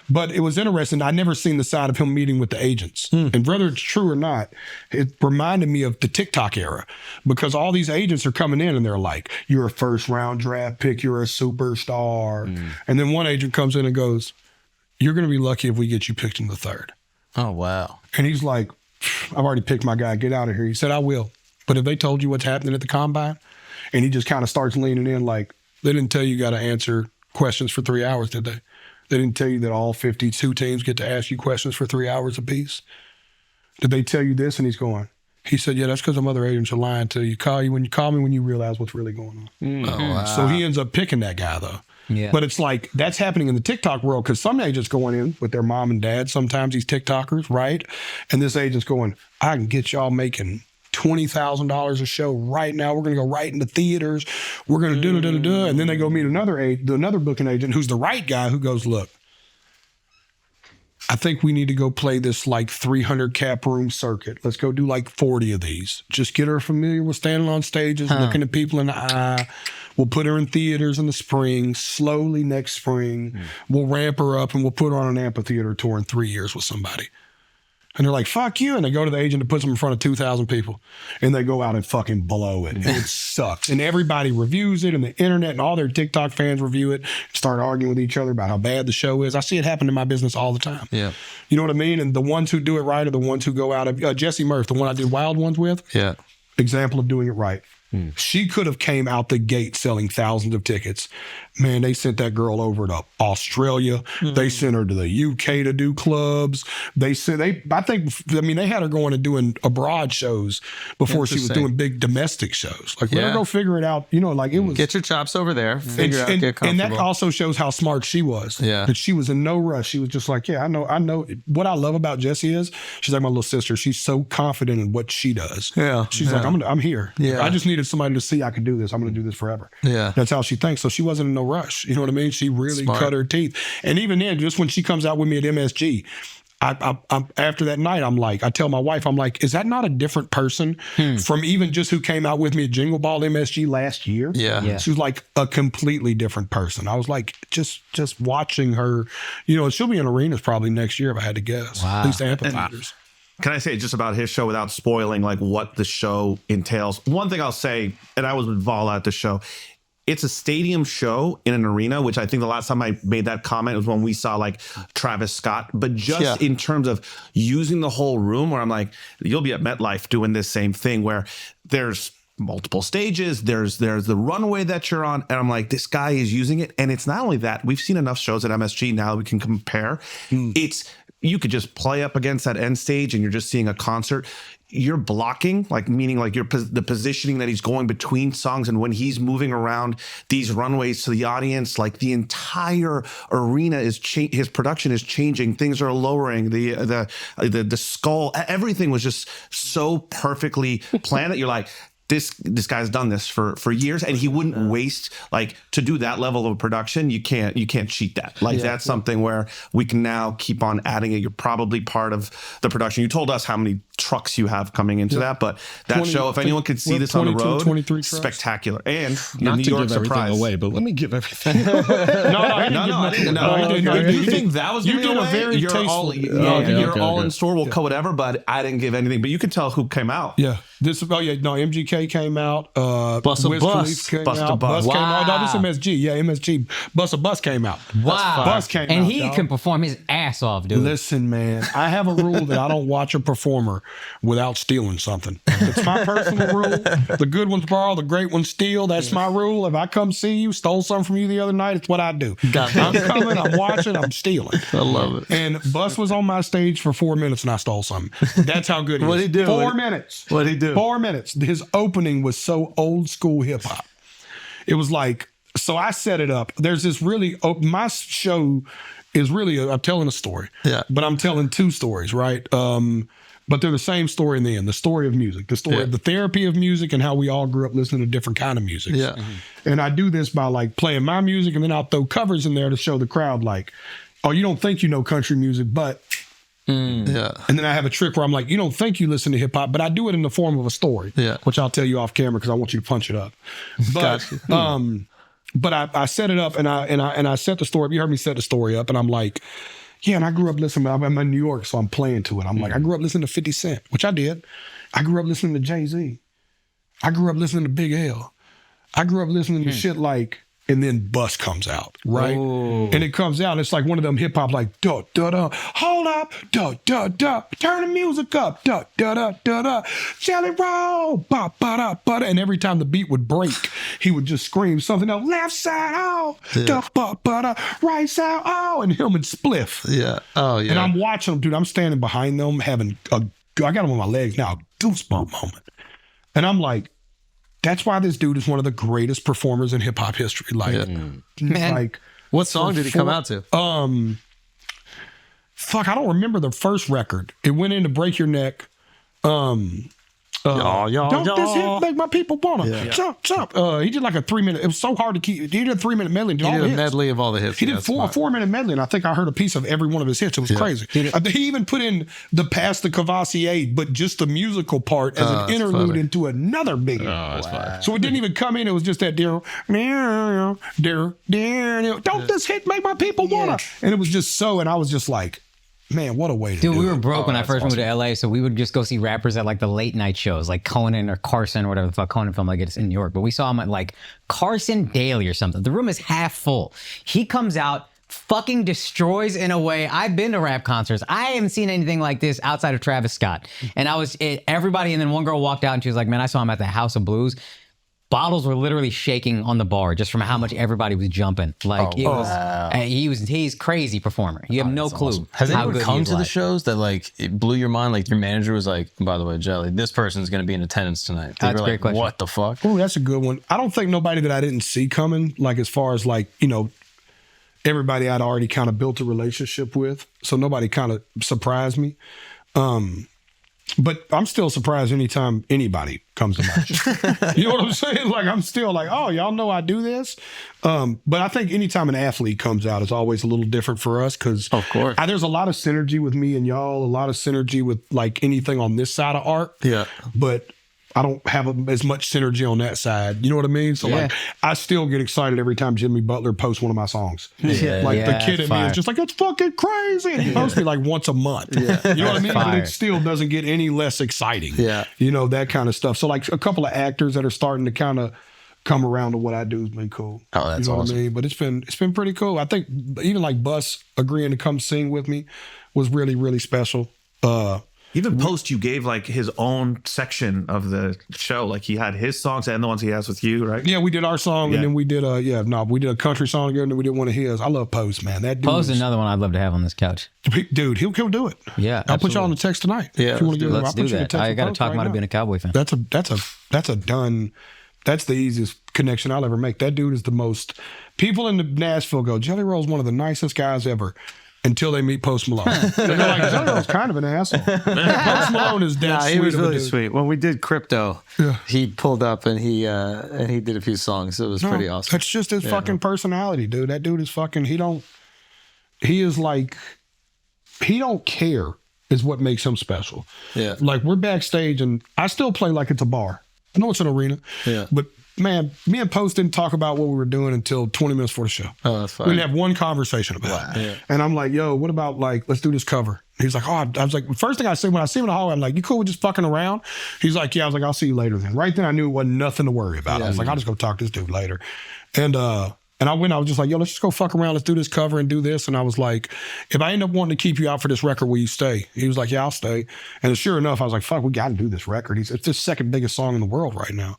B: But it was interesting. I'd never seen the side of him meeting with the agents. And whether it's true or not, it reminded me of the TikTok era because all these agents are coming in and they're like, you're a first round draft pick, you're a superstar. And then one agent comes in and goes, you're going to be lucky if we get you picked in the 3rd.
C: Oh, wow.
B: And he's like, I've already picked my guy. Get out of here. He said, I will. But if they told you what's happening at the combine, and he just kind of starts leaning in like, they didn't tell you got to answer questions for 3 hours, did they? They didn't tell you that all 52 teams get to ask you questions for 3 hours apiece? Did they tell you this? And he's going, he said, yeah, that's because some other agents are lying to you. Call me when you realize what's really going on.
A: Oh, wow.
B: So he ends up picking that guy though.
D: Yeah.
B: But it's like, that's happening in the TikTok world because some agents going in with their mom and dad, sometimes these TikTokers, right? And this agent's going, I can get y'all making $20,000 a show right now. We're going to go right into theaters. We're going to do. And then they go meet another booking agent who's the right guy who goes, look, I think we need to go play this like 300 cap room circuit. Let's go do like 40 of these. Just get her familiar with standing on stages, looking at people in the eye. We'll put her in theaters in the spring, slowly next spring. We'll ramp her up and we'll put her on an amphitheater tour in 3 years with somebody. And they're like, fuck you. And they go to the agent that puts them in front of 2,000 people. And they go out and fucking blow it. And it sucks. And everybody reviews it. And the internet and all their TikTok fans review it. Start arguing with each other about how bad the show is. I see it happen in my business all the time.
A: Yeah.
B: You know what I mean? And the ones who do it right are the ones who go out of... Jesse Murph, the one I did Wild Ones with.
A: Yeah.
B: Example of doing it right. She could have came out the gate selling thousands of tickets. Man, they sent that girl over to Australia. They sent her to the UK to do clubs. They had her going and doing abroad shows before she was doing big domestic shows. Like, let her go figure it out. You know, like it was.
A: Get your chops over there. Figure out, get
B: and
A: comfortable.
B: that also shows how smart she was.
A: Yeah.
B: That she was in no rush. She was just like, yeah, I know. What I love about Jessie is she's like my little sister. She's so confident in what she does.
A: Yeah.
B: She's like, I'm here.
A: Yeah.
B: I just needed somebody to see I could do this. I'm going to do this forever.
A: Yeah.
B: That's how she thinks. So she wasn't in no rush. You know what I mean? She really cut her teeth. And even then, just when she comes out with me at MSG, I'm after that night, I'm like, I tell my wife, I'm like, is that not a different person from even just who came out with me at Jingle Ball MSG last year?
A: Yeah.
B: She was like a completely different person. I was like, just watching her, you know, she'll be in arenas probably next year if I had to guess.
D: Wow.
B: At least the amphitheaters.
E: Can I say just about his show without spoiling like what the show entails? One thing I'll say, and I was with Vala at the show, it's a stadium show in an arena, which I think the last time I made that comment was when we saw like Travis Scott. But just in terms of using the whole room, where I'm like, you'll be at MetLife doing this same thing where there's multiple stages, there's the runway that you're on, and I'm like, this guy is using it. And it's not only that, we've seen enough shows at MSG now we can compare. It's you could just play up against that end stage and you're just seeing a concert. You're blocking, like meaning like the positioning that he's going between songs, and when he's moving around these runways to the audience, like the entire arena is his production is changing. Things are lowering. The skull, everything was just so perfectly planned that you're like, this guy's done this for years, and he wouldn't waste like to do that level of production. You can't cheat that. Like that's something where we can now keep on adding it. You're probably part of the production. You told us how many trucks you have coming into that, but that show, if anyone could see this on the road,
B: 23 trucks.
E: spectacular. And
G: Not
E: New
G: to
E: York
G: give everything
E: surprise.
G: away, but let me give everything.
E: No, I didn't. No, you think that was
B: You
E: giving
B: did a
E: away?
B: very
E: You're all,
B: tasteful.
E: you're all in store. We'll cut whatever, but I didn't give anything. But you could tell who came out.
B: Yeah. MGK came out.
A: Bus a
B: Wiz
A: Bus.
B: Khalifa came
E: Bust a
B: out.
E: Bus.
B: Bus came out. No, this
D: Wow.
B: MSG. Yeah, MSG. Bus a Bus came out.
D: Wow.
B: Bus came out.
D: And he
B: dog.
D: can perform his ass off, dude.
B: Listen, man, I have a rule that I don't watch a performer without stealing something. It's my personal rule. The good ones borrow, the great ones steal. That's my rule. If I come see you, stole something from you the other night, it's what I do. I'm coming, I'm watching, I'm stealing.
A: I love it.
B: And Bus was on my stage for 4 minutes and I stole something. That's how good he is.
A: What'd he do?
B: 4 minutes.
A: What'd he do?
B: 4 minutes. His opening was so old school hip hop. It was like, so I set it up. There's this really, my show is really, I'm telling a story.
A: Yeah.
B: But I'm telling two stories, right? But they're the same story in the end. The story of music, the story of the therapy of music, and how we all grew up listening to different kind of music.
A: Yeah.
B: And I do this by like playing my music, and then I'll throw covers in there to show the crowd like, oh, you don't think you know country music, but
A: Yeah.
B: and then I have a trick where I'm like, you don't think you listen to hip hop, but I do it in the form of a story, which I'll tell you off camera because I want you to punch it up. But but I set it up and I set the story up. You heard me set the story up, and I'm like, yeah, and I grew up listening. I'm in New York, so I'm playing to it. I'm like, I grew up listening to 50 Cent, which I did. I grew up listening to Jay-Z. I grew up listening to Big L. I grew up listening to shit like. And then Bus comes out, right?
A: Ooh.
B: And it comes out, it's like one of them hip hop, like, da, da, da, hold up, da, da, da, turn the music up, da, da, da, da, da, JellyRoll, ba, ba, da, ba, da. And every time the beat would break, he would just scream something else, left side, oh, da, ba, ba, da, right side, oh, and him and Spliff.
A: Yeah. Oh, yeah.
B: And I'm watching them, dude, I'm standing behind them, having I got them on my legs now, a goosebump moment. And I'm like, that's why this dude is one of the greatest performers in hip hop history. Like,
D: Man.
B: like,
A: What song did he come out to?
B: fuck, I don't remember the first record. It went into Break Your Neck. Don't this hit make my people wanna jump, jump. He did like a 3 minute. It was so hard to keep. He did a 3 minute medley. And did
A: He
B: all
A: did
B: the
A: a
B: hits.
A: medley of all the hits.
B: He
A: Yeah,
B: did a 4 minute medley, and I think I heard a piece of every one of his hits. It was crazy. He even put in the Past the Cavassier, but just the musical part as an interlude
A: funny.
B: into another big hit.
G: Oh, that's fine.
B: So it didn't even come in. It was just that dear, don't this hit make my people wanna? And it was just so, and I was just like, man, what a way to
D: Dude,
B: do
D: we were
B: it.
D: broke when I first moved to LA, so we would just go see rappers at like the late night shows, like Conan or Carson or whatever the fuck Conan film like it's in New York. But we saw him at like Carson Daly or something. The room is half full. He comes out, fucking destroys in a way. I've been to rap concerts. I haven't seen anything like this outside of Travis Scott. And everybody, and then one girl walked out and she was like, man, I saw him at the House of Blues. Bottles were literally shaking on the bar just from how much everybody was jumping. Like he's crazy performer. You have no clue.
C: Awesome. Has
D: how
C: anyone
D: good
C: come
D: he's
C: to the
D: live.
C: shows that like it blew your mind? Like your manager was like, by the way, Jelly, this person's going to be in attendance tonight. They
D: That's
C: were
D: a great
C: like,
D: question.
C: what the fuck?
B: Oh, that's a good one. I don't think nobody that I didn't see coming, like as far as like, you know, everybody I'd already kind of built a relationship with. So nobody kind of surprised me. But I'm still surprised anytime anybody comes to my show. You know what I'm saying? Like, I'm still like, oh, y'all know I do this. But I think anytime an athlete comes out, it's always a little different for us because
A: Of course.
B: there's a lot of synergy with me and y'all, a lot of synergy with like anything on this side of art.
A: Yeah.
B: But I don't have as much synergy on that side. You know what I mean? So like, I still get excited every time Jimmy Butler posts one of my songs.
D: Yeah.
B: Like
D: Yeah,
B: the kid in me
D: fire.
B: is just like, it's fucking crazy. And he posts me like once a month. You know what I mean? But
D: Fire.
B: it still doesn't get any less exciting.
A: Yeah.
B: You know, that kind of stuff. So like a couple of actors that are starting to kind of come around to what I do has been cool.
A: Oh, that's
B: you know
A: awesome.
B: what I mean? But it's been pretty cool. I think even like Bus agreeing to come sing with me was really, really special.
E: Even post you gave like his own section of the show. Like he had his songs and the ones he has with you, right?
B: Yeah, we did our song
E: Yeah.
B: and then we did we did a country song together and then we did one of his. I love Post, man. That dude
D: Post
B: is-
D: another one I'd love to have on this couch.
B: dude, he'll do it.
D: Yeah,
B: I'll put you on
D: absolutely.
B: the text tonight.
A: Yeah,
B: If you want to
D: Let's do that. I got to talk about it being a Cowboy fan.
B: That's a done. That's the easiest connection I'll ever make. That dude is the most. People in Nashville go, JellyRoll's one of the nicest guys ever. Until they meet Post Malone. And they're like, JellyRoll's kind of an asshole. Post Malone is that
A: Nah,
B: sweet
A: he was
B: of a
A: really
B: dude.
A: sweet. When we did Crypto, he pulled up and he did a few songs. It was
B: No,
A: pretty awesome.
B: That's just his fucking personality, dude. That dude is fucking. He don't care is what makes him special.
A: Yeah.
B: Like we're backstage and I still play like it's a bar. I know it's an arena.
A: Yeah.
B: But man, me and Post didn't talk about what we were doing until 20 minutes before the show.
A: Oh, that's
B: We
A: fine.
B: didn't have one conversation about it.
A: Yeah.
B: And I'm like, yo, what about like, let's do this cover. He's like, oh, I was like, first thing I said when I see him in the hallway, I'm like, you cool with just fucking around? He's like, yeah. I was like, I'll see you later then. Right then I knew it wasn't nothing to worry about. I was like, I'll just go talk to this dude later. And I was just like, yo, let's just go fuck around. Let's do this cover and do this. And I was like, if I end up wanting to keep you out for this record, will you stay? He was like, yeah, I'll stay. And sure enough, I was like, fuck, we got to do this record. It's the second biggest song in the world right now.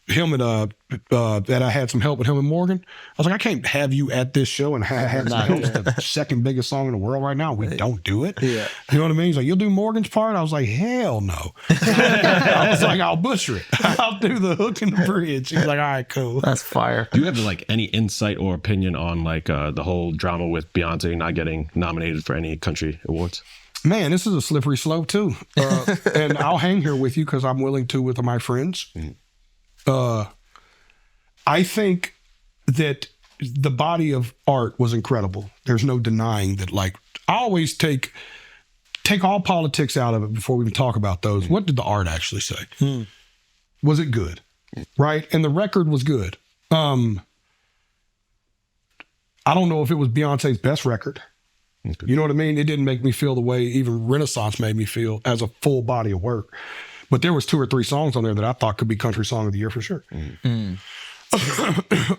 B: Him and that I had some help with him and Morgan. I was like, I can't have you at this show and have some help. It's the second biggest song in the world right now. We don't do it.
A: Yeah.
B: You know what I mean? He's like, you'll do Morgan's part? I was like, hell no. I was like, I'll butcher it. I'll do the hook and the bridge. He's like, all right, cool.
A: That's fire.
G: Do you have like any insight or opinion on like the whole drama with Beyonce not getting nominated for any country awards?
B: Man, this is a slippery slope too. And I'll hang here with you because I'm willing to with my friends. I think that the body of art was incredible. There's no denying that. Like, I always take all politics out of it before we even talk about those. What did the art actually say? Was it good? Right? And the record was good. I don't know if it was Beyonce's best record. You know what I mean? It didn't make me feel the way even Renaissance made me feel as a full body of work. But there was 2 or 3 songs on there that I thought could be country song of the year for sure.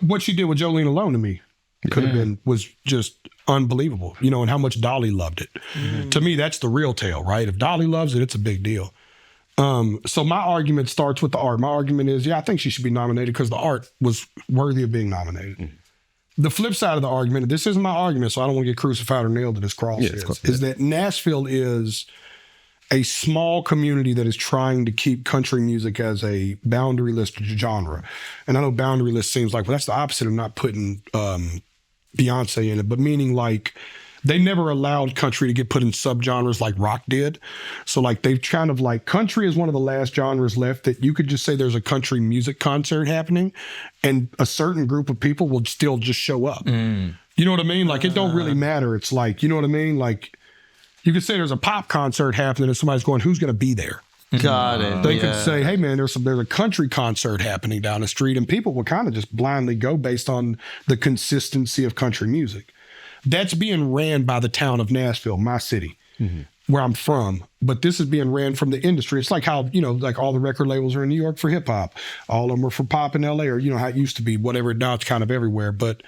B: What she did with Jolene Alone to me was just unbelievable, you know, and how much Dolly loved it. To me, that's the real tale, right? If Dolly loves it, it's a big deal. So my argument starts with the art. My argument is, yeah, I think she should be nominated because the art was worthy of being nominated. The flip side of the argument, this isn't my argument, so I don't want to get crucified or nailed to this cross, is that Nashville is a small community that is trying to keep country music as a boundaryless genre. And I know boundaryless seems like, well, that's the opposite of not putting Beyonce in it, but meaning like they never allowed country to get put in subgenres like rock did. So like they've kind of like, country is one of the last genres left that you could just say there's a country music concert happening and a certain group of people will still just show up. You know what I mean? Like it don't really matter. It's like, you know what I mean? Like, you could say there's a pop concert happening and somebody's going, who's going to be there?
A: Got it.
B: They could say, hey, man, there's a country concert happening down the street. And people will kind of just blindly go based on the consistency of country music. That's being ran by the town of Nashville, my city, where I'm from. But this is being ran from the industry. It's like how, you know, like all the record labels are in New York for hip hop. All of them are for pop in LA, or, you know, how it used to be, whatever. Now it's kind of everywhere. But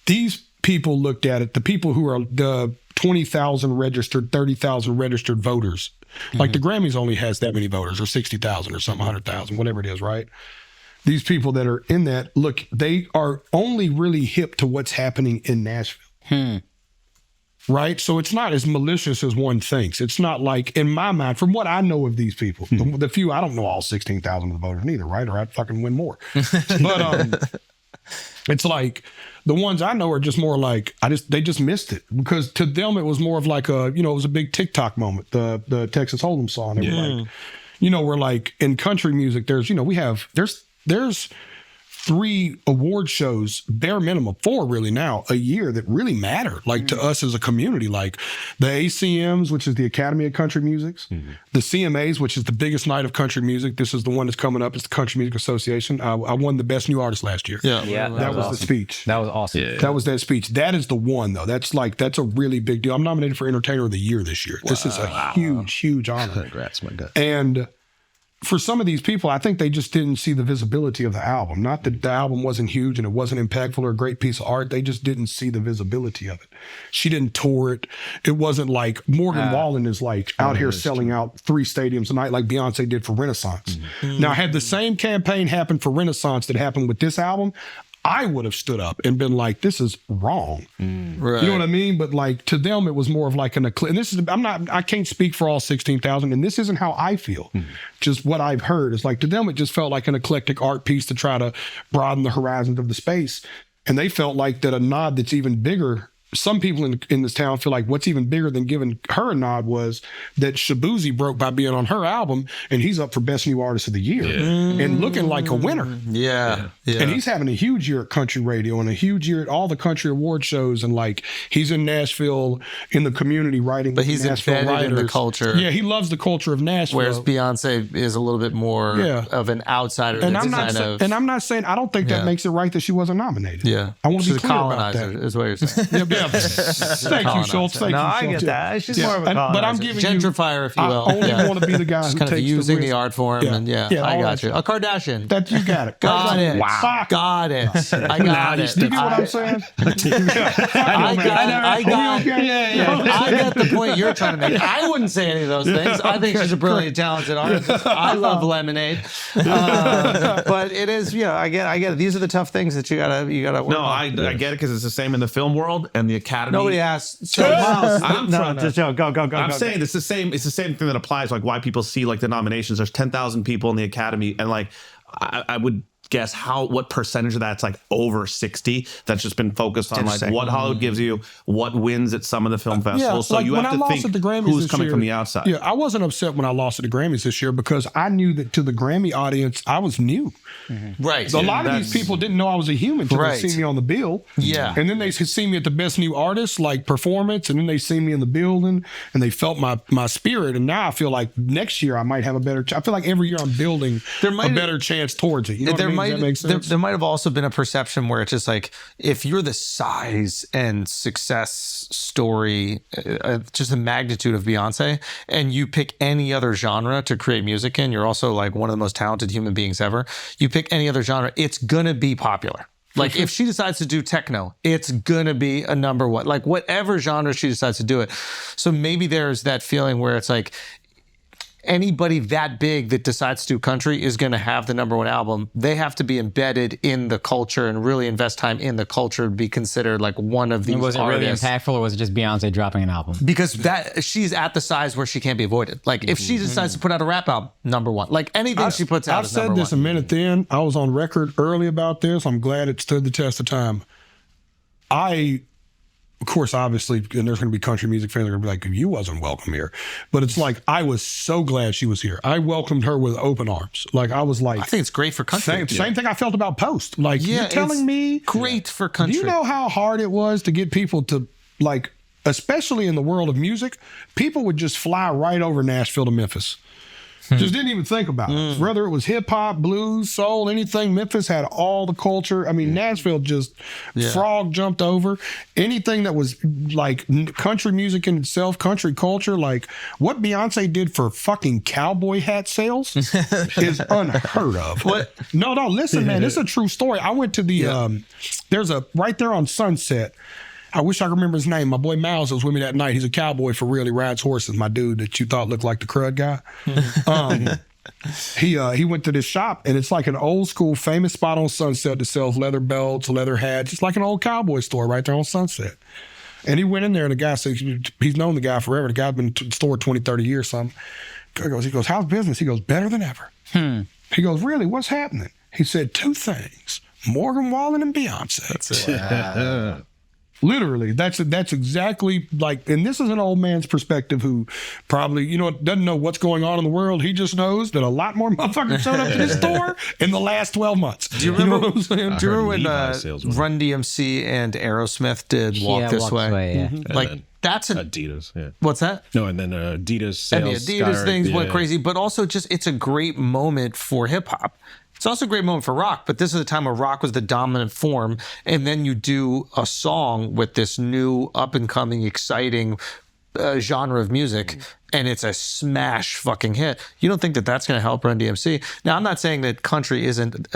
B: these people looked at it, the people who are the 20,000 registered, 30,000 registered voters. Like the Grammys only has that many voters, or 60,000 or something, 100,000, whatever it is, right? These people that are in that, look, they are only really hip to what's happening in Nashville. Right? So it's not as malicious as one thinks. It's not like, in my mind, from what I know of these people, the few, I don't know all 16,000 of the voters neither, right? Or I'd fucking win more. But It's like the ones I know are just more like they just missed it, because to them it was more of like it was a big TikTok moment, the Texas Hold'em song. They were like, we're like in country music. There's there's 3 award shows, bare minimum 4 really now a year, that really matter, like to us as a community, like the ACMs, which is the Academy of Country Music, the CMAs, which is the biggest night of country music. This is the one that's coming up. It's the Country Music Association. I won the best new artist last year.
D: Yeah,
B: that was the speech.
D: That was awesome.
G: Yeah.
B: That was that speech. That is the one though. That's a really big deal. I'm nominated for Entertainer of the Year this year. This is a huge honor.
G: Congrats, my guy.
B: And for some of these people, I think they just didn't see the visibility of the album. Not that the album wasn't huge and it wasn't impactful or a great piece of art. They just didn't see the visibility of it. She didn't tour it. It wasn't like Morgan Wallen is like out here selling out 3 stadiums a night like Beyonce did for Renaissance. Now, had the same campaign happened for Renaissance that happened with this album, I would have stood up and been like, this is wrong.
A: Right.
B: You know what I mean? But like to them, it was more of like and this is, I can't speak for all 16,000, and this isn't how I feel. Just what I've heard is like, to them, it just felt like an eclectic art piece to try to broaden the horizons of the space. And they felt like that a nod that's even bigger. Some people in this town feel like what's even bigger than giving her a nod was that Shabuzi broke by being on her album, and he's up for Best New Artist of the Year and looking like a winner.
A: Yeah.
B: And he's having a huge year at country radio and a huge year at all the country award shows. And like, he's in Nashville in the community writing.
A: But he's
B: Nashville
A: embedded in the
B: writers.
A: culture.
B: Yeah, he loves the culture of Nashville.
A: Whereas Beyonce is a little bit more of an outsider.
B: And
A: that's
B: I'm not saying, I don't think that makes it right that she wasn't nominated.
A: Yeah.
B: I want to be
A: She's a
B: clear about
A: colonizer,
B: that.
A: is what you're saying.
B: Thank you, Schultz. Thank
H: No,
B: you,
H: I
B: Schultz.
H: get that. She's more of a
B: But I'm giving
A: gentrifier, if you will.
B: I only want to be the guy
A: Just
B: who
A: kind of
B: takes
A: using
B: the
A: the
B: risk.
A: art form, and I
B: all
A: got
B: that
A: you.
B: shit.
A: A Kardashian.
B: That you got it.
A: Got it.
B: Wow.
A: Got it. I got it.
B: You get what I'm saying?
A: I get the point you're trying to make. I wouldn't say any of those things. I think she's a brilliant, talented artist. I love Lemonade, but it is. I get it. These are the tough things that you gotta work
E: No,
A: on.
E: I get it, because it's the same in the film world and the Academy.
A: Nobody asked. So
E: I'm trying to.
H: Just go.
E: I'm saying it's the same. It's the same thing that applies. Like why people see like the nominations. There's 10,000 people in the Academy, and like I would guess what percentage of that's like over 60 that's just been focused on like what Hollywood gives you, what wins at some of the film festivals. So
B: like
E: you
B: when
E: have
B: I
E: to
B: lost
E: think
B: at the Grammys
E: who's
B: this
E: coming
B: year,
E: from the outside.
B: Yeah, I wasn't upset when I lost at the Grammys this year, because I knew that to the Grammy audience, I was new.
A: right.
B: So a lot of these people didn't know I was a human until
A: Right.
B: they see me on the bill.
A: Yeah.
B: And then they see me at the Best New Artist, like performance, and then they see me in the building and they felt my spirit. And now I feel like next year I might have a better I feel like every year I'm building a better chance towards it. You know what I mean? Does that make sense?
A: There might have also been a perception where it's just like, if you're the size and success story, just the magnitude of Beyonce, and you pick any other genre to create music in, you're also like one of the most talented human beings ever. You pick any other genre, it's gonna be popular. Like if she decides to do techno, it's gonna be a number one. Like whatever genre she decides to do it. So maybe there's that feeling where it's like, anybody that big that decides to do country is going to have the number one album. They have to be embedded in the culture and really invest time in the culture to be considered like one of these
D: Was it really
A: artists.
D: impactful, or was it just Beyonce dropping an album?
A: Because that she's at the size where she can't be avoided. Like if she decides to put out a rap album, number one. Like anything she puts out
B: I've
A: is
B: said
A: number
B: this
A: one.
B: a minute then. I was on record early about this. I'm glad it stood the test of time. Of course, obviously, and there's going to be country music fans that are going to be like, you wasn't welcome here. But it's like, I was so glad she was here. I welcomed her with open arms. Like, I was like...
A: I think it's great for country.
B: Same thing I felt about Post. Like, you're telling me...
A: Great for country.
B: Do you know how hard it was to get people to, like, especially in the world of music, people would just fly right over Nashville to Memphis. Just didn't even think about it. Whether it was hip hop, blues, soul, anything, Memphis had all the culture. I mean, Nashville just frog jumped over anything that was like country music in itself, country culture. Like what Beyonce did for fucking cowboy hat sales is unheard of.
A: What?
B: No, listen, man, this is a true story. I went to the, there's a, right there on Sunset. I wish I could remember his name. My boy Miles was with me that night. He's a cowboy for real. He rides horses. My dude that you thought looked like the crud guy. He went to this shop, and it's like an old school famous spot on Sunset that sells leather belts, leather hats. It's like an old cowboy store right there on Sunset. And he went in there, and the guy said, he's known the guy forever. The guy's been to the store 20, 30 years, something. He goes, how's business? He goes, better than ever. He goes, really? What's happening? He said, two things. Morgan Wallen and Beyonce. That's it. Literally, that's exactly like, and this is an old man's perspective who probably, doesn't know what's going on in the world. He just knows that a lot more motherfuckers showed up to this store in the last 12 months.
A: Do you remember,
B: what I'm saying?
A: do you remember when
G: Levi's sales went up.
A: Run DMC and Aerosmith did Walk This Way?
D: Yeah.
G: And
A: Like,
G: then
A: that's an,
G: Adidas. Yeah.
A: what's that?
G: No, and then Adidas
A: And the
G: sales.
A: Adidas things went
G: yeah.
A: crazy, but also just it's a great moment for hip hop. It's also a great moment for rock, but this is the time where rock was the dominant form, and then you do a song with this new up and coming, exciting genre of music, and it's a smash fucking hit. You don't think that that's going to help Run DMC? Now, I'm not saying that country isn't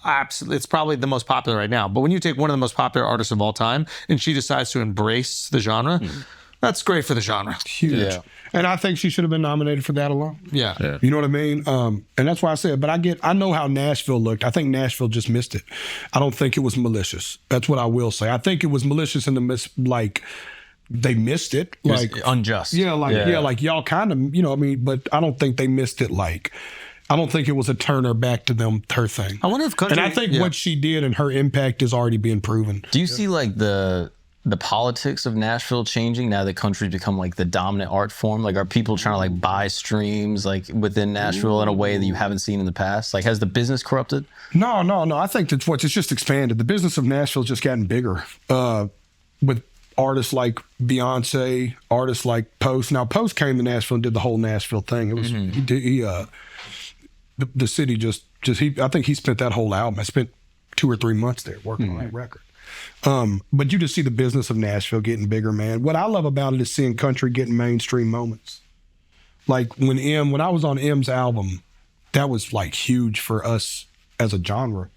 A: absolutely. It's probably the most popular right now, but when you take one of the most popular artists of all time, and she decides to embrace the genre. That's great for the genre.
B: Huge.
F: Yeah.
B: And I think she should have been nominated for that alone.
A: Yeah.
B: You know what I mean? And that's why I said, but I know how Nashville looked. I think Nashville just missed it. I don't think it was malicious. That's what I will say. I think it was malicious in the like they missed it. Like
C: unjust.
B: Yeah, like y'all kind of, but I don't think they missed it like I don't think it was a turner back to them, her thing.
A: I wonder if country.
B: And I think what she did and her impact is already being proven.
C: Do you see like the politics of Nashville changing now that country's become like the dominant art form? Like, are people trying to like buy streams like within Nashville in a way that you haven't seen in the past? Like, has the business corrupted?
B: No. I think that's it's just expanded. The business of Nashville's just gotten bigger with artists like Beyonce, artists like Post. Now, Post came to Nashville and did the whole Nashville thing. It was the city just I think he spent that whole album. I spent 2 or 3 months there working on that record. But you just see the business of Nashville getting bigger, man. What I love about it is seeing country getting mainstream moments. Like when I was on M's album, that was like huge for us as a genre.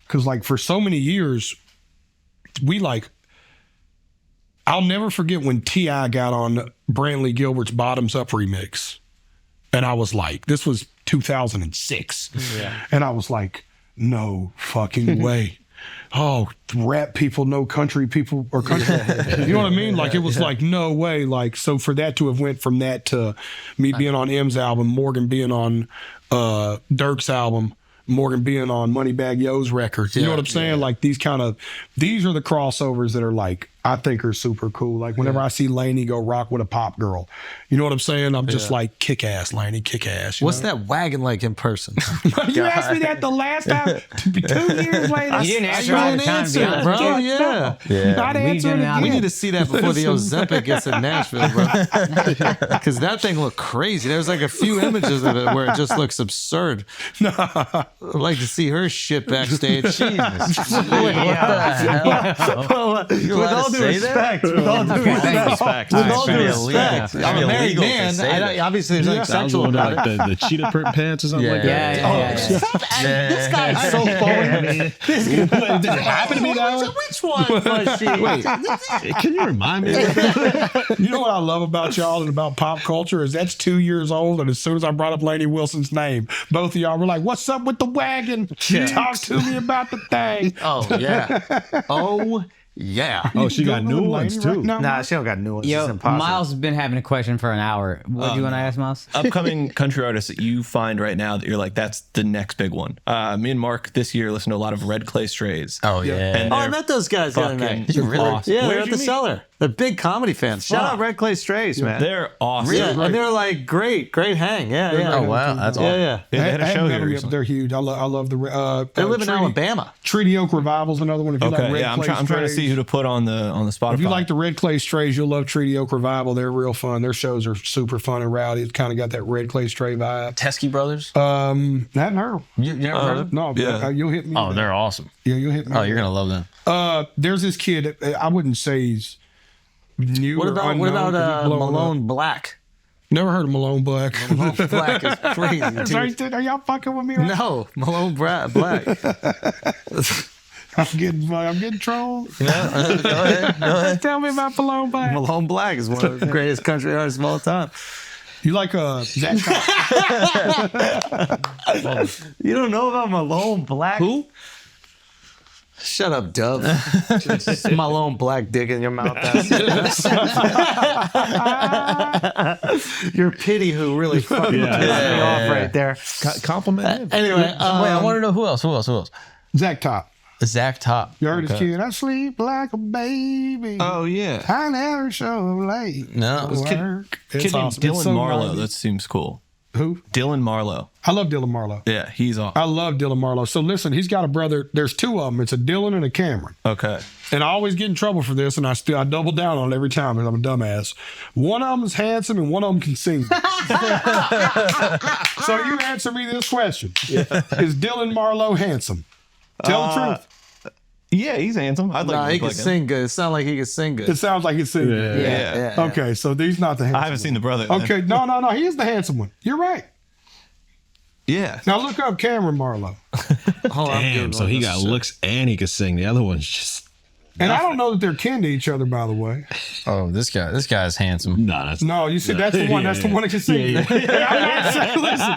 B: Cause like for so many years, I'll never forget when T.I. got on Brantley Gilbert's Bottoms Up remix. And I was like, this was 2006. Yeah. And I was like, no fucking way. Oh, rap people know country people or country. You know what I mean? Like it was like, no way. Like, so for that to have went from that to me being on M's album, Morgan being on Dirk's album, Morgan being on Moneybagg Yo's records. You know what I'm saying? Like these are the crossovers that are like, I think are super cool. Like whenever I see Lainey go rock with a pop girl, you know what I'm saying? I'm just like, kick ass, Lainey, kick ass.
A: What's that wagon like in person?
B: You asked me that the last time, 2 years later.
D: You didn't answer
A: You
D: all the
A: didn't
D: time,
A: answer,
D: to be
A: bro.
D: honest.
A: Yeah.
B: Not answering
D: didn't-
B: again.
A: We need to see that before the Ozempic gets in Nashville, bro. Because that thing looked crazy. There's like a few images of it where it just looks absurd. I'd like to see her shit backstage. Jesus.
C: With
A: all due respect, with all due respect, with all due respect, I'm a married man. Obviously, there's nothing
G: Sounds a
A: sexual
G: little
A: about
G: like
A: it.
G: the cheetah print pants or something like that.
D: Yeah.
A: This guy's so phony.
G: Did it happen to me that way?
A: Which one was she?
G: Can you remind me?
B: You know what I love about y'all and about pop culture is that's 2 years old, and as soon as I brought up Lainey Wilson's name, both of y'all were like, "What's up with the wagon? Talk to me about the thing."
A: Oh yeah. Oh yeah.
G: Oh, she got new ones too.
A: Nah, she don't got new ones. It's
D: Yo,
A: impossible.
D: Miles has been having a question for an hour. What do you want to ask, Miles?
H: Upcoming country artists that you find right now that you're like, that's the next big one. Me and Mark this year listened to a lot of Red Clay Strays.
C: Oh yeah.
H: And
A: Oh, I
H: they're
A: met those guys the other
H: fucking
A: night.
H: awesome.
A: Yeah, they're
H: Where'd
A: at
H: you
A: the
H: meet?
A: Cellar. They're big comedy fans. Shout out Red Clay Strays, man.
H: They're awesome.
A: Yeah, and they're like great hang. Yeah.
C: Oh wow, that's awesome.
A: Yeah.
H: They had a
B: I
H: show
B: haven't met
H: here
B: them yet, but
H: recently.
B: they're huge. I love the.
A: They live in
B: Treaty-
A: Alabama.
B: Treaty Oak Revival's another one. If you like
H: Okay,
B: Red
H: yeah, I'm
B: Clay
H: trying to
B: Strays.
H: see who to put on the Spotify.
B: If you like the Red Clay Strays, you'll love Treaty Oak Revival. They're real fun. Their shows are super fun and rowdy. It's kind of got that Red Clay Stray vibe.
C: Teskey Brothers.
B: I hadn't heard 'em.
C: You never heard of them?
B: No,
H: yeah.
B: you'll hit me.
C: Oh,
B: with
C: they're
B: that.
C: awesome.
B: Yeah, you'll hit me.
C: Oh,
B: with
C: you're
B: that.
C: gonna love them.
B: There's this kid. I wouldn't say he's new.
A: What
B: or
A: about
B: unknown, 'cause he's blowing
A: Malone
B: up.
A: Black?
B: Never heard of Malone Black.
A: Malone Black is crazy, dude.
B: Are y'all fucking with me? Right?
A: No, Malone Black.
B: I'm getting trolled.
C: Go ahead.
B: Tell me about Malone Black.
A: Malone Black is one of the greatest country artists of all time.
B: You like Zach?
A: You don't know about Malone Black? Who? Shut up, Dub. Malone Black dick in your mouth. Your pity who really fucking pissed me off right there.
G: Compliment him.
A: Anyway,
C: Wait, I want to know who else.
B: Zach Top.
C: Zach Top.
B: You heard this kid? I sleep like a baby.
H: Oh yeah.
B: I never show up late.
C: No.
B: to work. It's
H: Kid named
B: awesome. It's
H: Dylan
B: so
H: Marlowe.
B: 90s.
H: That seems cool.
B: Who?
H: Dylan Marlowe.
B: I love Dylan Marlowe.
H: Yeah, he's on.
B: I love Dylan Marlowe. So listen, he's got a brother. There's two of them. It's a Dylan and a Cameron.
H: Okay.
B: And I always get in trouble for this, and I double down on it every time because I'm a dumbass. One of them is handsome, and one of them can sing. So you answer me this question: Is Dylan Marlowe handsome? Tell the truth.
H: Yeah, he's handsome. I'd like
A: Nah,
H: to
A: he
H: look
A: can
H: like him.
A: sing good. It sounds like he can sing good.
B: It sounds like he's singing.
H: Yeah.
B: Okay, so he's not the handsome.
H: I haven't seen the brother.
B: one. Okay, no, he is the handsome one. You're right.
H: Yeah.
B: Now look up Cameron Marlowe.
A: Hold on, I'm
G: Damn,
A: good
G: so
A: on
G: he
A: this
G: got
A: shit.
G: looks and he could sing. The other one's just
B: And I don't know that they're kin to each other, by the way.
C: Oh, this guy's handsome.
G: no. That's
B: No, you see, that's the one. That's the one that can sing. And I'm not saying, listen,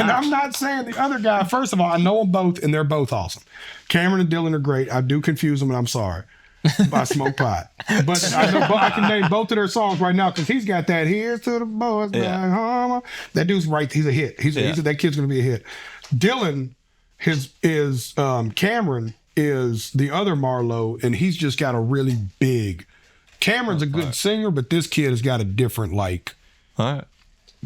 B: and I'm not saying the other guy. First of all, I know them both, and they're both awesome. Cameron and Dylan are great. I do confuse them, and I'm sorry. I smoke pot, but I can name both of their songs right now because he's got that. Here's to the boys back home. That dude's right. He's a hit. That kid's gonna be a hit. Dylan, Cameron is the other Marlowe, and he's just got a really big. Cameron's a good singer, but this kid has got a different like.
H: All right.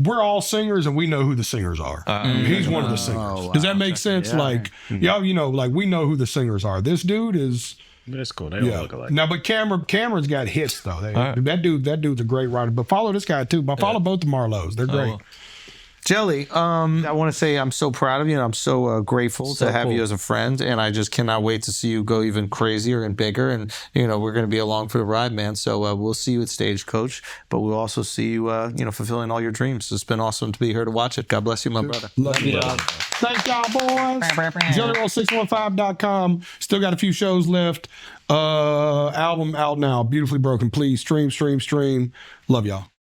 B: We're all singers, and we know who the singers are. He's one of the singers. Does that make sense? Like, y'all, like we know who the singers are. This dude is.
G: That's cool. They all look alike.
B: Now, but Cameron's got hits though. That dude's a great writer. But follow this guy too. But follow both the Marlows. They're great.
H: well.
A: Jelly, I want to say I'm so proud of you, and I'm so grateful to have you as a friend, and I just cannot wait to see you go even crazier and bigger, and we're going to be along for the ride, man. So we'll see you at Stagecoach, but we'll also see you, fulfilling all your dreams. It's been awesome to be here to watch it. God bless you, my brother.
B: Love you. Thanks, y'all, boys. JellyRoll615.com. Still got a few shows left. Album out now. Beautifully Broken. Please stream. Love y'all.